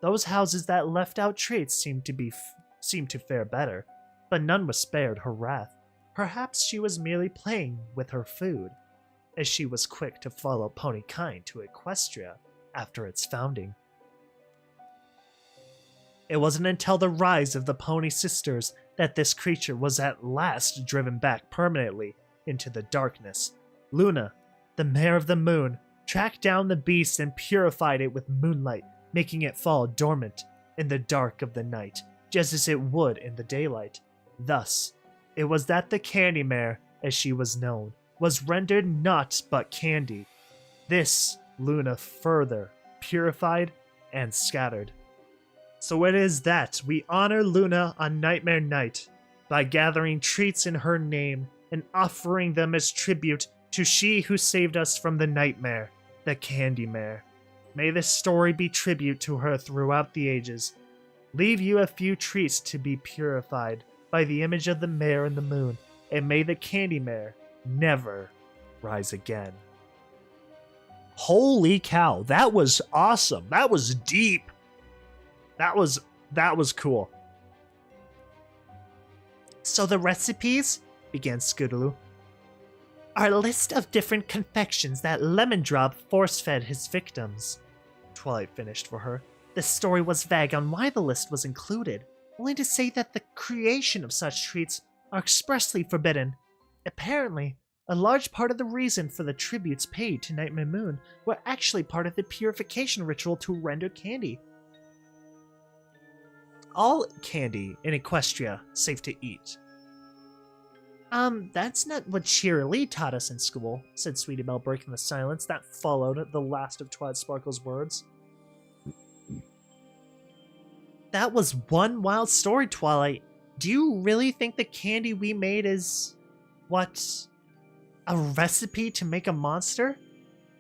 Those houses that left out treats seemed to fare better, but none was spared her wrath. Perhaps she was merely playing with her food, as she was quick to follow pony kind to Equestria after its founding. It wasn't until the rise of the Pony Sisters that this creature was at last driven back permanently into the darkness. Luna, the mare of the moon, tracked down the beast and purified it with moonlight, making it fall dormant in the dark of the night, just as it would in the daylight. Thus, it was that the Candy Mare, as she was known, was rendered naught but candy. This Luna further purified and scattered. So it is that we honor Luna on Nightmare Night by gathering treats in her name and offering them as tribute to she who saved us from the nightmare, the Candy Mare. May this story be tribute to her throughout the ages. Leave you a few treats to be purified by the image of the mare and the moon, and may the Candy Mare never rise again. Holy cow, that was awesome. That was deep. That was cool. So the recipes, began Scootaloo, are a list of different confections that Lemon Drop force-fed his victims. Twilight finished for her. The story was vague on why the list was included, only to say that the creation of such treats are expressly forbidden. Apparently, a large part of the reason for the tributes paid to Nightmare Moon were actually part of the purification ritual to render candy. All candy in Equestria safe to eat. That's not what Cheerilee taught us in school, said Sweetie Belle, breaking the silence that followed the last of Twilight Sparkle's words. That was one wild story, Twilight. Do you really think the candy we made is... what? A recipe to make a monster?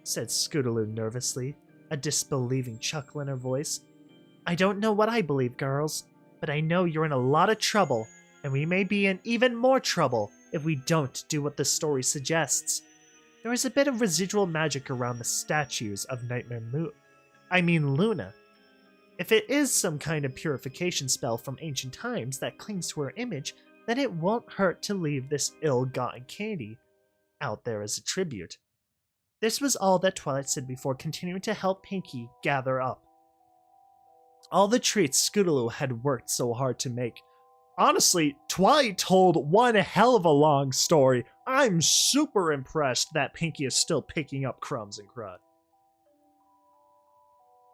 Said Scootaloo nervously, a disbelieving chuckle in her voice. I don't know what I believe, girls, but I know you're in a lot of trouble, and we may be in even more trouble if we don't do what the story suggests. There is a bit of residual magic around the statues of Luna. If it is some kind of purification spell from ancient times that clings to her image, then it won't hurt to leave this ill-gotten candy out there as a tribute. This was all that Twilight said before continuing to help Pinkie gather up all the treats Scootaloo had worked so hard to make. Honestly, Twilight told one hell of a long story. I'm super impressed that Pinkie is still picking up crumbs and crud.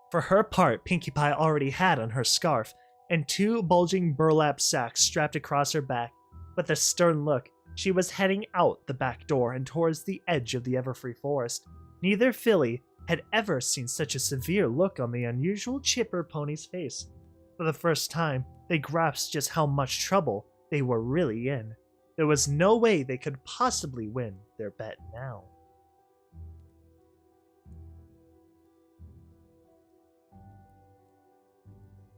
For her part, Pinkie Pie already had on her scarf and 2 bulging burlap sacks strapped across her back. With a stern look, she was heading out the back door and towards the edge of the Everfree Forest. Neither filly had ever seen such a severe look on the unusual chipper pony's face. For the first time, they grasped just how much trouble they were really in. There was no way they could possibly win their bet now.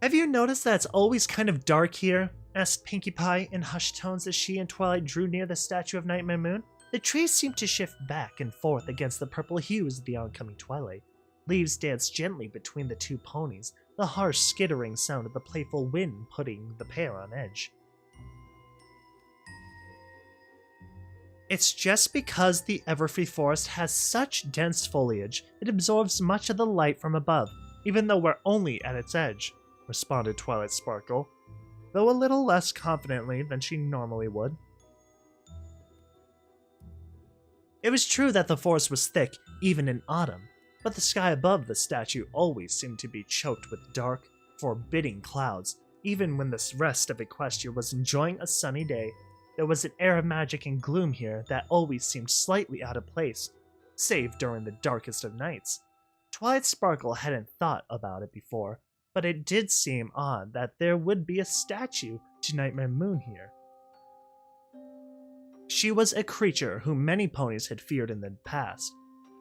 Have you noticed that it's always kind of dark here? Asked Pinkie Pie in hushed tones as she and Twilight drew near the statue of Nightmare Moon. The trees seemed to shift back and forth against the purple hues of the oncoming twilight. Leaves danced gently between the 2 ponies, the harsh skittering sound of the playful wind putting the pair on edge. It's just because the Everfree Forest has such dense foliage, it absorbs much of the light from above, even though we're only at its edge, responded Twilight Sparkle, though a little less confidently than she normally would. It was true that the forest was thick, even in autumn, but the sky above the statue always seemed to be choked with dark, forbidding clouds. Even when the rest of Equestria was enjoying a sunny day, there was an air of magic and gloom here that always seemed slightly out of place, save during the darkest of nights. Twilight Sparkle hadn't thought about it before, but it did seem odd that there would be a statue to Nightmare Moon here. She was a creature whom many ponies had feared in the past,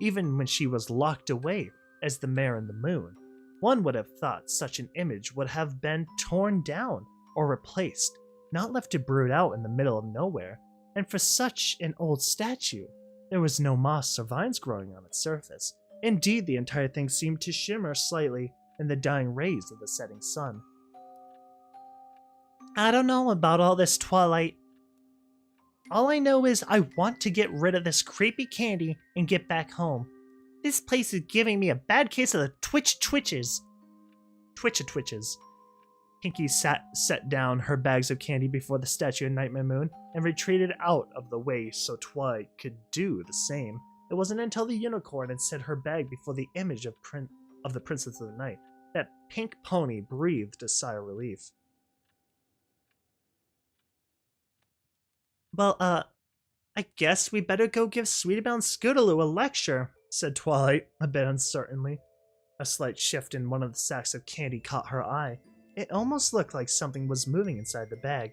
even when she was locked away as the Mare in the Moon. One would have thought such an image would have been torn down or replaced, not left to brood out in the middle of nowhere, and for such an old statue, there was no moss or vines growing on its surface. Indeed, the entire thing seemed to shimmer slightly in the dying rays of the setting sun. I don't know about all this, Twilight. All I know is I want to get rid of this creepy candy and get back home. This place is giving me a bad case of the twitches. Pinkie set down her bags of candy before the statue of Nightmare Moon and retreated out of the way so Twilight could do the same. It wasn't until the unicorn had set her bag before the image of the Princess of the Night that Pink Pony breathed a sigh of relief. Well, I guess we better go give Sweetabelle and Scootaloo a lecture, said Twilight, a bit uncertainly. A slight shift in one of the sacks of candy caught her eye. It almost looked like something was moving inside the bag.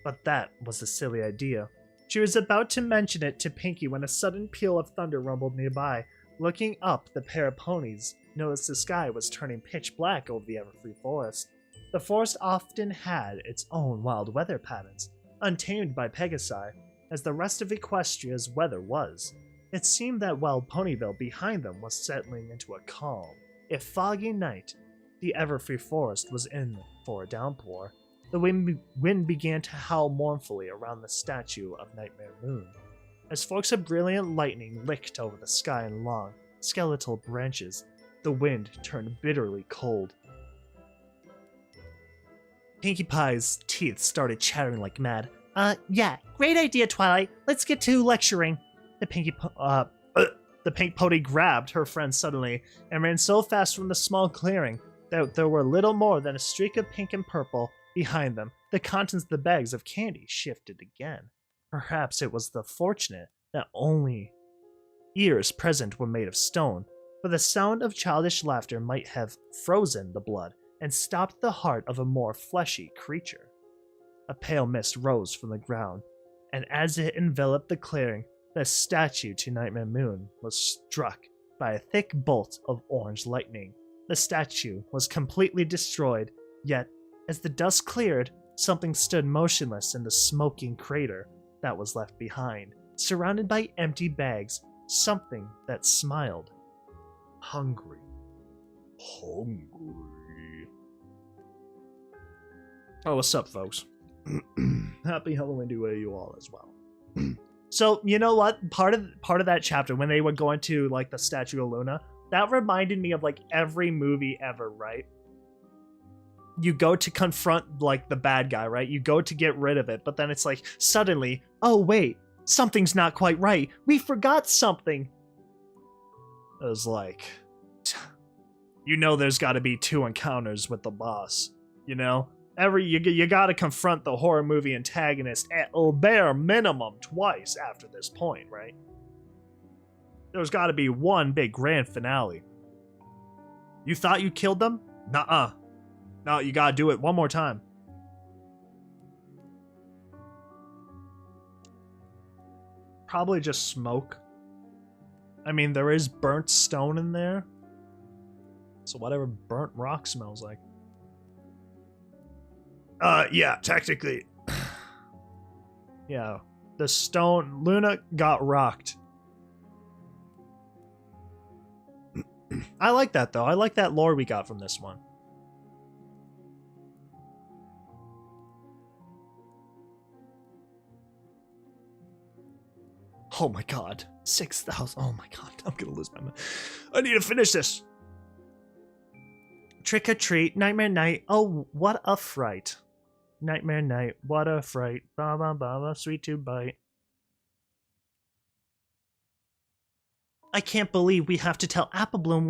But that was a silly idea. She was about to mention it to Pinkie when a sudden peal of thunder rumbled nearby. Looking up, the pair of ponies noticed the sky was turning pitch black over the Everfree Forest. The forest often had its own wild weather patterns, untamed by Pegasi, as the rest of Equestria's weather was. It seemed that while Ponyville behind them was settling into a calm, if foggy night, the Everfree Forest was in for a downpour. The wind began to howl mournfully around the statue of Nightmare Moon, as forks of brilliant lightning licked over the sky in long, skeletal branches. The wind turned bitterly cold. Pinkie Pie's teeth started chattering like mad. Yeah, great idea, Twilight. Let's get to lecturing. The Pink Pony grabbed her friend suddenly and ran so fast from the small clearing that there were little more than a streak of pink and purple behind them. The contents of the bags of candy shifted again. Perhaps it was the fortunate that only ears present were made of stone, for the sound of childish laughter might have frozen the blood. and stopped the heart of a more fleshy creature. A pale mist rose from the ground, and as it enveloped the clearing, the statue to Nightmare Moon was struck by a thick bolt of orange lightning. The statue was completely destroyed, yet, as the dust cleared, something stood motionless in the smoking crater that was left behind, surrounded by empty bags, something that smiled. Hungry. Hungry. Oh, what's up, folks? Happy Halloween to you all as well. So, you know what? Part of that chapter, when they were going to, like, the Statue of Luna, that reminded me of, like, every movie ever, right? You go to confront, like, the bad guy, right? You go to get rid of it, but then it's like, suddenly, oh, wait, something's not quite right. We forgot something. It was like, you know there's got to be 2 encounters with the boss, you know? You gotta confront the horror movie antagonist at a bare minimum twice after this point, right? There's gotta be one big grand finale. You thought you killed them? Nuh-uh. No, you gotta do it one more time. Probably just smoke. I mean, there is burnt stone in there. So whatever burnt rock smells like. Yeah, technically. Yeah, the stone, Luna got rocked. I like that, though. I like that lore we got from this one. Oh my god. 6,000. Oh my god. I'm gonna lose my mind. I need to finish this. Trick or treat, Nightmare Night. Oh, what a fright. Nightmare Night, what a fright. Ba ba, sweet tooth bite. I can't believe we have to tell Apple Bloom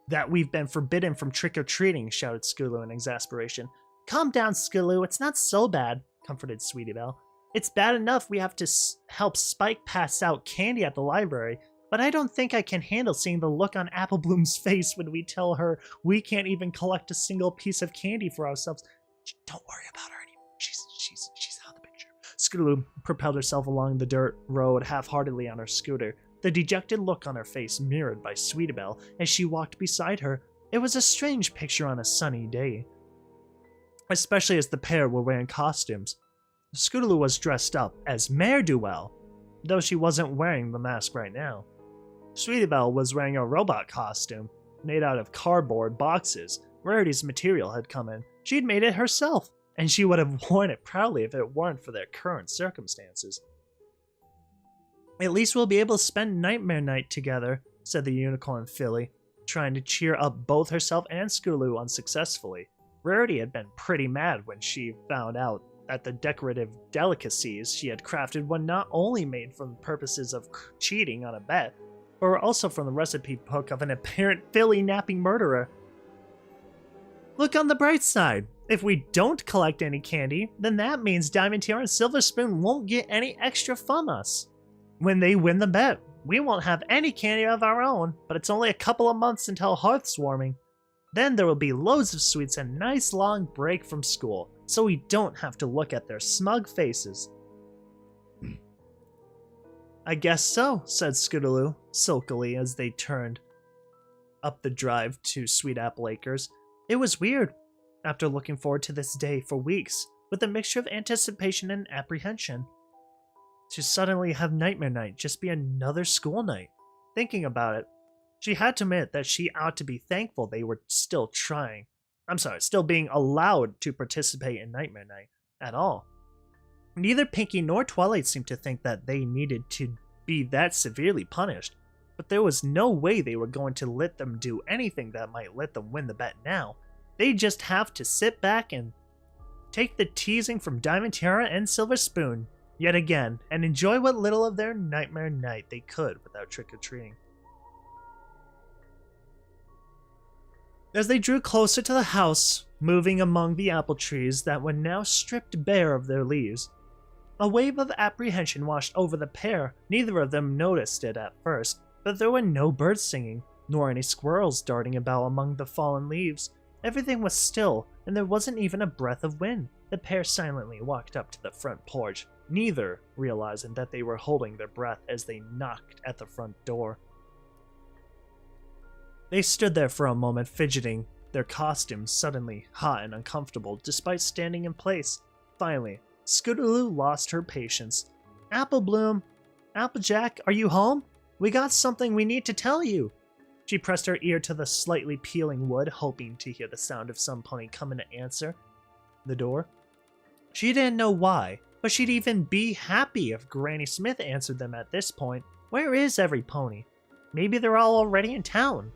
that we've been forbidden from trick-or-treating, shouted Skulu in exasperation. Calm down, Skulu, it's not so bad, comforted Sweetie Belle. It's bad enough we have to help Spike pass out candy at the library, but I don't think I can handle seeing the look on Apple Bloom's face when we tell her we can't even collect a single piece of candy for ourselves. Don't worry about her anymore. She's out of the picture. Skulu propelled herself along the dirt road half-heartedly on her scooter, the dejected look on her face mirrored by Sweetie Belle as she walked beside her. It was a strange picture on a sunny day, especially as the pair were wearing costumes. Scootaloo was dressed up as Mare Duel, though she wasn't wearing the mask right now. Sweetie Belle was wearing a robot costume, made out of cardboard boxes. Rarity's material had come in. She'd made it herself, and she would have worn it proudly if it weren't for their current circumstances. At least we'll be able to spend Nightmare Night together, said the unicorn filly, trying to cheer up both herself and Scootaloo unsuccessfully. Rarity had been pretty mad when she found out that the decorative delicacies she had crafted were not only made for the purposes of cheating on a bet, but were also from the recipe book of an apparent filly napping murderer. Look on the bright side. If we don't collect any candy, then that means Diamond Tiara and Silver Spoon won't get any extra from us. When they win the bet, we won't have any candy of our own, but it's only a couple of months until Hearthswarming. Then there will be loads of sweets and a nice long break from school, so we don't have to look at their smug faces. I guess so, said Scootaloo, sulkily as they turned up the drive to Sweet Apple Acres. It was weird, after looking forward to this day for weeks, with a mixture of anticipation and apprehension, to suddenly have Nightmare Night just be another school night. Thinking about it, she had to admit that she ought to be thankful they were still being allowed to participate in Nightmare Night at all. Neither Pinkie nor Twilight seemed to think that they needed to be that severely punished, but there was no way they were going to let them do anything that might let them win the bet now. They just have to sit back and take the teasing from Diamond Tiara and Silver Spoon yet again and enjoy what little of their Nightmare Night they could without trick-or-treating. As they drew closer to the house, moving among the apple trees that were now stripped bare of their leaves, a wave of apprehension washed over the pair. Neither of them noticed it at first, but there were no birds singing. nor any squirrels darting about among the fallen leaves. Everything was still, and there wasn't even a breath of wind. The pair silently walked up to the front porch, neither realizing that they were holding their breath as they knocked at the front door. They stood there for a moment, fidgeting, their costumes suddenly hot and uncomfortable despite standing in place. Finally, Scootaloo lost her patience. "Applebloom, Applejack, are you home? We got something we need to tell you." She pressed her ear to the slightly peeling wood, hoping to hear the sound of some pony coming to answer the door. She didn't know why, but she'd even be happy if Granny Smith answered them at this point. Where is every pony? Maybe they're all already in town,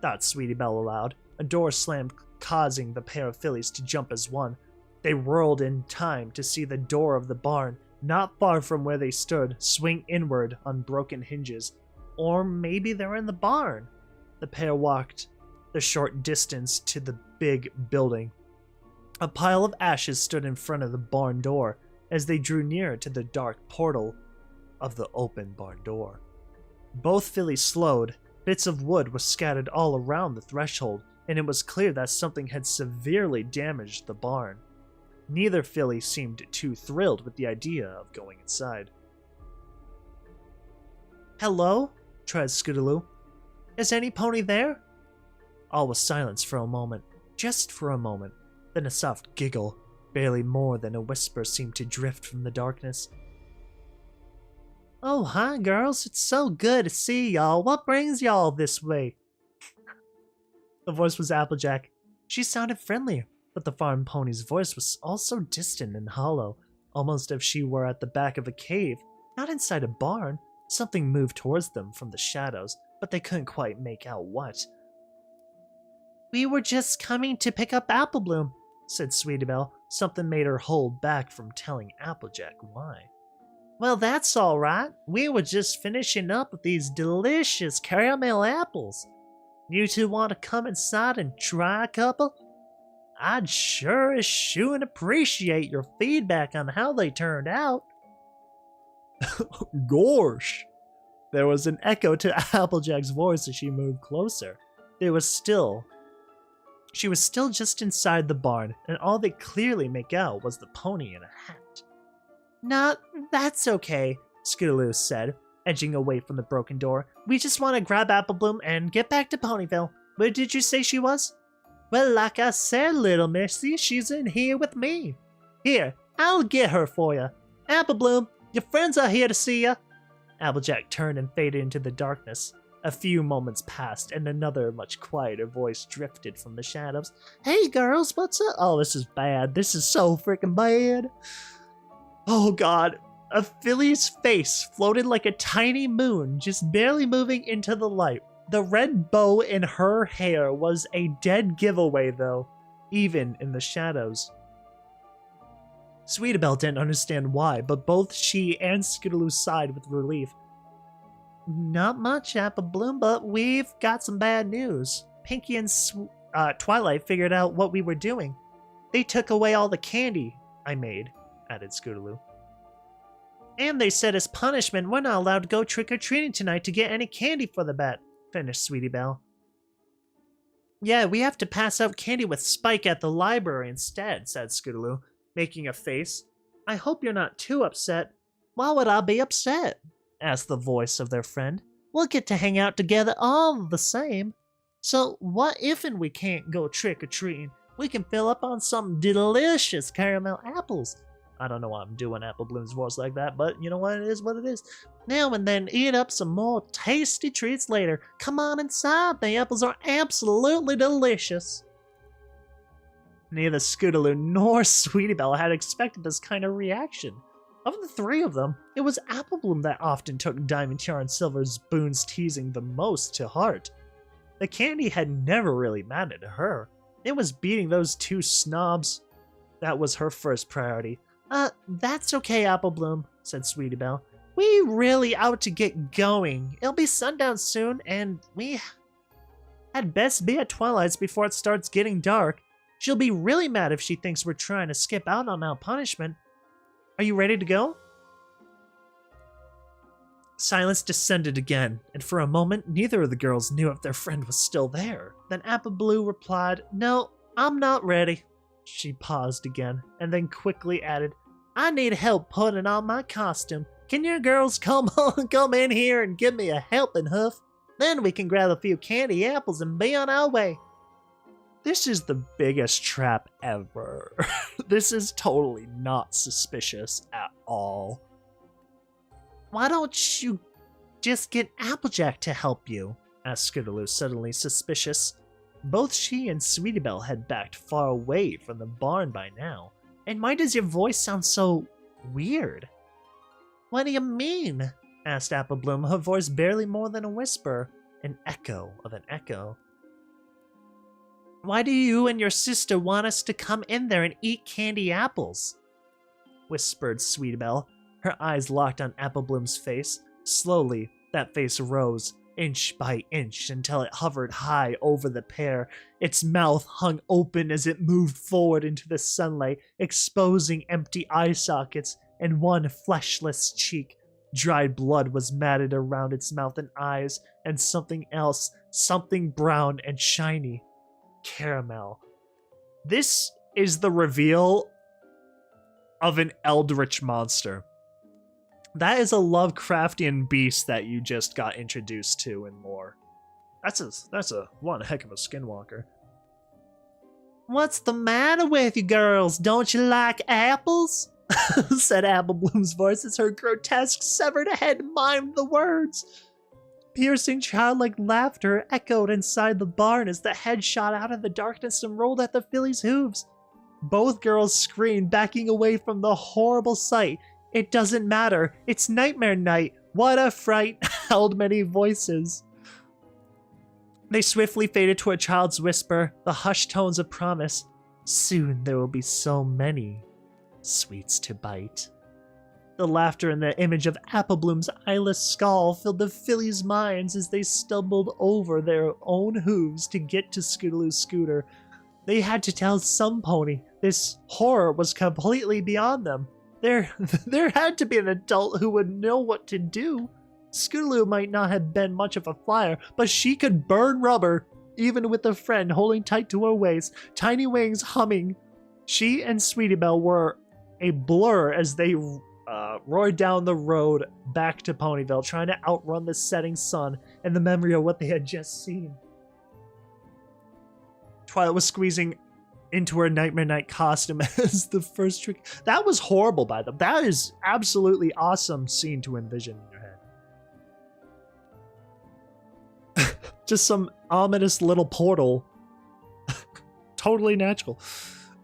thought Sweetie Belle aloud. A door slammed, causing the pair of fillies to jump as one. They whirled in time to see the door of the barn, not far from where they stood, swing inward on broken hinges. Or maybe they're in the barn. The pair walked the short distance to the big building. A pile of ashes stood in front of the barn door as they drew near to the dark portal of the open barn door. Both fillies slowed. Bits of wood were scattered all around the threshold, and it was clear that something had severely damaged the barn. Neither filly seemed too thrilled with the idea of going inside. "Hello?" tried Scootaloo. "Is any pony there?" All was silence for a moment, just for a moment. Then a soft giggle, barely more than a whisper, seemed to drift from the darkness. "Oh, hi, girls. It's so good to see y'all. What brings y'all this way?" The voice was Applejack. She sounded friendly, but the farm pony's voice was also distant and hollow, almost as if she were at the back of a cave, not inside a barn. Something moved towards them from the shadows, but they couldn't quite make out what. "We were just coming to pick up Applebloom," said Sweetie Belle. Something made her hold back from telling Applejack why. "Well, that's all right. We were just finishing up with these delicious caramel apples. You two want to come inside and try a couple? I'd sure as shooin' appreciate your feedback on how they turned out." "Gorsh!" There was an echo to Applejack's voice as she moved closer. She was still just inside the barn, and all they clearly make out was the pony in a hat. "Nah, that's okay," Scootaloo said, edging away from the broken door. "We just want to grab Applebloom and get back to Ponyville. Where did you say she was?" "Well, like I said, little missy, she's in here with me. Here, I'll get her for you. Applebloom, your friends are here to see you." Applejack turned and faded into the darkness. A few moments passed, and another, much quieter voice drifted from the shadows. "Hey, girls, what's up?" "Oh, this is bad. This is so freaking bad." Oh, God. A filly's face floated like a tiny moon, just barely moving into the light. The red bow in her hair was a dead giveaway, though, even in the shadows. Sweetie Belle didn't understand why, but both she and Scootaloo sighed with relief. "Not much, Applebloom, but we've got some bad news. Pinky and Twilight figured out what we were doing. They took away all the candy I made," added Scootaloo. "And they said as punishment, we're not allowed to go trick-or-treating tonight to get any candy for the bet," finished Sweetie Belle. "Yeah, we have to pass out candy with Spike at the library instead," said Scootaloo, making a face. "I hope you're not too upset." "Why would I be upset?" asked the voice of their friend. "We'll get to hang out together all the same. So what if'n we can't go trick-or-treating? We can fill up on some delicious caramel apples." I don't know why I'm doing Applebloom's voice like that, but you know what? It is what it is. "Now and then eat up some more tasty treats later. Come on inside. The apples are absolutely delicious." Neither Scootaloo nor Sweetie Belle had expected this kind of reaction. Of the three of them, it was Applebloom that often took Diamond Tiara and Silver's boons teasing the most to heart. The candy had never really mattered to her. It was beating those two snobs. That was her first priority. That's okay, Applebloom," said Sweetie Belle. "We really out to get going. It'll be sundown soon, and we had best be at Twilight's before it starts getting dark. She'll be really mad if she thinks we're trying to skip out on our punishment. Are you ready to go?" Silence descended again, and for a moment neither of the girls knew if their friend was still there. Then Apple Blue replied, "No, I'm not ready." She paused again, and then quickly added, "I need help putting on my costume. Can your girls come in here and give me a helping hoof? Then we can grab a few candy apples and be on our way." This is the biggest trap ever. This is totally not suspicious at all. Why don't you just get Applejack to help you? Asked Scootaloo, suddenly suspicious. Both she and Sweetie Belle had backed far away from the barn by now. And why does your voice sound so weird? What do you mean? Asked Apple Bloom, her voice barely more than a whisper, an echo of an echo. Why do you and your sister want us to come in there and eat candy apples? Whispered Sweetie Belle, her eyes locked on Apple Bloom's face. Slowly, that face rose, inch by inch, until it hovered high over the pair. Its mouth hung open as it moved forward into the sunlight, exposing empty eye sockets and one fleshless cheek. Dried blood was matted around its mouth and eyes, and something else, something brown and shiny. Caramel. This is the reveal of an eldritch monster. That is a Lovecraftian beast that you just got introduced to and more. That's a one heck of a skinwalker. What's the matter with you girls? Don't you like apples? Said Apple Bloom's voice as her grotesque severed head mimed the words. Piercing childlike laughter echoed inside the barn as the head shot out of the darkness and rolled at the filly's hooves. Both girls screamed, backing away from the horrible sight. "It doesn't matter. It's Nightmare Night. What a fright," howled many voices. They swiftly faded to a child's whisper, the hushed tones of promise. "Soon there will be so many sweets to bite." The laughter and the image of Apple Bloom's eyeless skull filled the fillies' minds as they stumbled over their own hooves to get to Scootaloo's scooter. They had to tell some pony. This horror was completely beyond them. There had to be an adult who would know what to do. Scootaloo might not have been much of a flyer, but she could burn rubber, even with a friend holding tight to her waist, tiny wings humming. She and Sweetie Belle were a blur as they roared down the road back to Ponyville, trying to outrun the setting sun and the memory of what they had just seen. Twilight was squeezing into her Nightmare Night costume as the first trick. That was horrible by them. That is absolutely awesome scene to envision in your head. Just some ominous little portal. Totally natural.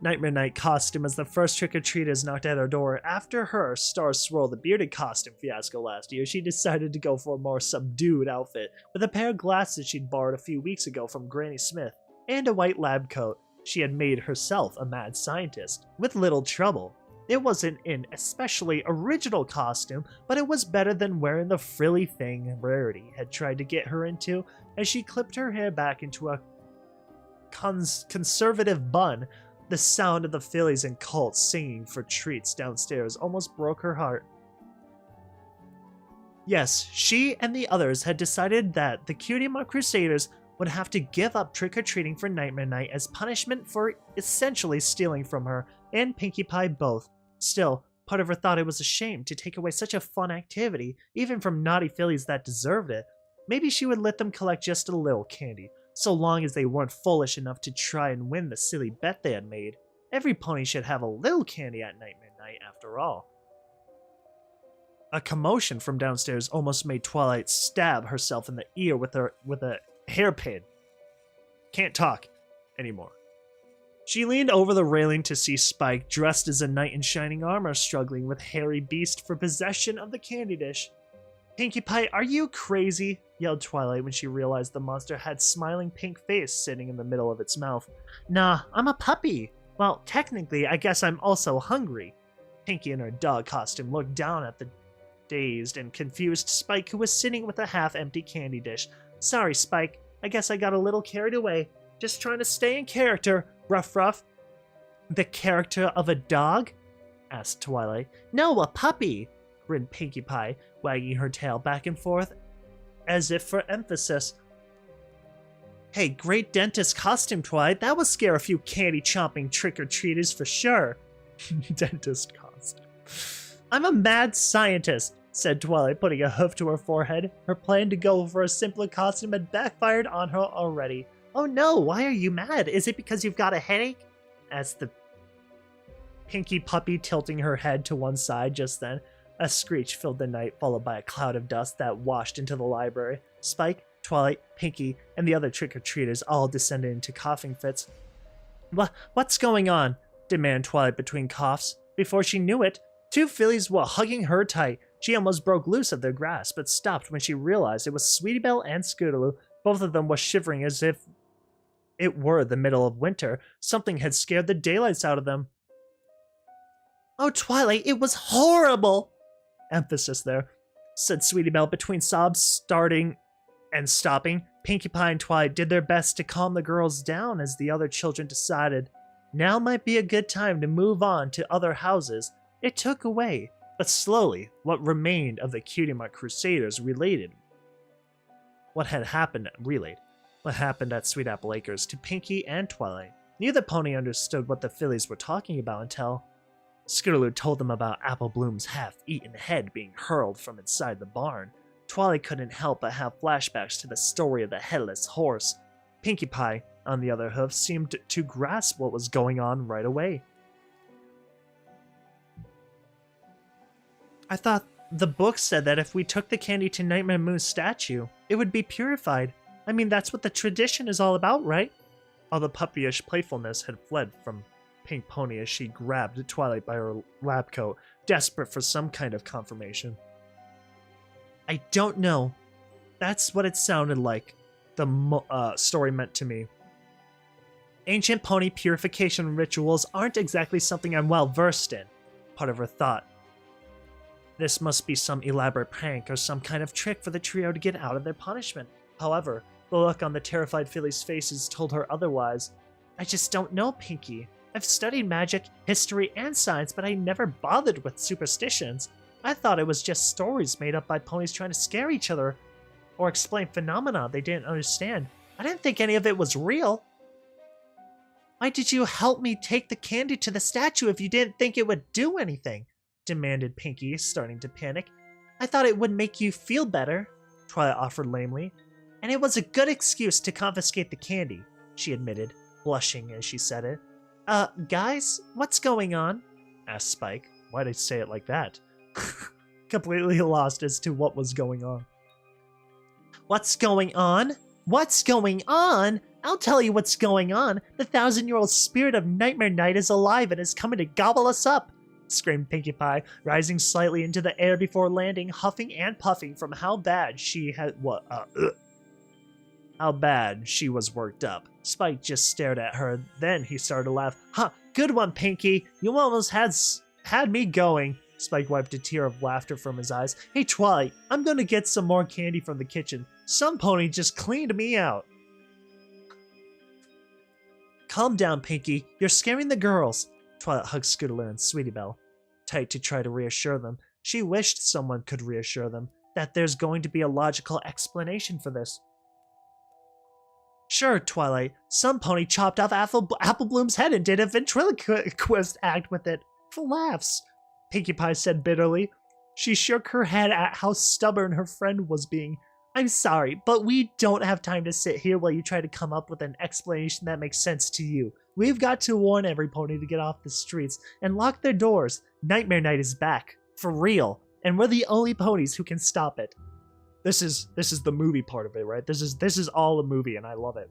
Nightmare Night costume as the first trick-or-treaters knocked at her door. After her Star Swirl, the bearded costume fiasco last year, she decided to go for a more subdued outfit, with a pair of glasses she'd borrowed a few weeks ago from Granny Smith, and a white lab coat. She had made herself a mad scientist, with little trouble. It wasn't an especially original costume, but it was better than wearing the frilly thing Rarity had tried to get her into, as she clipped her hair back into a conservative bun. The sound of the fillies and colts singing for treats downstairs almost broke her heart. Yes, she and the others had decided that the Cutie Mark Crusaders would have to give up trick-or-treating for Nightmare Night as punishment for essentially stealing from her and Pinkie Pie both. Still, part of her thought it was a shame to take away such a fun activity, even from naughty fillies that deserved it. Maybe she would let them collect just a little candy, so long as they weren't foolish enough to try and win the silly bet they had made. Every pony should have a little candy at Nightmare Night, after all. A commotion from downstairs almost made Twilight stab herself in the ear with a hairpin. Can't talk anymore. She leaned over the railing to see Spike, dressed as a knight in shining armor, struggling with hairy beast for possession of the candy dish. "Pinkie Pie, are you crazy?" yelled Twilight when she realized the monster had smiling pink face sitting in the middle of its mouth. "Nah, I'm a puppy. Well, technically, I guess I'm also hungry." Pinkie in her dog costume looked down at the dazed and confused Spike, who was sitting with a half-empty candy dish. "Sorry, Spike. I guess I got a little carried away. Just trying to stay in character, Ruff." "The character of a dog?" asked Twilight. "No, a puppy," grinned Pinkie Pie, wagging her tail back and forth as if for emphasis. Hey, great dentist costume, Twilight. That would scare a few candy-chomping trick-or-treaters for sure. Dentist costume. I'm a mad scientist, said Twilight, putting a hoof to her forehead. Her plan to go for a simpler costume had backfired on her already. Oh no, why are you mad? Is it because you've got a headache? Asked the pinky puppy, tilting her head to one side just then. A screech filled the night, followed by a cloud of dust that washed into the library. Spike, Twilight, Pinky, and the other trick-or-treaters all descended into coughing fits. What's going on? Demanded Twilight between coughs. Before she knew it, two fillies were hugging her tight. She almost broke loose of their grasp, but stopped when she realized it was Sweetie Belle and Scootaloo. Both of them were shivering as if it were the middle of winter. Something had scared the daylights out of them. Oh, Twilight, it was horrible! Emphasis there, said Sweetie Belle between sobs, starting and stopping. Pinkie Pie and Twilight did their best to calm the girls down as the other children decided now might be a good time to move on to other houses. It took away, but slowly, what remained of the Cutie Mark Crusaders relayed what happened at Sweet Apple Acres to Pinkie and Twilight. Neither pony understood what the fillies were talking about until Scootaloo told them about Apple Bloom's half-eaten head being hurled from inside the barn. Twilight couldn't help but have flashbacks to the story of the headless horse. Pinkie Pie, on the other hoof, seemed to grasp what was going on right away. I thought the book said that if we took the candy to Nightmare Moon's statue, it would be purified. I mean, that's what the tradition is all about, right? All the puppyish playfulness had fled from Pink Pony as she grabbed Twilight by her lab coat, desperate for some kind of confirmation. I don't know. That's what it sounded like, the story meant to me. Ancient pony purification rituals aren't exactly something I'm well versed in, part of her thought. This must be some elaborate prank or some kind of trick for the trio to get out of their punishment. However, the look on the terrified fillies' faces told her otherwise. I just don't know, Pinkie. I've studied magic, history, and science, but I never bothered with superstitions. I thought it was just stories made up by ponies trying to scare each other or explain phenomena they didn't understand. I didn't think any of it was real. Why did you help me take the candy to the statue if you didn't think it would do anything? Demanded Pinkie, starting to panic. I thought it would make you feel better, Twilight offered lamely. And it was a good excuse to confiscate the candy, she admitted, blushing as she said it. Guys, what's going on? Asked Spike. Why'd I say it like that? Completely lost as to what was going on. What's going on? What's going on? I'll tell you what's going on. The 1,000-year-old spirit of Nightmare Night is alive and is coming to gobble us up, screamed Pinkie Pie, rising slightly into the air before landing, huffing and puffing from how bad she was worked up. Spike just stared at her, then he started to laugh. Huh, good one, Pinkie. You almost had me going. Spike wiped a tear of laughter from his eyes. Hey, Twilight, I'm gonna get some more candy from the kitchen. Some pony just cleaned me out. Calm down, Pinkie. You're scaring the girls. Twilight hugged Scootaloo and Sweetie Belle tight to try to reassure them. She wished someone could reassure them that there's going to be a logical explanation for this. Sure, Twilight, some pony chopped off Apple Bloom's head and did a ventriloquist act with it. For laughs, Pinkie Pie said bitterly. She shook her head at how stubborn her friend was being. I'm sorry, but we don't have time to sit here while you try to come up with an explanation that makes sense to you. We've got to warn every pony to get off the streets and lock their doors. Nightmare Night is back. For real. And we're the only ponies who can stop it. This is the movie part of it, right? This is all a movie, and I love it.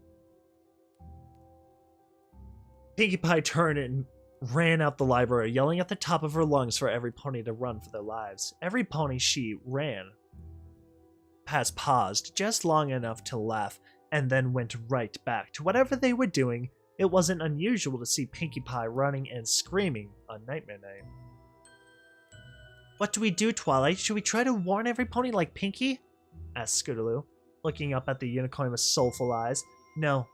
Pinkie Pie turned and ran out the library, yelling at the top of her lungs for every pony to run for their lives. Every pony she ran past paused just long enough to laugh, and then went right back to whatever they were doing. It wasn't unusual to see Pinkie Pie running and screaming on Nightmare Night. What do we do, Twilight? Should we try to warn every pony like Pinkie? Asked Scootaloo, looking up at the unicorn with soulful eyes. No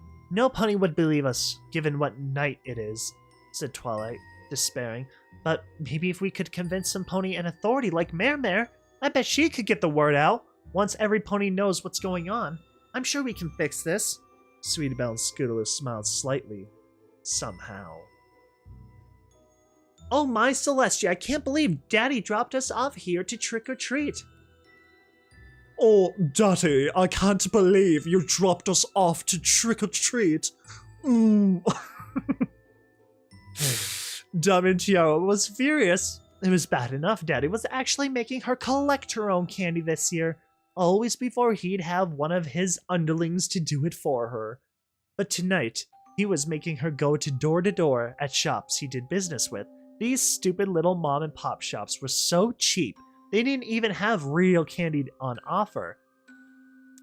pony would believe us, given what night it is, said Twilight, despairing. But maybe if we could convince some pony in authority like Mare, I bet she could get the word out. Once every pony knows what's going on, I'm sure we can fix this. Sweetie Belle and Scootaloo smiled slightly. Somehow. Oh my Celestia, I can't believe Daddy dropped us off here to trick or treat. Oh, Daddy, I can't believe you dropped us off to trick or treat. Diamond Tiara was furious. It was bad enough Daddy was actually making her collect her own candy this year, always before he'd have one of his underlings to do it for her. But tonight, he was making her go to door at shops he did business with. These stupid little mom and pop shops were so cheap, they didn't even have real candy on offer.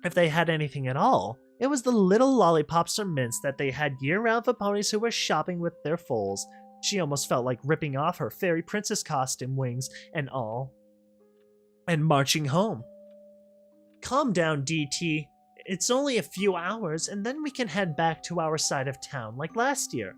If they had anything at all, it was the little lollipops or mints that they had year-round for ponies who were shopping with their foals. She almost felt like ripping off her fairy princess costume, wings and all, and marching home. Calm down, DT. It's only a few hours, and then we can head back to our side of town like last year,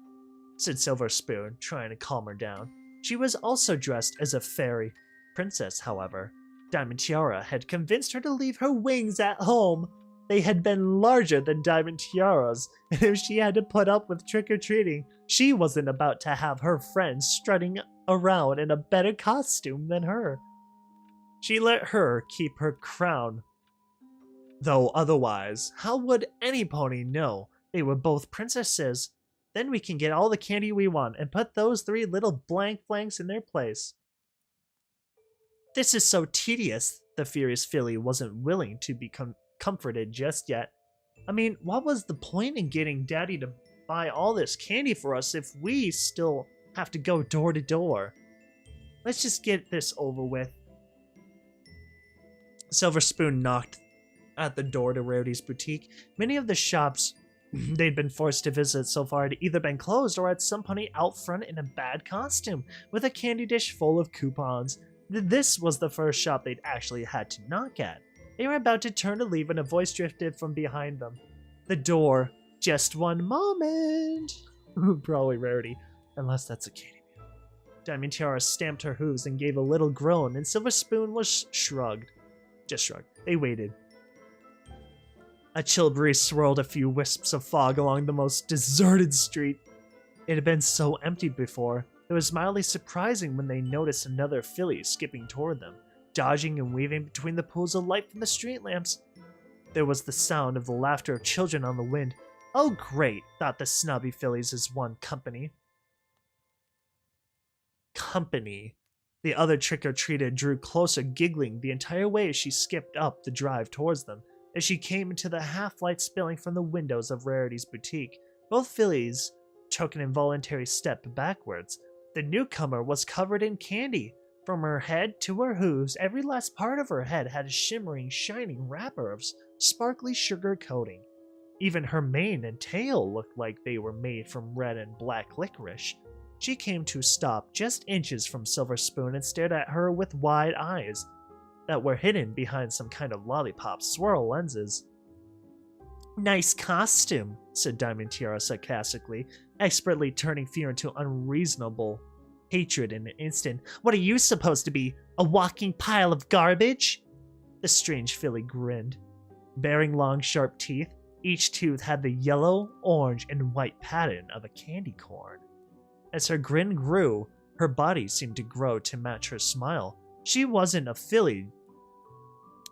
said Silver Spoon, trying to calm her down. She was also dressed as a fairy princess, however. Diamond Tiara had convinced her to leave her wings at home. They had been larger than Diamond Tiara's, and if she had to put up with trick-or-treating, she wasn't about to have her friends strutting around in a better costume than her. She let her keep her crown, though otherwise, how would any pony know they were both princesses? Then we can get all the candy we want and put those 3 little blanks in their place. This is so tedious. The furious filly wasn't willing to be comforted just yet. I mean, what was the point in getting Daddy to buy all this candy for us if we still have to go door to door? Let's just get this over with. Silver Spoon knocked at the door to Rarity's boutique. Many of the shops they'd been forced to visit so far had either been closed or had somebody out front in a bad costume with a candy dish full of coupons. This was the first shop they'd actually had to knock at. They were about to turn to leave when a voice drifted from behind them. The door. Just one moment. Probably Rarity, unless that's a candy meal. Diamond Tiara stamped her hooves and gave a little groan, and Silver Spoon was shrugged. Just shrugged. They waited. A chill breeze swirled a few wisps of fog along the most deserted street. It had been so empty before. It was mildly surprising when they noticed another filly skipping toward them, dodging and weaving between the pools of light from the street lamps. There was the sound of the laughter of children on the wind. Oh great, thought the snobby fillies as one company. The other trick-or-treater drew closer, giggling the entire way as she skipped up the drive towards them. As she came into the half-light spilling from the windows of Rarity's boutique, both fillies took an involuntary step backwards. The newcomer was covered in candy. From her head to her hooves, every last part of her head had a shimmering, shining wrapper of sparkly sugar coating. Even her mane and tail looked like they were made from red and black licorice. She came to a stop just inches from Silver Spoon and stared at her with wide eyes that were hidden behind some kind of lollipop swirl lenses. Nice costume, said Diamond Tiara sarcastically, expertly turning fear into unreasonable hatred in an instant. What are you supposed to be, a walking pile of garbage? The strange filly grinned. Bearing long, sharp teeth, each tooth had the yellow, orange, and white pattern of a candy corn. As her grin grew, her body seemed to grow to match her smile. She wasn't a filly.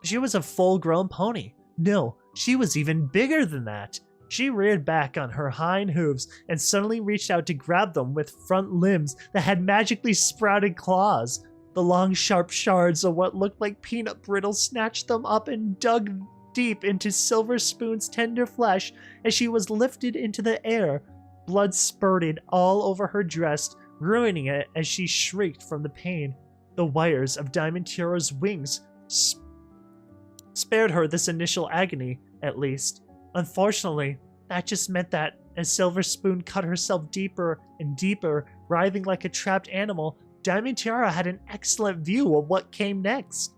She was a full-grown pony. No, she was even bigger than that. She reared back on her hind hooves and suddenly reached out to grab them with front limbs that had magically sprouted claws. The long, sharp shards of what looked like peanut brittle snatched them up and dug deep into Silver Spoon's tender flesh as she was lifted into the air. Blood spurted all over her dress, ruining it as she shrieked from the pain. The wires of Diamond Tiara's wings spared her this initial agony, at least. Unfortunately, that just meant that as Silver Spoon cut herself deeper and deeper, writhing like a trapped animal, Diamond Tiara had an excellent view of what came next.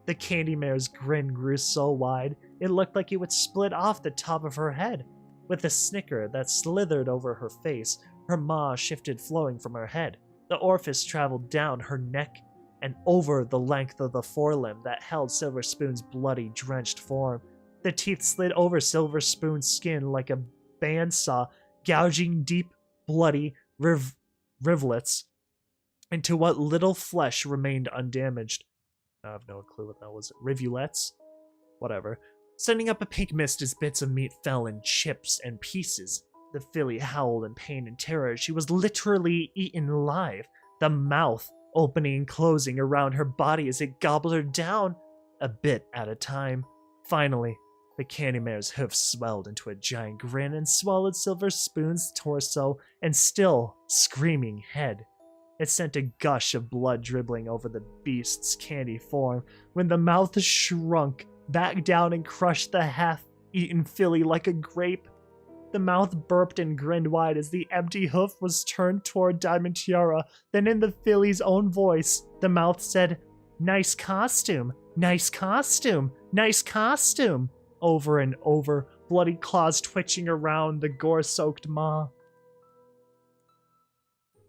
The candy mare's grin grew so wide, it looked like it would split off the top of her head. With a snicker that slithered over her face, her maw shifted flowing from her head. The orifice traveled down her neck and over the length of the forelimb that held Silver Spoon's bloody, drenched form. The teeth slid over Silver Spoon's skin like a bandsaw, gouging deep, bloody rivulets into what little flesh remained undamaged. I have no clue what that was. Rivulets? Whatever. Sending up a pink mist as bits of meat fell in chips and pieces. The filly howled in pain and terror. She was literally eaten alive, the mouth opening and closing around her body as it gobbled her down, a bit at a time. Finally, the candy mare's hoofs swelled into a giant grin and swallowed Silver Spoon's torso and still screaming head. It sent a gush of blood dribbling over the beast's candy form when the mouth shrunk back down and crushed the half-eaten filly like a grape. The mouth burped and grinned wide as the empty hoof was turned toward Diamond Tiara. Then in the filly's own voice, the mouth said, "Nice costume, nice costume, nice costume," over and over, bloody claws twitching around the gore-soaked maw.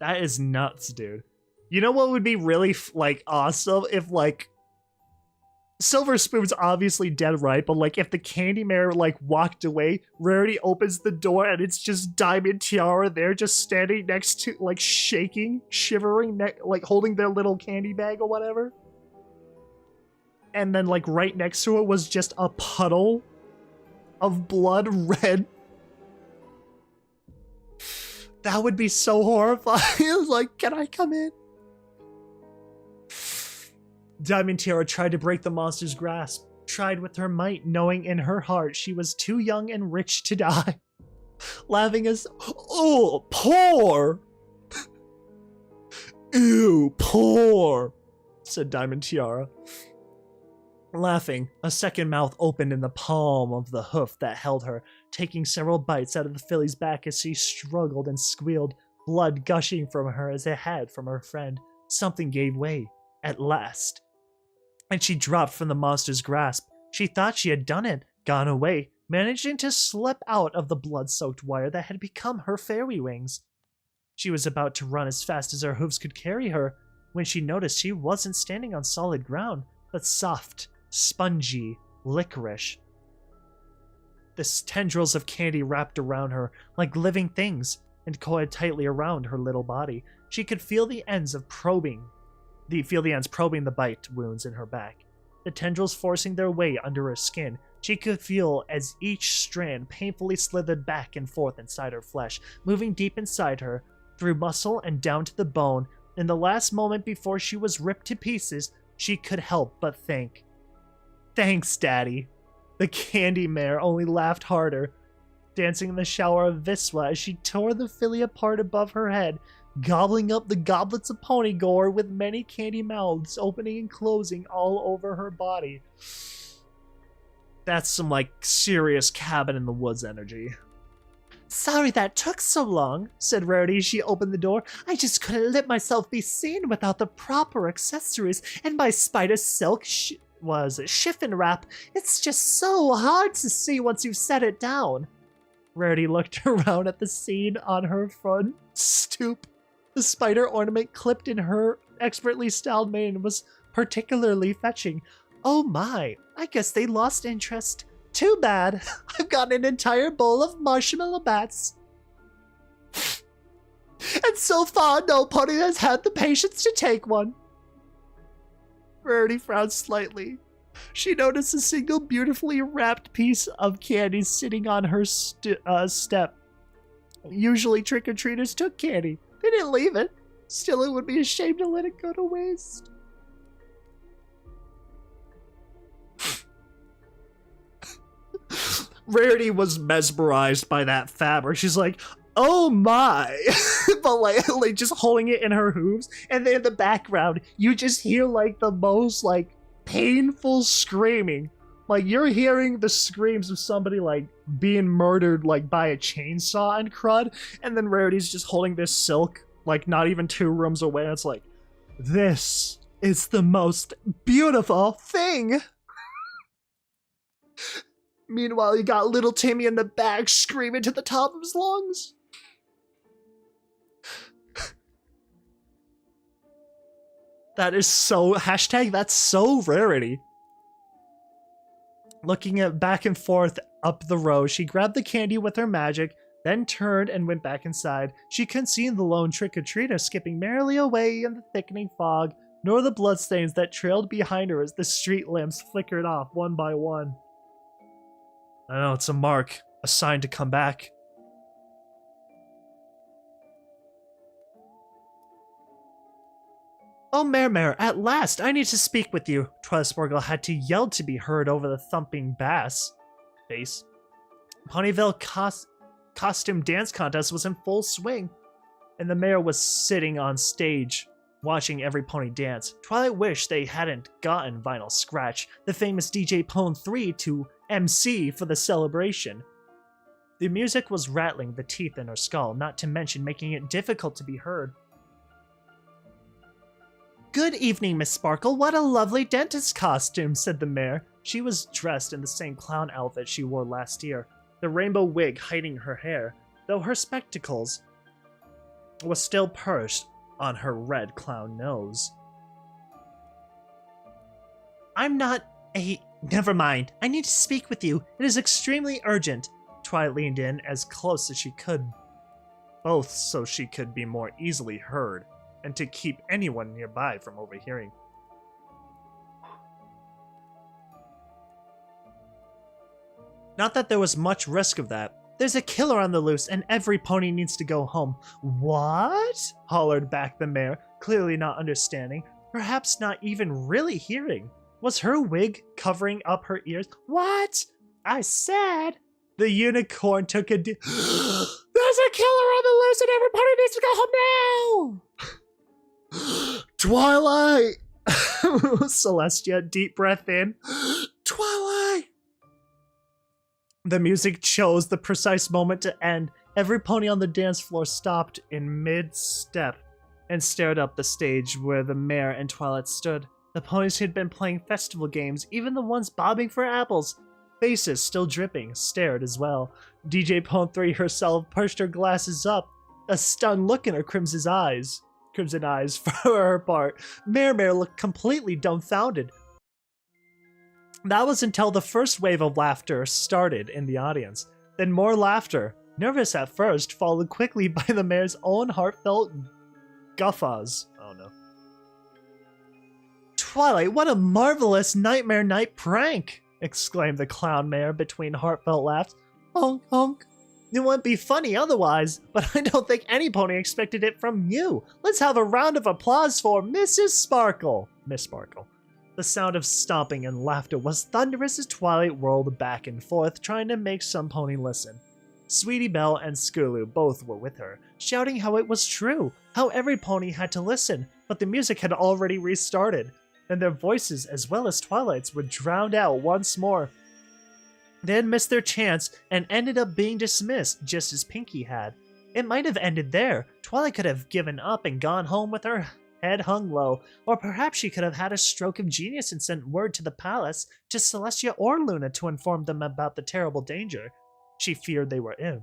That is nuts, dude. You know what would be really, awesome if, Silver Spoon's obviously dead, right? But, if the candy mare, walked away, Rarity opens the door and it's just Diamond Tiara there just standing next to, shaking, shivering, holding their little candy bag or whatever. And then, right next to it was just a puddle of blood red. That would be so horrifying. Can I come in? Diamond Tiara tried to break the monster's grasp, tried with her might, knowing in her heart she was too young and rich to die. Laughing as, "Oh, poor! Ew, poor," said Diamond Tiara. Laughing, a second mouth opened in the palm of the hoof that held her, taking several bites out of the filly's back as she struggled and squealed, blood gushing from her as it had from her friend. Something gave way, at last, and she dropped from the monster's grasp. She thought she had done it, gone away, managing to slip out of the blood-soaked wire that had become her fairy wings. She was about to run as fast as her hooves could carry her, when she noticed she wasn't standing on solid ground, but soft, spongy licorice. The tendrils of candy wrapped around her like living things and coiled tightly around her little body. She could feel the ends probing the bite wounds in her back, the tendrils forcing their way under her skin. She could feel as each strand painfully slithered back and forth inside her flesh, moving deep inside her, through muscle and down to the bone. In the last moment before she was ripped to pieces, she could help but think, "Thanks, Daddy." The candy mare only laughed harder, dancing in the shower of viscera as she tore the filly apart above her head, gobbling up the goblets of pony gore with many candy mouths opening and closing all over her body. That's some, serious cabin in the woods energy. "Sorry that took so long," said Rarity as she opened the door. "I just couldn't let myself be seen without the proper accessories, and my spider silk chiffon wrap. It's just so hard to see once you've set it down." Rarity looked around at the scene on her front stoop. The spider ornament clipped in her expertly styled mane was particularly fetching. "Oh my, I guess they lost interest. Too bad. I've got an entire bowl of marshmallow bats. And so far, no pony has had the patience to take one." Rarity frowned slightly. She noticed a single beautifully wrapped piece of candy sitting on her step. Usually trick-or-treaters took candy. They didn't leave it. Still, it would be a shame to let it go to waste. Rarity was mesmerized by that fabric. She's like, "Oh my," but just holding it in her hooves, and then in the background, you just hear the most painful screaming. You're hearing the screams of somebody being murdered by a chainsaw and crud, and then Rarity's just holding this silk not even 2 rooms away, and it's this is the most beautiful thing. Meanwhile, you got little Timmy in the back screaming to the top of his lungs. That is so hashtag. That's so rarity. Looking at back and forth up the row, she grabbed the candy with her magic, then turned and went back inside. She couldn't see the lone trick-or-treater skipping merrily away in the thickening fog, nor the bloodstains that trailed behind her as the street lamps flickered off one by one. I know, it's a mark, a sign to come back. Oh, Mare, at last! I need to speak with you! Twilight Sparkle had to yell to be heard over the thumping bass. Ponyville costume dance contest was in full swing, and the mayor was sitting on stage, watching every pony dance. Twilight wished they hadn't gotten Vinyl Scratch, the famous DJ Pone 3, to MC for the celebration. The music was rattling the teeth in her skull, not to mention making it difficult to be heard. Good evening, Miss Sparkle. What a lovely dentist costume, said the mayor. She was dressed in the same clown outfit she wore last year, the rainbow wig hiding her hair, though her spectacles was still perched on her red clown nose. I'm not a... Never mind. I need to speak with you. It is extremely urgent. Twilight leaned in as close as she could, both so she could be more easily heard, and to keep anyone nearby from overhearing. Not that there was much risk of that. There's a killer on the loose, and every pony needs to go home. What? Hollered back the mayor, clearly not understanding, perhaps not even really hearing. Was her wig covering up her ears? What? I said... The unicorn took a There's a killer on the loose, and every pony needs to go home now! Twilight! Celestia, deep breath in. Twilight! The music chose the precise moment to end. Every pony on the dance floor stopped in mid-step and stared up the stage where the mayor and Twilight stood. The ponies who'd been playing festival games, even the ones bobbing for apples, faces still dripping, stared as well. DJ Pone 3 herself pushed her glasses up, a stunned look in her crimson eyes. For her part. Mare looked completely dumbfounded. That was until the first wave of laughter started in the audience. Then more laughter, nervous at first, followed quickly by the mayor's own heartfelt guffaws. Oh no. Twilight, what a marvelous Nightmare Night prank! Exclaimed the clown mayor between heartfelt laughs. Honk honk. It wouldn't be funny otherwise, but I don't think any pony expected it from you. Let's have a round of applause for Mrs. Sparkle. Miss Sparkle. The sound of stomping and laughter was thunderous as Twilight whirled back and forth, trying to make some pony listen. Sweetie Belle and Skulu both were with her, shouting how it was true, how every pony had to listen, but the music had already restarted, and their voices as well as Twilight's were drowned out once more. They had missed their chance and ended up being dismissed, just as Pinkie had. It might have ended there. Twilight could have given up and gone home with her head hung low, or perhaps she could have had a stroke of genius and sent word to the palace, to Celestia or Luna, to inform them about the terrible danger she feared they were in.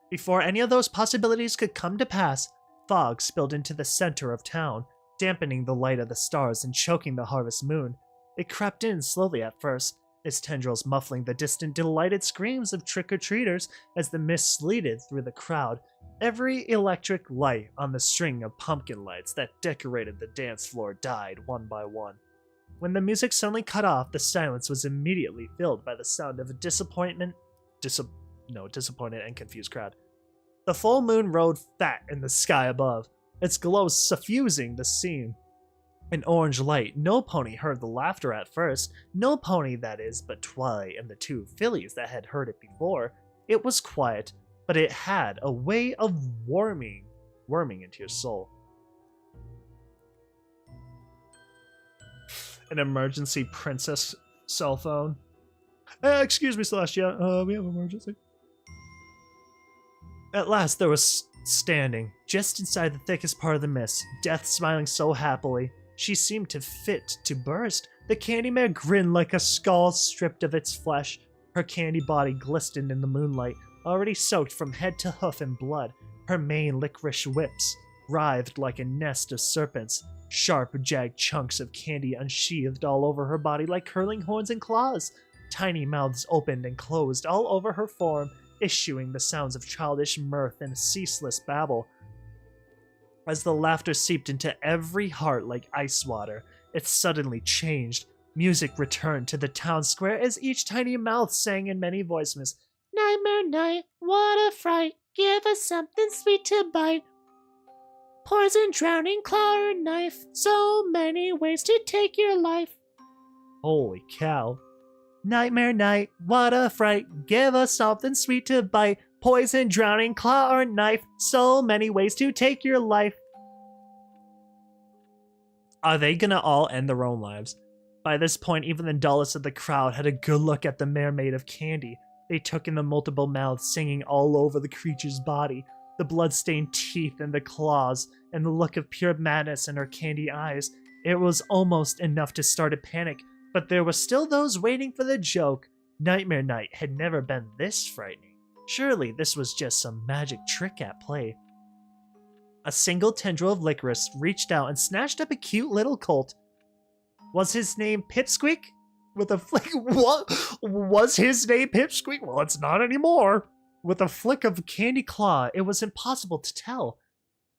Before any of those possibilities could come to pass, fog spilled into the center of town, dampening the light of the stars and choking the harvest moon. It crept in slowly at first, its tendrils muffling the distant delighted screams of trick-or-treaters as the mist sleeted through the crowd. Every electric light on the string of pumpkin lights that decorated the dance floor died one by one. When the music suddenly cut off, the silence was immediately filled by the sound of a disappointed and confused crowd. The full moon rode fat in the sky above, its glow suffusing the scene. An orange light. No pony heard the laughter at first. No pony, that is, but Twilight and the two fillies that had heard it before. It was quiet, but it had a way of worming into your soul. An emergency princess cell phone. Excuse me, Celestia. We have an emergency. At last, there was standing, just inside the thickest part of the mist, Death smiling so happily. She seemed to fit to burst. The candy mare grinned like a skull stripped of its flesh. Her candy body glistened in the moonlight, already soaked from head to hoof in blood, her mane licorice whips. writhed like a nest of serpents, sharp, jagged chunks of candy unsheathed all over her body like curling horns and claws. Tiny mouths opened and closed all over her form, issuing the sounds of childish mirth and ceaseless babble. As the laughter seeped into every heart like ice water, it suddenly changed. Music returned to the town square as each tiny mouth sang in many voices. Nightmare night, what a fright. Give us something sweet to bite. Poison, drowning, claw, or knife. So many ways to take your life. Holy cow. Nightmare night, what a fright. Give us something sweet to bite. Poison, drowning, claw, or knife. So many ways to take your life. Are they gonna all end their own lives? By this point, even the dullest of the crowd had a good look at the mare made of candy. They took in the multiple mouths singing all over the creature's body, the blood-stained teeth and the claws, and the look of pure madness in her candy eyes. It was almost enough to start a panic, but there were still those waiting for the joke. Nightmare Night had never been this frightening. Surely this was just some magic trick at play. A single tendril of licorice reached out and snatched up a cute little colt. Was his name Pipsqueak? With a flick. What? Was his name Pipsqueak? Well, it's not anymore. With a flick of candy claw, it was impossible to tell.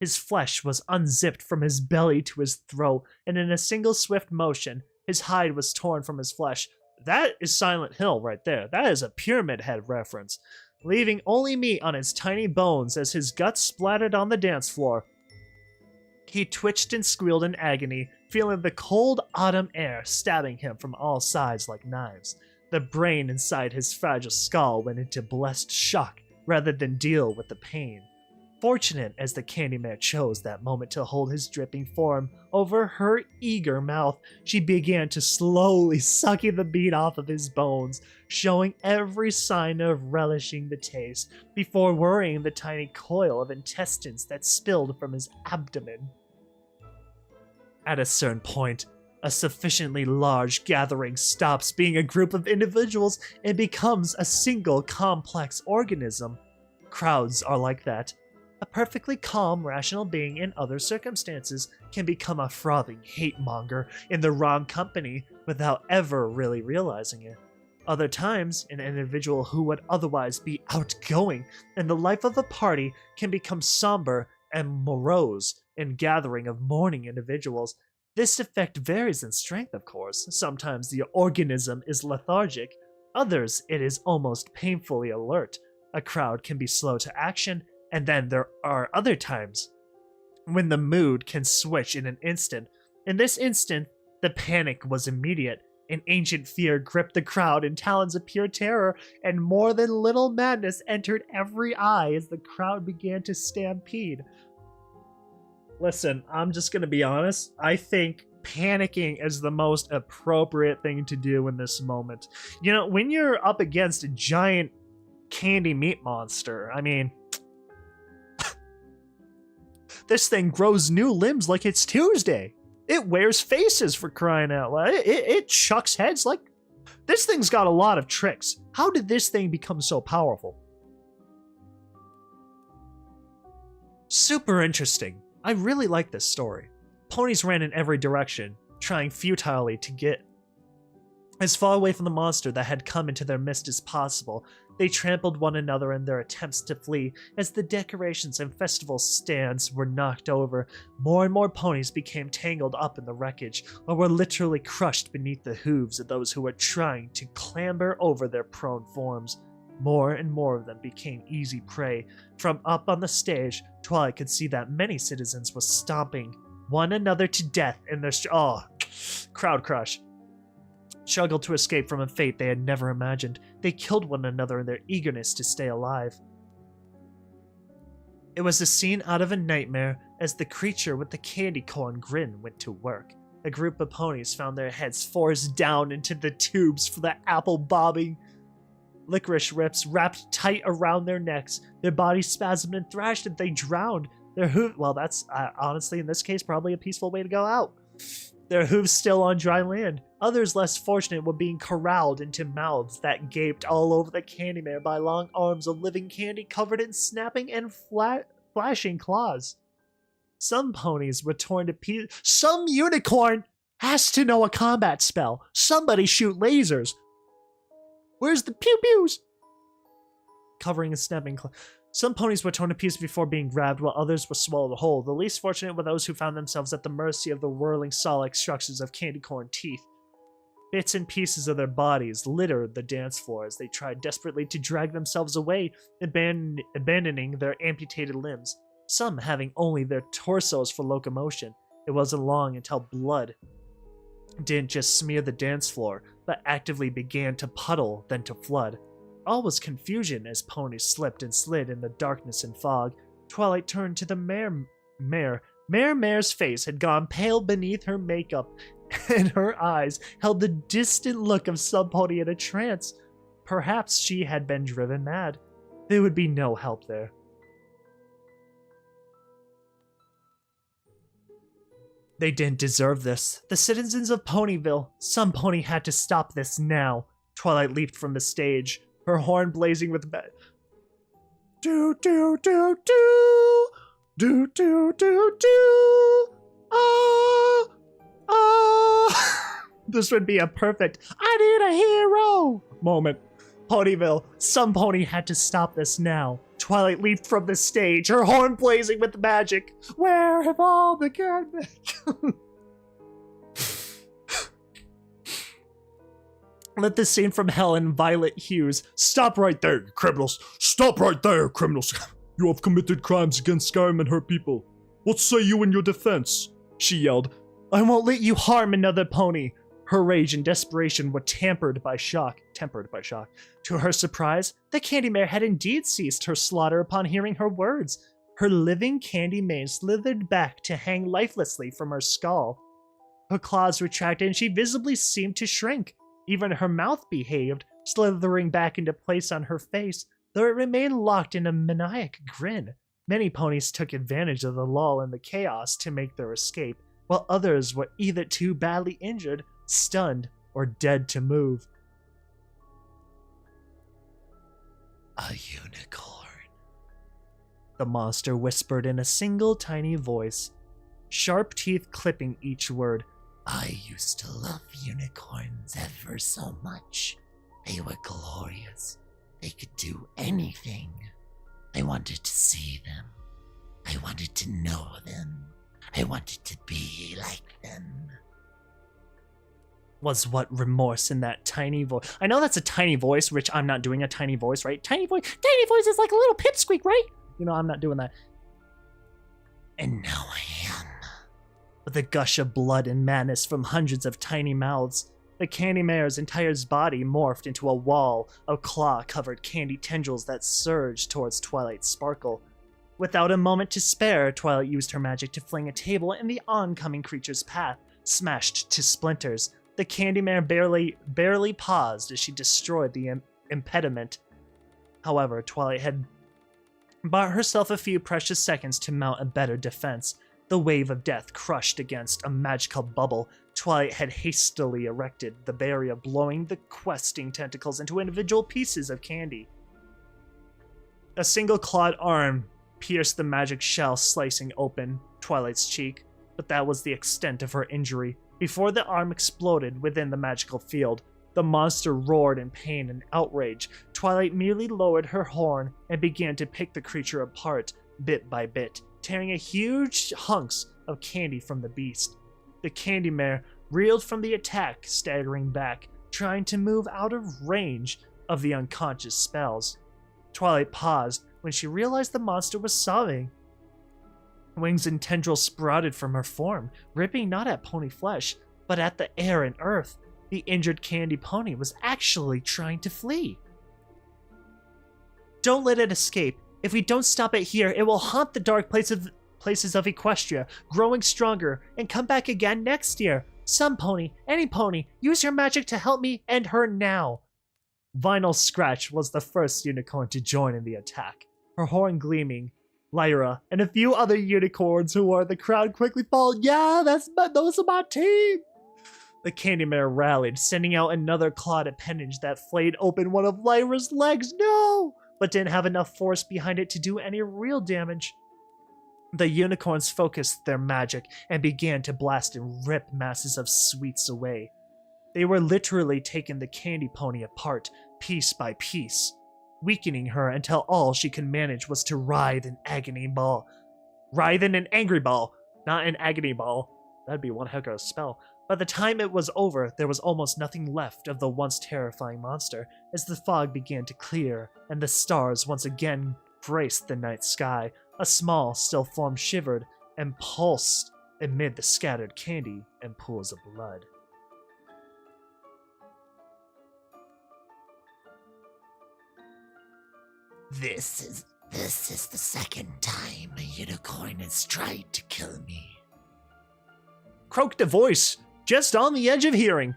His flesh was unzipped from his belly to his throat, and in a single swift motion, his hide was torn from his flesh. That is Silent Hill right there. That is a Pyramid Head reference. Leaving only meat on his tiny bones as his guts splattered on the dance floor. He twitched and squealed in agony, feeling the cold autumn air stabbing him from all sides like knives. The brain inside his fragile skull went into blessed shock rather than deal with the pain. Fortunate as the candy mare chose that moment to hold his dripping form over her eager mouth, she began to slowly sucking the meat off of his bones, showing every sign of relishing the taste, before worrying the tiny coil of intestines that spilled from his abdomen. At a certain point, a sufficiently large gathering stops being a group of individuals and becomes a single complex organism. Crowds are like that. A perfectly calm, rational being in other circumstances can become a frothing hate monger in the wrong company without ever really realizing it. Other times, an individual who would otherwise be outgoing in the life of a party can become somber and morose in gathering of mourning individuals. This effect varies in strength, of course. Sometimes the organism is lethargic, others it is almost painfully alert. A crowd can be slow to action, and then there are other times when the mood can switch in an instant. In this instant, the panic was immediate. An ancient fear gripped the crowd in talons of pure terror, and more than little madness entered every eye as the crowd began to stampede. Listen, I'm just gonna be honest. I think panicking is the most appropriate thing to do in this moment. You know, when you're up against a giant candy meat monster, I mean, this thing grows new limbs like it's Tuesday. It wears faces, for crying out loud. It chucks heads like... This thing's got a lot of tricks. How did this thing become so powerful? Super interesting. I really like this story. Ponies ran in every direction, trying futilely to get as far away from the monster that had come into their midst as possible. They trampled one another in their attempts to flee. As the decorations and festival stands were knocked over, more and more ponies became tangled up in the wreckage, or were literally crushed beneath the hooves of those who were trying to clamber over their prone forms. More and more of them became easy prey. From up on the stage, Twilight could see that many citizens were stomping one another to death in their crowd crush. Struggled to escape from a fate they had never imagined. They killed one another in their eagerness to stay alive. It was a scene out of a nightmare as the creature with the candy corn grin went to work. A group of ponies found their heads forced down into the tubes for the apple bobbing. Licorice rips wrapped tight around their necks. Their bodies spasmed and thrashed and they drowned. Their hooves, well, that's honestly in this case probably a peaceful way to go out. Their hooves still on dry land. Others less fortunate were being corralled into mouths that gaped all over the candy mare by long arms of living candy covered in snapping and flashing claws. Some ponies were torn to pieces. Some unicorn has to know a combat spell. Somebody shoot lasers. Where's the pew-pews? Covering and snapping. Some ponies were torn to pieces before being grabbed, while others were swallowed whole. The least fortunate were those who found themselves at the mercy of the whirling saw-like structures of candy corn teeth. Bits and pieces of their bodies littered the dance floor as they tried desperately to drag themselves away, abandoning their amputated limbs, some having only their torsos for locomotion. It wasn't long until blood didn't just smear the dance floor, but actively began to puddle, then to flood. All was confusion as ponies slipped and slid in the darkness and fog. Twilight turned to the mare. Mare's face had gone pale beneath her makeup, and her eyes held the distant look of some pony in a trance. Perhaps she had been driven mad. There would be no help there. They didn't deserve this. The citizens of Ponyville. Some pony had to stop this now. Twilight leaped from the stage, her horn blazing with do do do do do do do do ah ah. This would be a perfect "I need a hero" moment. Ponyville. Some pony had to stop this now. Twilight leaped from the stage, her horn blazing with magic. Where have all the good men? Let the scene from hell in violet hues. Stop right there, you criminals! Stop right there, criminals! You have committed crimes against Skyrim and her people. What say you in your defense? She yelled. I won't let you harm another pony. Her rage and desperation were tempered by shock. To her surprise, the candy mare had indeed ceased her slaughter upon hearing her words. Her living candy mane slithered back to hang lifelessly from her skull. Her claws retracted and she visibly seemed to shrink. Even her mouth behaved, slithering back into place on her face, though it remained locked in a maniac grin. Many ponies took advantage of the lull and the chaos to make their escape, while others were either too badly injured, stunned, or dead to move. A unicorn, the monster whispered in a single tiny voice, sharp teeth clipping each word. I used to love unicorns ever so much. They were glorious. They could do anything. I wanted to see them. I wanted to know them. I wanted to be like them. Was what remorse in that tiny voice? I know that's a tiny voice, which I'm not doing a tiny voice, right? Tiny voice is like a little pipsqueak, right? You know, I'm not doing that. And now I am. With a gush of blood and madness from hundreds of tiny mouths, the candy mare's entire body morphed into a wall of claw-covered candy tendrils that surged towards Twilight's sparkle. Without a moment to spare, Twilight used her magic to fling a table in the oncoming creature's path, smashed to splinters. The candy mare barely paused as she destroyed the impediment. However, Twilight had bought herself a few precious seconds to mount a better defense. The wave of death crushed against a magical bubble. Twilight had hastily erected the barrier, blowing the questing tentacles into individual pieces of candy. A single clawed arm pierced the magic shell, slicing open Twilight's cheek, but that was the extent of her injury. Before the arm exploded within the magical field, the monster roared in pain and outrage. Twilight merely lowered her horn and began to pick the creature apart, bit by bit, tearing a huge hunks of candy from the beast. The candy mare reeled from the attack, staggering back, trying to move out of range of the unconscious spells. Twilight paused when she realized the monster was sobbing. Wings and tendrils sprouted from her form, ripping not at pony flesh, but at the air and earth. The injured candy pony was actually trying to flee. Don't let it escape. If we don't stop it here, it will haunt the dark places of Equestria, growing stronger, and come back again next year. Some pony, any pony, use your magic to help me end her now. Vinyl Scratch was the first unicorn to join in the attack, her horn gleaming. Lyra and a few other unicorns who were in the crowd quickly followed. Yeah, those are my team. The candy mare rallied, sending out another clawed appendage that flayed open one of Lyra's legs. No! But didn't have enough force behind it to do any real damage. The unicorns focused their magic and began to blast and rip masses of sweets away. They were literally taking the candy pony apart, piece by piece, weakening her until all she could manage was to writhe in agony ball. Writhe in an angry ball, not an agony ball. That'd be one heck of a spell. By the time it was over, there was almost nothing left of the once terrifying monster, as the fog began to clear and the stars once again graced the night sky. A small, still form shivered and pulsed amid the scattered candy and pools of blood. This is the second time a unicorn has tried to kill me. Croaked a voice, just on the edge of hearing.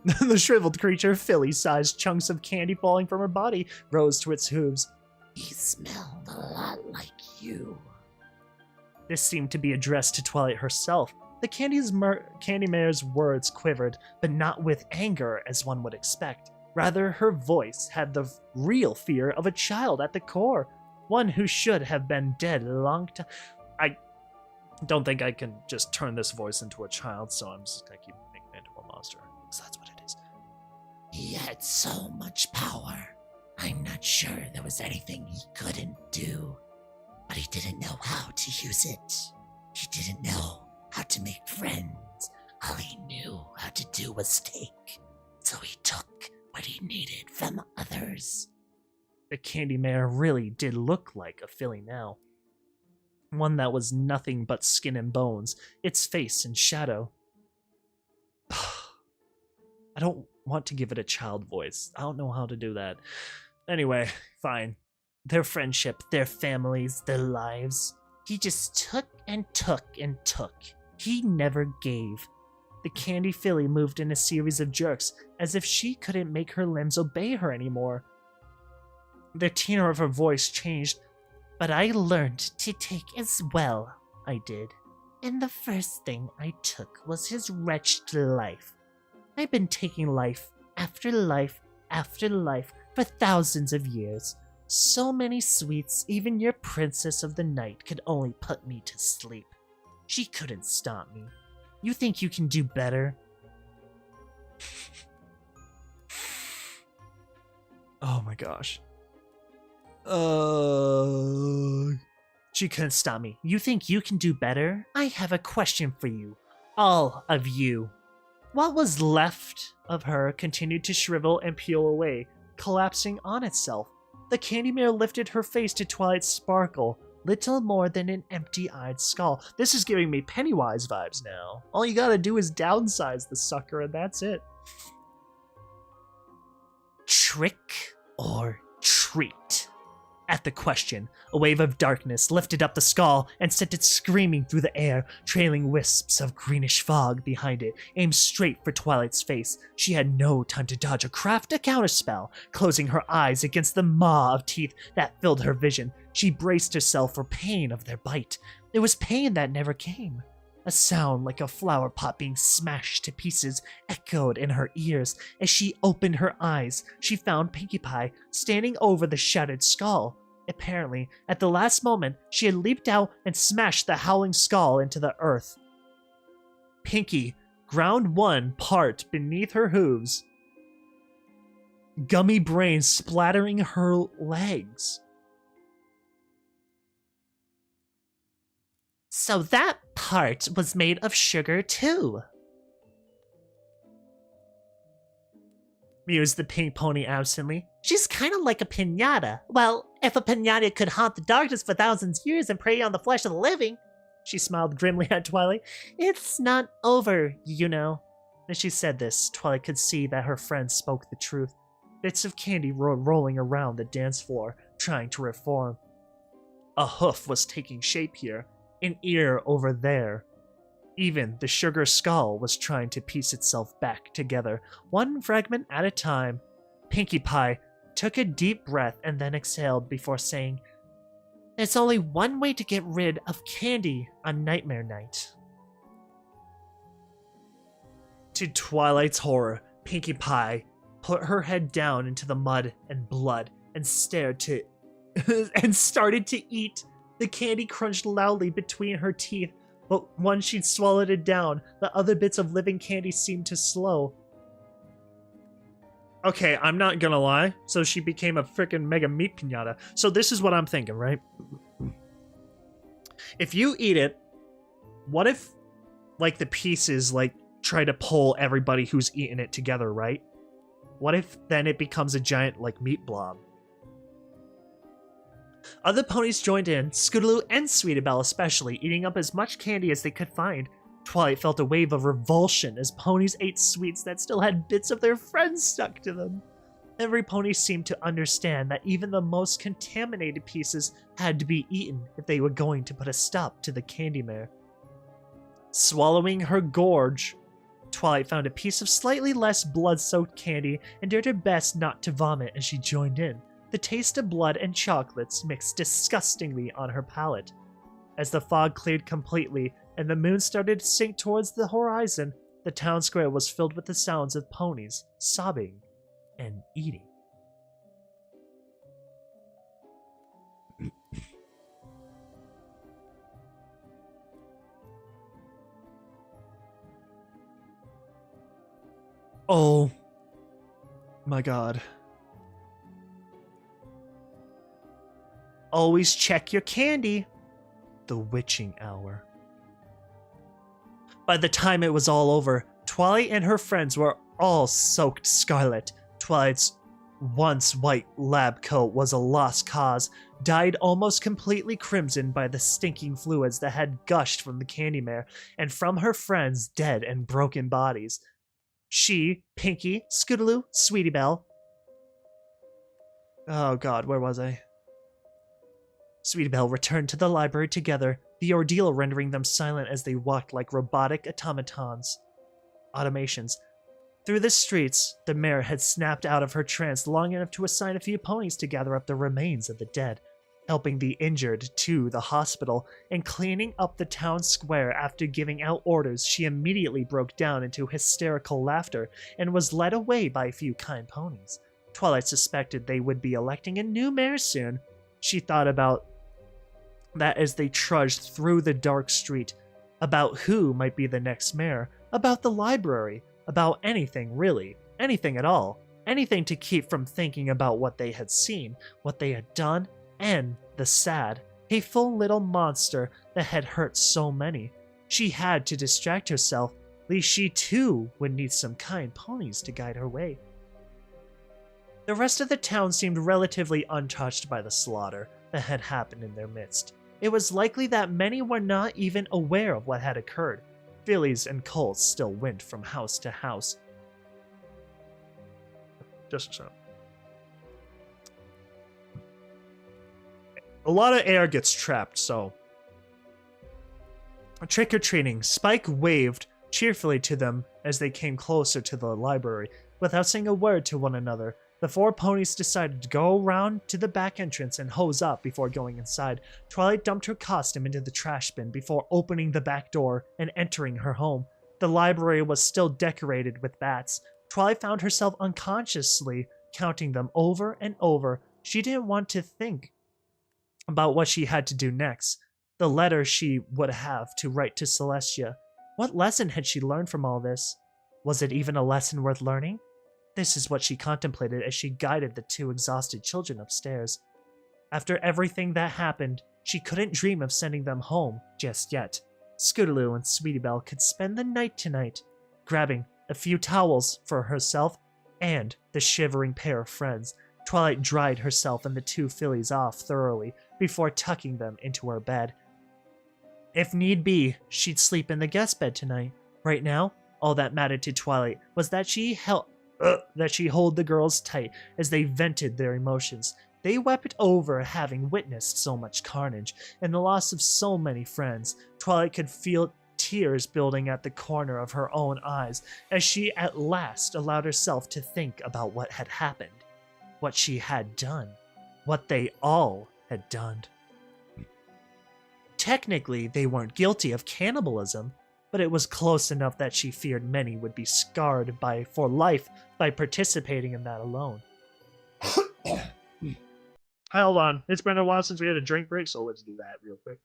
The shriveled creature, Philly-sized chunks of candy falling from her body, rose to its hooves. He smelled a lot like you. This seemed to be addressed to Twilight herself. The Candy Mare's words quivered, but not with anger as one would expect. Rather, her voice had the real fear of a child at the core, one who should have been dead a long time. I don't think I can just turn this voice into a child, so I'm just gonna keep making it into a monster, because that's what it is. He had so much power. I'm not sure there was anything he couldn't do, but he didn't know how to use it. He didn't know how to make friends. All he knew how to do was take. So he took what he needed from others. The Candy Mare really did look like a filly now. One that was nothing but skin and bones, its face in shadow. I don't want to give it a child voice. I don't know how to do that. Anyway, fine. Their friendship, their families, their lives. He just took and took and took. He never gave. The candy filly moved in a series of jerks, as if she couldn't make her limbs obey her anymore. The tenor of her voice changed. But I learned to take as well, I did. And the first thing I took was his wretched life. I've been taking life after life after life for thousands of years. So many sweets, even your princess of the night could only put me to sleep. She couldn't stop me. You think you can do better? Oh my gosh. She couldn't stop me. You think you can do better? I have a question for you. All of you. What was left of her continued to shrivel and peel away, collapsing on itself. The Candy Mare lifted her face to Twilight's sparkle, little more than an empty-eyed skull. This is giving me Pennywise vibes now. All you gotta do is downsize the sucker and that's it. Trick or treat? At the question, a wave of darkness lifted up the skull and sent it screaming through the air, trailing wisps of greenish fog behind it, aimed straight for Twilight's face. She had no time to dodge or craft a counterspell, closing her eyes against the maw of teeth that filled her vision. She braced herself for pain of their bite. It was pain that never came. A sound like a flower pot being smashed to pieces echoed in her ears. As she opened her eyes, she found Pinkie Pie standing over the shattered skull. Apparently, at the last moment, she had leaped out and smashed the howling skull into the earth. Pinkie ground one part beneath her hooves, gummy brains splattering her legs. So that part was made of sugar too, mused the pink pony absently. She's kind of like a piñata. Well, if a piñata could haunt the darkness for thousands of years and prey on the flesh of the living, she smiled grimly at Twilight. It's not over, you know. As she said this, Twilight could see that her friend spoke the truth. Bits of candy were rolling around the dance floor, trying to reform. A hoof was taking shape here, an ear over there. Even the sugar skull was trying to piece itself back together, one fragment at a time. Pinkie Pie took a deep breath and then exhaled before saying, "There's only one way to get rid of candy on Nightmare Night." To Twilight's horror, Pinkie Pie put her head down into the mud and blood and started to eat The candy crunched loudly between her teeth, but once she'd swallowed it down, the other bits of living candy seemed to slow. Okay, I'm not gonna lie. So she became a freaking mega meat pinata. So this is what I'm thinking, right? If you eat it, what if, like, the pieces, like, try to pull everybody who's eaten it together, right? What if then it becomes a giant, like, meat blob? Other ponies joined in, Scootaloo and Sweetie Belle especially, eating up as much candy as they could find. Twilight felt a wave of revulsion as ponies ate sweets that still had bits of their friends stuck to them. Every pony seemed to understand that even the most contaminated pieces had to be eaten if they were going to put a stop to the candy mare. Swallowing her gorge, Twilight found a piece of slightly less blood-soaked candy and did her best not to vomit as she joined in. The taste of blood and chocolates mixed disgustingly on her palate. As the fog cleared completely and the moon started to sink towards the horizon, the town square was filled with the sounds of ponies sobbing and eating. Oh my god. Always check your candy. The witching hour. By the time it was all over, Twilight and her friends were all soaked scarlet. Twilight's once white lab coat was a lost cause, dyed almost completely crimson by the stinking fluids that had gushed from the candy mare and from her friends' dead and broken bodies. She, Pinky, Scootaloo, Sweetie Belle. Oh god, where was I? Sweetie Belle returned to the library together, the ordeal rendering them silent as they walked like robotic automations. Through the streets, the mare had snapped out of her trance long enough to assign a few ponies to gather up the remains of the dead, helping the injured to the hospital, and cleaning up the town square. After giving out orders, she immediately broke down into hysterical laughter and was led away by a few kind ponies. Twilight suspected they would be electing a new mayor soon. She thought about that as they trudged through the dark street, about who might be the next mayor, about the library, about anything really, anything at all, anything to keep from thinking about what they had seen, what they had done, and the sad, hateful little monster that had hurt so many. She had to distract herself, lest she too would need some kind ponies to guide her way. The rest of the town seemed relatively untouched by the slaughter that had happened in their midst. It was likely that many were not even aware of what had occurred. Fillies and colts still went from house to house. Just so. A lot of air gets trapped, so. Trick-or-treating, Spike waved cheerfully to them as they came closer to the library. Without saying a word to one another, the four ponies decided to go around to the back entrance and hose up before going inside. Twilight dumped her costume into the trash bin before opening the back door and entering her home. The library was still decorated with bats. Twilight found herself unconsciously counting them over and over. She didn't want to think about what she had to do next. The letter she would have to write to Celestia. What lesson had she learned from all this? Was it even a lesson worth learning? This is what she contemplated as she guided the two exhausted children upstairs. After everything that happened, she couldn't dream of sending them home just yet. Scootaloo and Sweetie Belle could spend the night tonight, grabbing a few towels for herself and the shivering pair of friends. Twilight dried herself and the two fillies off thoroughly before tucking them into her bed. If need be, she'd sleep in the guest bed tonight. Right now, all that mattered to Twilight was that she hold the girls tight as they vented their emotions. They wept over having witnessed so much carnage and the loss of so many friends. Twilight could feel tears building at the corner of her own eyes as she at last allowed herself to think about what had happened, what she had done, what they all had done. Technically, they weren't guilty of cannibalism, but it was close enough that she feared many would be scarred for life by participating in that alone. Hold on. It's been a while since we had a drink break, so let's do that real quick.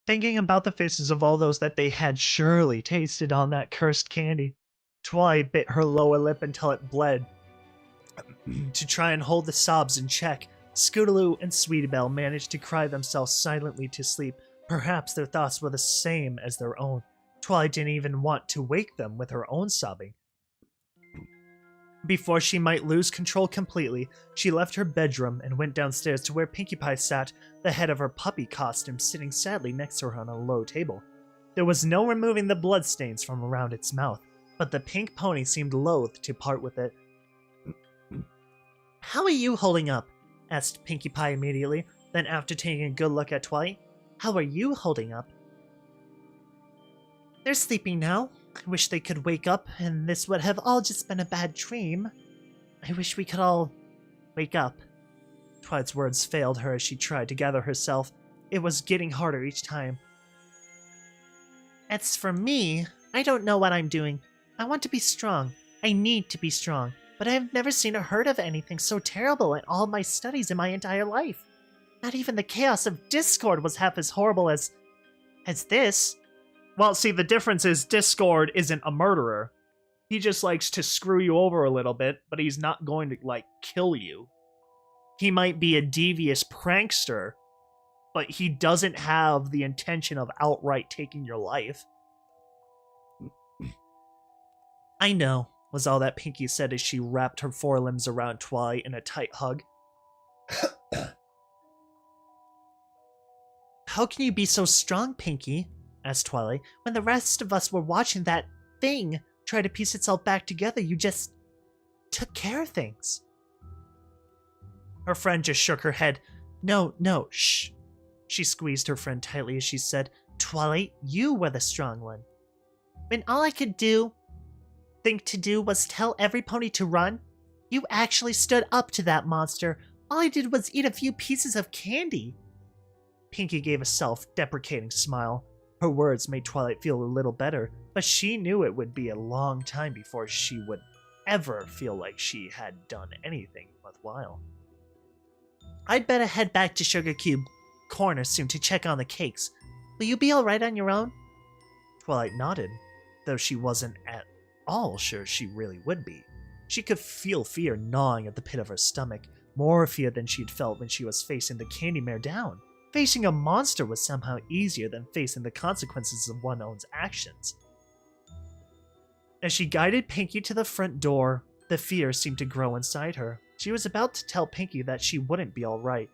Thinking about the faces of all those that they had surely tasted on that cursed candy, Twilight bit her lower lip until it bled. To try and hold the sobs in check, Scootaloo and Sweetybelle managed to cry themselves silently to sleep. Perhaps their thoughts were the same as their own. Twilight didn't even want to wake them with her own sobbing. Before she might lose control completely, she left her bedroom and went downstairs to where Pinkie Pie sat, the head of her puppy costume sitting sadly next to her on a low table. There was no removing the bloodstains from around its mouth, but the pink pony seemed loath to part with it. "How are you holding up?" asked Pinkie Pie immediately. Then after taking a good look at Twilight, "How are you holding up?" "They're sleeping now. I wish they could wake up, and this would have all just been a bad dream. I wish we could all wake up." Twilight's words failed her as she tried to gather herself. It was getting harder each time. "As for me, I don't know what I'm doing. I want to be strong. I need to be strong. But I have never seen or heard of anything so terrible in all my studies in my entire life. Not even the chaos of Discord was half as horrible as this." Well, see, the difference is Discord isn't a murderer. He just likes to screw you over a little bit, but he's not going to, like, kill you. He might be a devious prankster, but he doesn't have the intention of outright taking your life. "I know," was all that Pinkie said as she wrapped her forelimbs around Twilight in a tight hug. "How can you be so strong, Pinkie?" asked Twilight. "When the rest of us were watching that thing try to piece itself back together, you just took care of things." Her friend just shook her head. No, shh." She squeezed her friend tightly as she said, "Twilight, you were the strong one. When all I could think to do was tell every pony to run, you actually stood up to that monster. All I did was eat a few pieces of candy." Pinkie gave a self-deprecating smile. Her words made Twilight feel a little better, but she knew it would be a long time before she would ever feel like she had done anything worthwhile. "I'd better head back to Sugar Cube Corner soon to check on the cakes. Will you be alright on your own?" Twilight nodded, though she wasn't at all sure she really would be. She could feel fear gnawing at the pit of her stomach, more fear than she'd felt when she was facing the Candy Mare down. Facing a monster was somehow easier than facing the consequences of one's own actions. As she guided Pinkie to the front door, the fear seemed to grow inside her. She was about to tell Pinkie that she wouldn't be alright,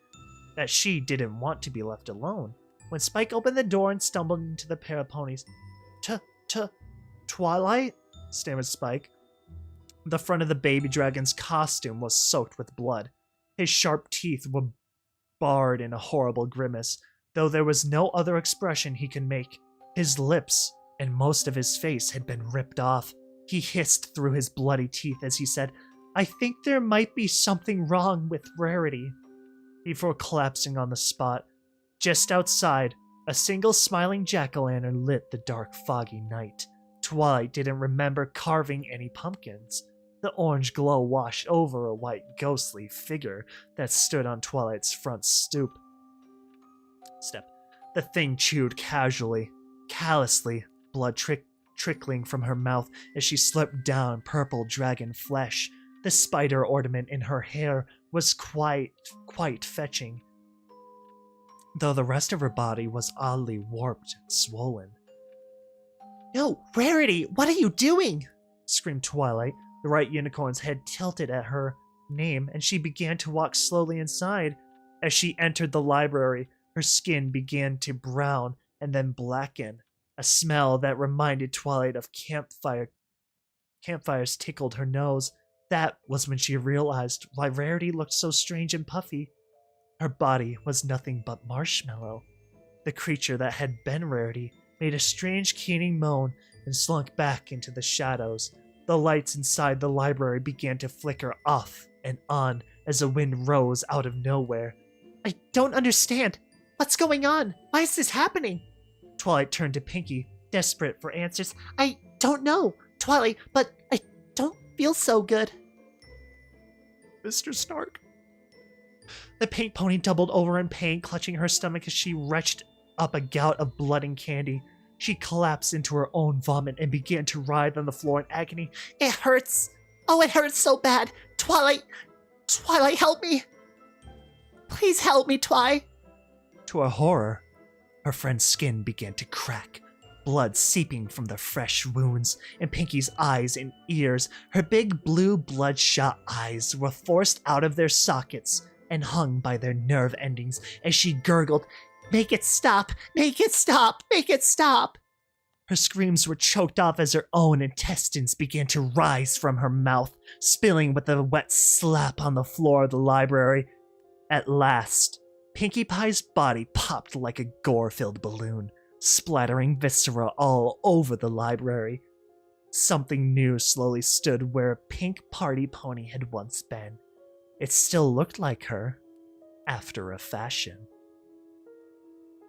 that she didn't want to be left alone, when Spike opened the door and stumbled into the pair of ponies. Twilight?" stammered Spike. The front of the baby dragon's costume was soaked with blood. His sharp teeth were barred in a horrible grimace, though there was no other expression he could make. His lips and most of his face had been ripped off. He hissed through his bloody teeth as he said, "I think there might be something wrong with Rarity," before collapsing on the spot. Just outside, a single smiling jack-o'-lantern lit the dark, foggy night. Twilight didn't remember carving any pumpkins. The orange glow washed over a white, ghostly figure that stood on Twilight's front step. The thing chewed casually, callously, blood trickling from her mouth as she slipped down purple dragon flesh. The spider ornament in her hair was quite fetching, though the rest of her body was oddly warped and swollen. "No, Rarity, what are you doing?" screamed Twilight. The right unicorn's head tilted at her name, and she began to walk slowly inside. As she entered the library, her skin began to brown and then blacken. A smell that reminded Twilight of campfires tickled her nose. That was when she realized why Rarity looked so strange and puffy. Her body was nothing but marshmallow. The creature that had been Rarity made a strange keening moan and slunk back into the shadows. The lights inside the library began to flicker off and on as the wind rose out of nowhere. "I don't understand. What's going on? Why is this happening? Twilight turned to Pinky, desperate for answers. I don't know, Twilight, but I don't feel so good. Mr. Stark. The pink pony doubled over in pain, clutching her stomach as she retched up a gout of blood and candy. She collapsed into her own vomit and began to writhe on the floor in agony. It hurts. Oh, it hurts so bad. Twilight, help me. Please help me, Twi. To her horror, her friend's skin began to crack, blood seeping from the fresh wounds, and Pinky's eyes and ears, her big blue bloodshot eyes, were forced out of their sockets and hung by their nerve endings as she gurgled, "Make it stop! Make it stop! Make it stop!" Her screams were choked off as her own intestines began to rise from her mouth, spilling with a wet slap on the floor of the library. At last, Pinkie Pie's body popped like a gore-filled balloon, splattering viscera all over the library. Something new slowly stood where a pink party pony had once been. It still looked like her, after a fashion.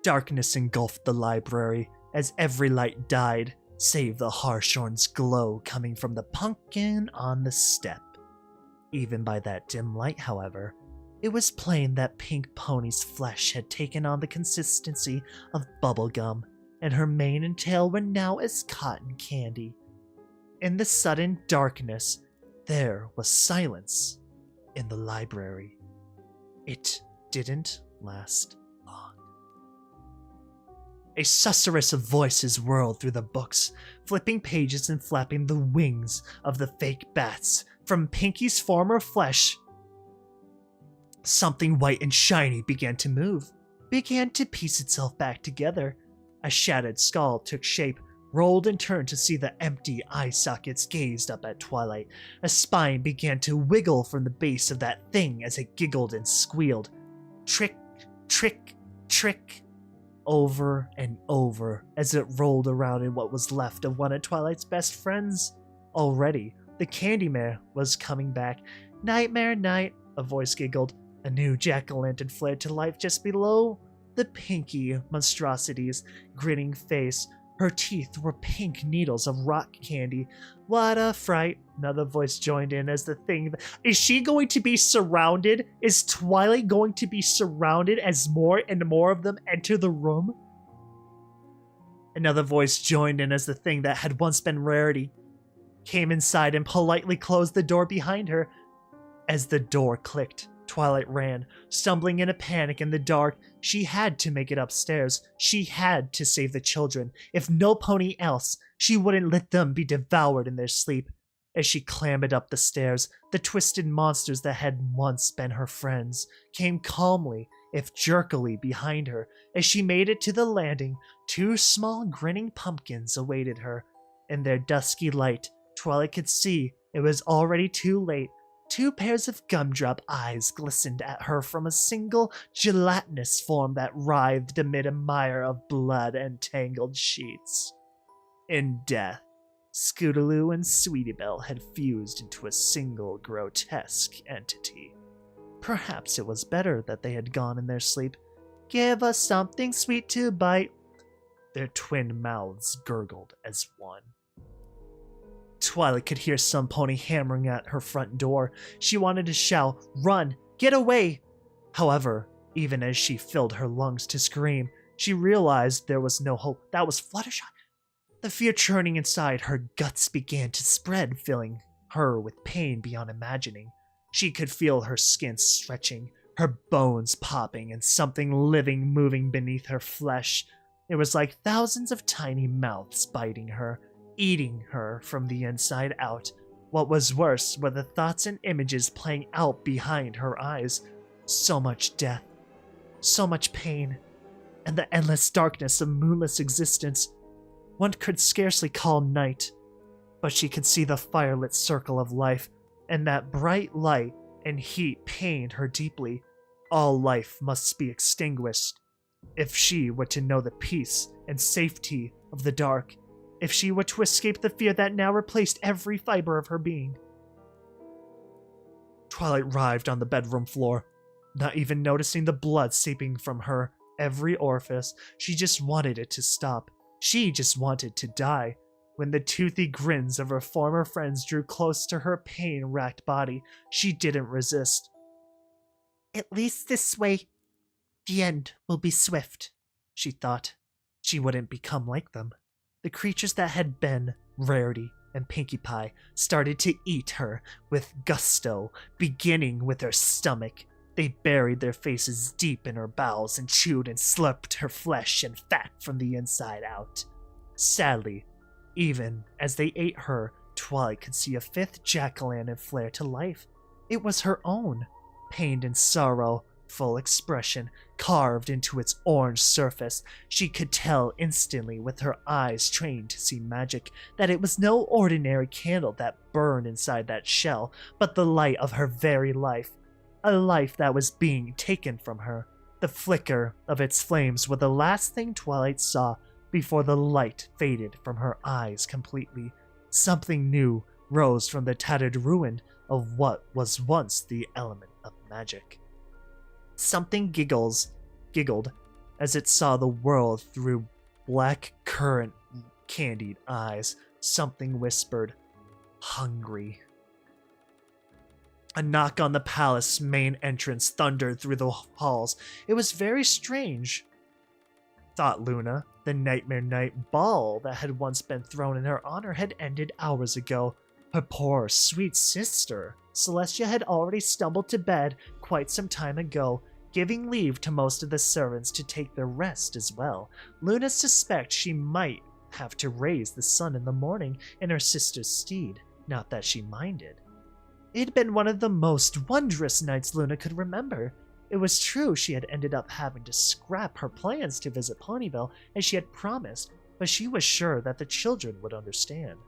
Darkness engulfed the library as every light died, save the harsh orange glow coming from the pumpkin on the step. Even by that dim light, however, it was plain that Pink Pony's flesh had taken on the consistency of bubblegum, and her mane and tail were now as cotton candy. In the sudden darkness, there was silence in the library. It didn't last long. A susurrus of voices whirled through the books, flipping pages and flapping the wings of the fake bats. From Pinky's former flesh, something white and shiny began to move, began to piece itself back together. A shattered skull took shape, rolled and turned to see the empty eye sockets gazed up at Twilight. A spine began to wiggle from the base of that thing as it giggled and squealed. Trick, trick, trick, over and over as it rolled around in what was left of one of Twilight's best friends. Already, the candy mare was coming back. Nightmare night, a voice giggled. A new jack-o'-lantern flared to life just below the Pinky monstrosity's grinning face. Her teeth were pink needles of rock candy. What a fright, another voice joined in as the thing... Is she going to be surrounded? Is Twilight going to be surrounded as more and more of them enter the room? Another voice joined in as the thing that had once been Rarity came inside and politely closed the door behind her. As the door clicked, Twilight ran, stumbling in a panic in the dark. She had to make it upstairs. She had to save the children. If no pony else, she wouldn't let them be devoured in their sleep. As she clambered up the stairs, the twisted monsters that had once been her friends came calmly, if jerkily, behind her. As she made it to the landing, two small grinning pumpkins awaited her. In their dusky light, Twilight could see it was already too late. Two pairs of gumdrop eyes glistened at her from a single gelatinous form that writhed amid a mire of blood and tangled sheets. In death, Scootaloo and Sweetiebelle had fused into a single grotesque entity. Perhaps it was better that they had gone in their sleep. Give us something sweet to bite. Their twin mouths gurgled as one. Twilight could hear some pony hammering at her front door. She wanted to shout, "Run! Get away!" However, even as she filled her lungs to scream, she realized there was no hope. That was Fluttershy. The fear churning inside her guts began to spread, filling her with pain beyond imagining. She could feel her skin stretching, her bones popping, and something living moving beneath her flesh. It was like thousands of tiny mouths biting her, eating her from the inside out. What was worse were the thoughts and images playing out behind her eyes. So much death, so much pain, and the endless darkness of moonless existence. One could scarcely call night, but she could see the firelit circle of life, and that bright light and heat pained her deeply. All life must be extinguished if she were to know the peace and safety of the dark, if she were to escape the fear that now replaced every fiber of her being. Twilight writhed on the bedroom floor, not even noticing the blood seeping from her every orifice. She just wanted it to stop. She just wanted to die. When the toothy grins of her former friends drew close to her pain-racked body, she didn't resist. At least this way, the end will be swift, she thought. She wouldn't become like them. The creatures that had been Rarity and Pinkie Pie started to eat her with gusto, beginning with her stomach. They buried their faces deep in her bowels and chewed and slurped her flesh and fat from the inside out. Sadly, even as they ate her, Twilight could see a fifth jack-o'-lantern flare to life. It was her own. Pain and sorrow, full expression, carved into its orange surface. She could tell instantly, with her eyes trained to see magic, that it was no ordinary candle that burned inside that shell, but the light of her very life. A life that was being taken from her. The flicker of its flames were the last thing Twilight saw before the light faded from her eyes completely. Something new rose from the tattered ruin of what was once the element of magic. Something giggled as it saw the world through black currant candied eyes. Something whispered, "Hungry." A knock on the palace main entrance thundered through the halls. It was very strange, thought Luna. The Nightmare Night ball that had once been thrown in her honor had ended hours ago. Her poor, sweet sister, Celestia, had already stumbled to bed quite some time ago, giving leave to most of the servants to take their rest as well. Luna suspects she might have to raise the sun in the morning in her sister's stead, not that she minded. It had been one of the most wondrous nights Luna could remember. It was true she had ended up having to scrap her plans to visit Ponyville as she had promised, but she was sure that the children would understand.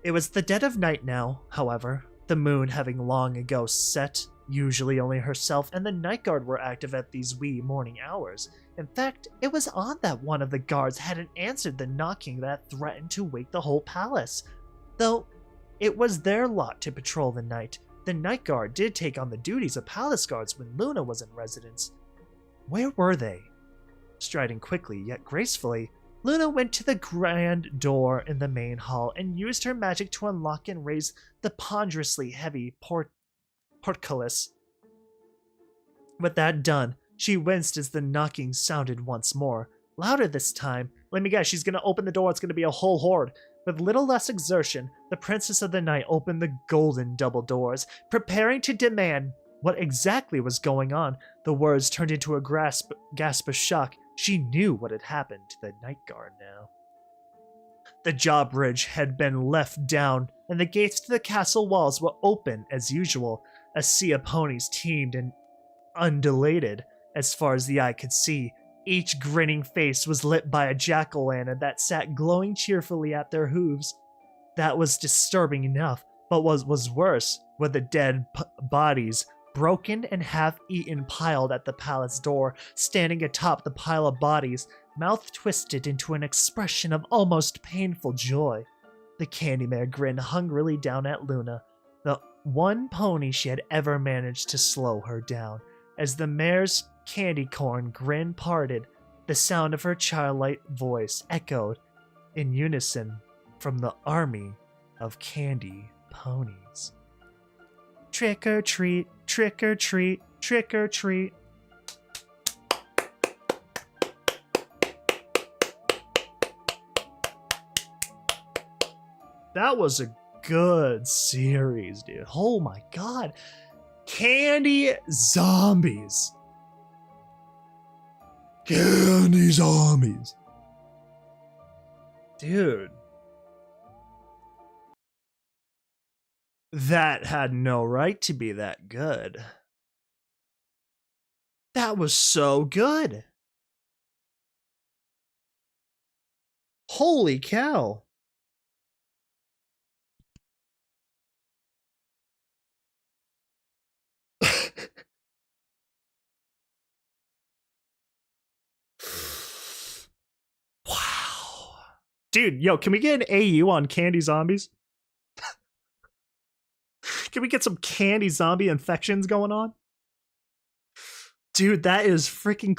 It was the dead of night now, however, the moon having long ago set. Usually only herself and the night guard were active at these wee morning hours. In fact, it was odd that one of the guards hadn't answered the knocking that threatened to wake the whole palace. Though it was their lot to patrol the night, the night guard did take on the duties of palace guards when Luna was in residence. Where were they? Striding quickly yet gracefully, Luna went to the grand door in the main hall and used her magic to unlock and raise the ponderously heavy portcullis. With that done, she winced as the knocking sounded once more. Louder this time. Let me guess, she's gonna open the door, it's gonna be a whole horde. With little less exertion, the Princess of the Night opened the golden double doors, preparing to demand what exactly was going on. The words turned into a gasp of shock. She knew what had happened to the night guard now. The drawbridge had been left down, and the gates to the castle walls were open as usual. A sea of ponies teemed and undulated as far as the eye could see. Each grinning face was lit by a jack-o'-lantern that sat glowing cheerfully at their hooves. That was disturbing enough, but what was worse were the dead bodies, broken and half-eaten, piled at the palace door. Standing atop the pile of bodies, mouth twisted into an expression of almost painful joy, the candy mare grinned hungrily down at Luna, the one pony she had ever managed to slow her down. As the mare's candy corn grin parted, the sound of her childlike voice echoed in unison from the army of candy ponies. Trick or treat, trick or treat, trick or treat. That was a good series, dude. Oh my god. Candy zombies. Candy zombies. Dude. That had no right to be that good. That was so good. Holy cow. Wow. Dude, yo, can we get an AU on Candy Zombies? Can we get some candy zombie infections going on? Dude, that is freaking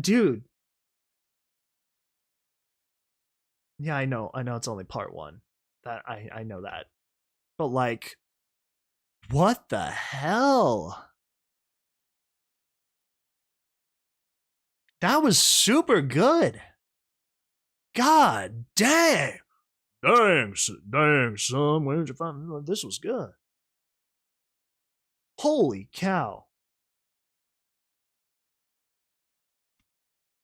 dude. Yeah, I know it's only part 1. That I know that. But like, what the hell? That was super good. God dang. Dang, son, where did you find this? Was good. Holy cow.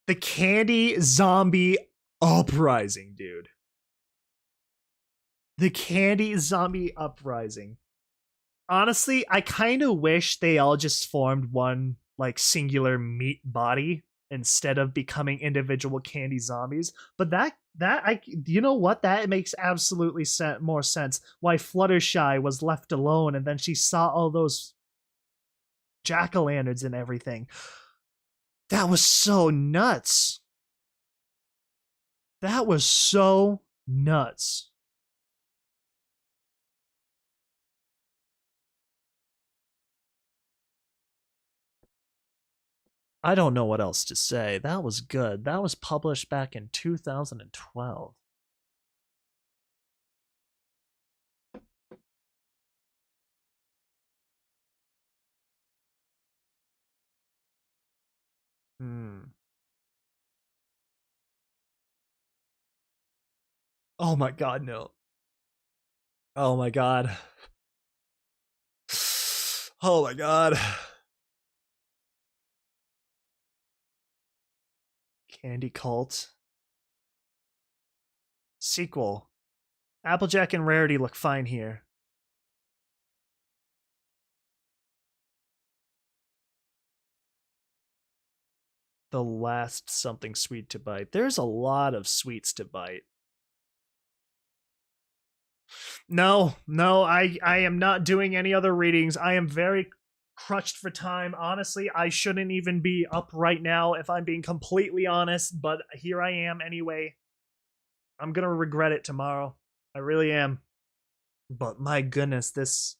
The Candy Zombie Uprising, dude. The Candy Zombie Uprising. Honestly, I kind of wish they all just formed one like singular meat body instead of becoming individual candy zombies. But you know what, that makes absolutely more sense why Fluttershy was left alone and then she saw all those jack-o'-lanterns and everything. That was so nuts. That was so nuts. I don't know what else to say. That was good. That was published back in 2012. Oh my god, no. Oh my god. Oh my god. Candy Cult. Sequel. Applejack and Rarity look fine here. The last something sweet to bite. There's a lot of sweets to bite. No, I am not doing any other readings. I am very crushed for time. Honestly, I shouldn't even be up right now if I'm being completely honest, but here I am anyway. I'm gonna regret it tomorrow. I really am. But my goodness,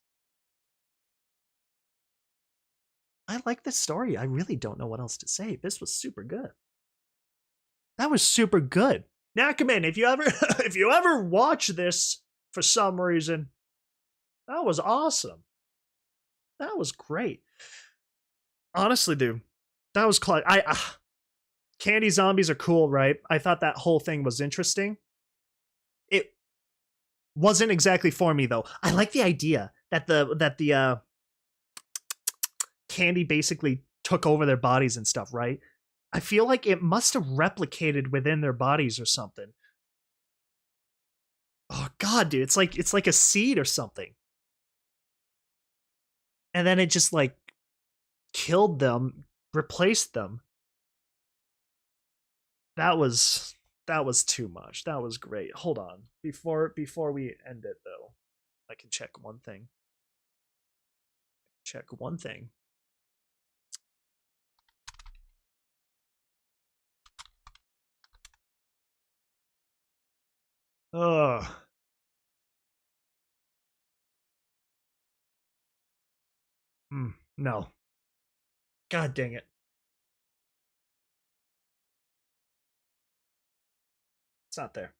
I like this story. I really don't know what else to say. This was super good. That was super good. Nakaman, if you ever if you ever watch this for some reason, that was awesome. That was great. Honestly, dude, that was clutch. Candy zombies are cool, right? I thought that whole thing was interesting. It wasn't exactly for me though. I like the idea that the candy basically took over their bodies and stuff, right? I feel like it must have replicated within their bodies or something. Oh god, dude, it's like a seed or something. And then it just like killed them, replaced them. That was too much. That was great. Hold on. Before we end it though, I can check one thing. Check one thing. Ugh. No. God dang it. It's not there.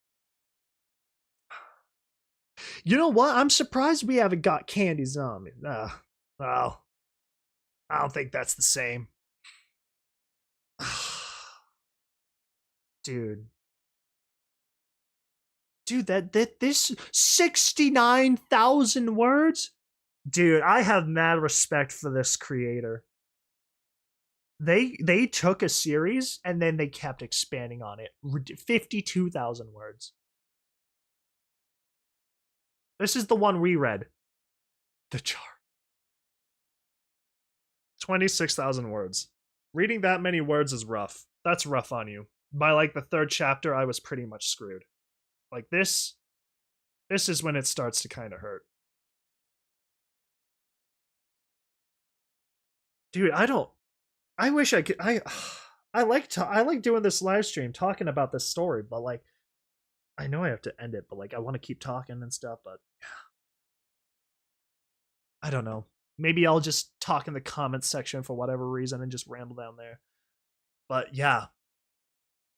You know what? I'm surprised we haven't got Candy Zombie. Well, I don't think that's the same. Dude. Dude, that this 69,000 words? Dude, I have mad respect for this creator. They took a series and then they kept expanding on it. 52,000 words. This is the one we read. The Jar. 26,000 words. Reading that many words is rough. That's rough on you. By like the 3rd chapter, I was pretty much screwed. Like this is when it starts to kind of hurt. Dude, I wish I could I like doing this live stream talking about this story, but like I know I have to end it, but like I want to keep talking and stuff, but I don't know. Maybe I'll just talk in the comments section for whatever reason and just ramble down there. But yeah,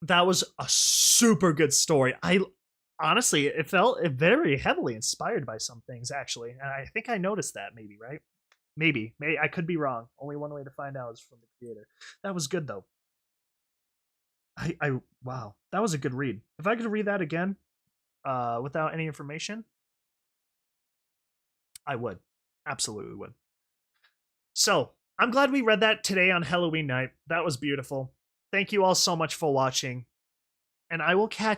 that was a super good story. I honestly, it felt very heavily inspired by some things, actually. And I think I noticed that, maybe, right? Maybe I could be wrong. Only one way to find out is from the creator. That was good, though. Wow, that was a good read. If I could read that again, without any information, I would. Absolutely would. So, I'm glad we read that today on Halloween night. That was beautiful. Thank you all so much for watching. And I will catch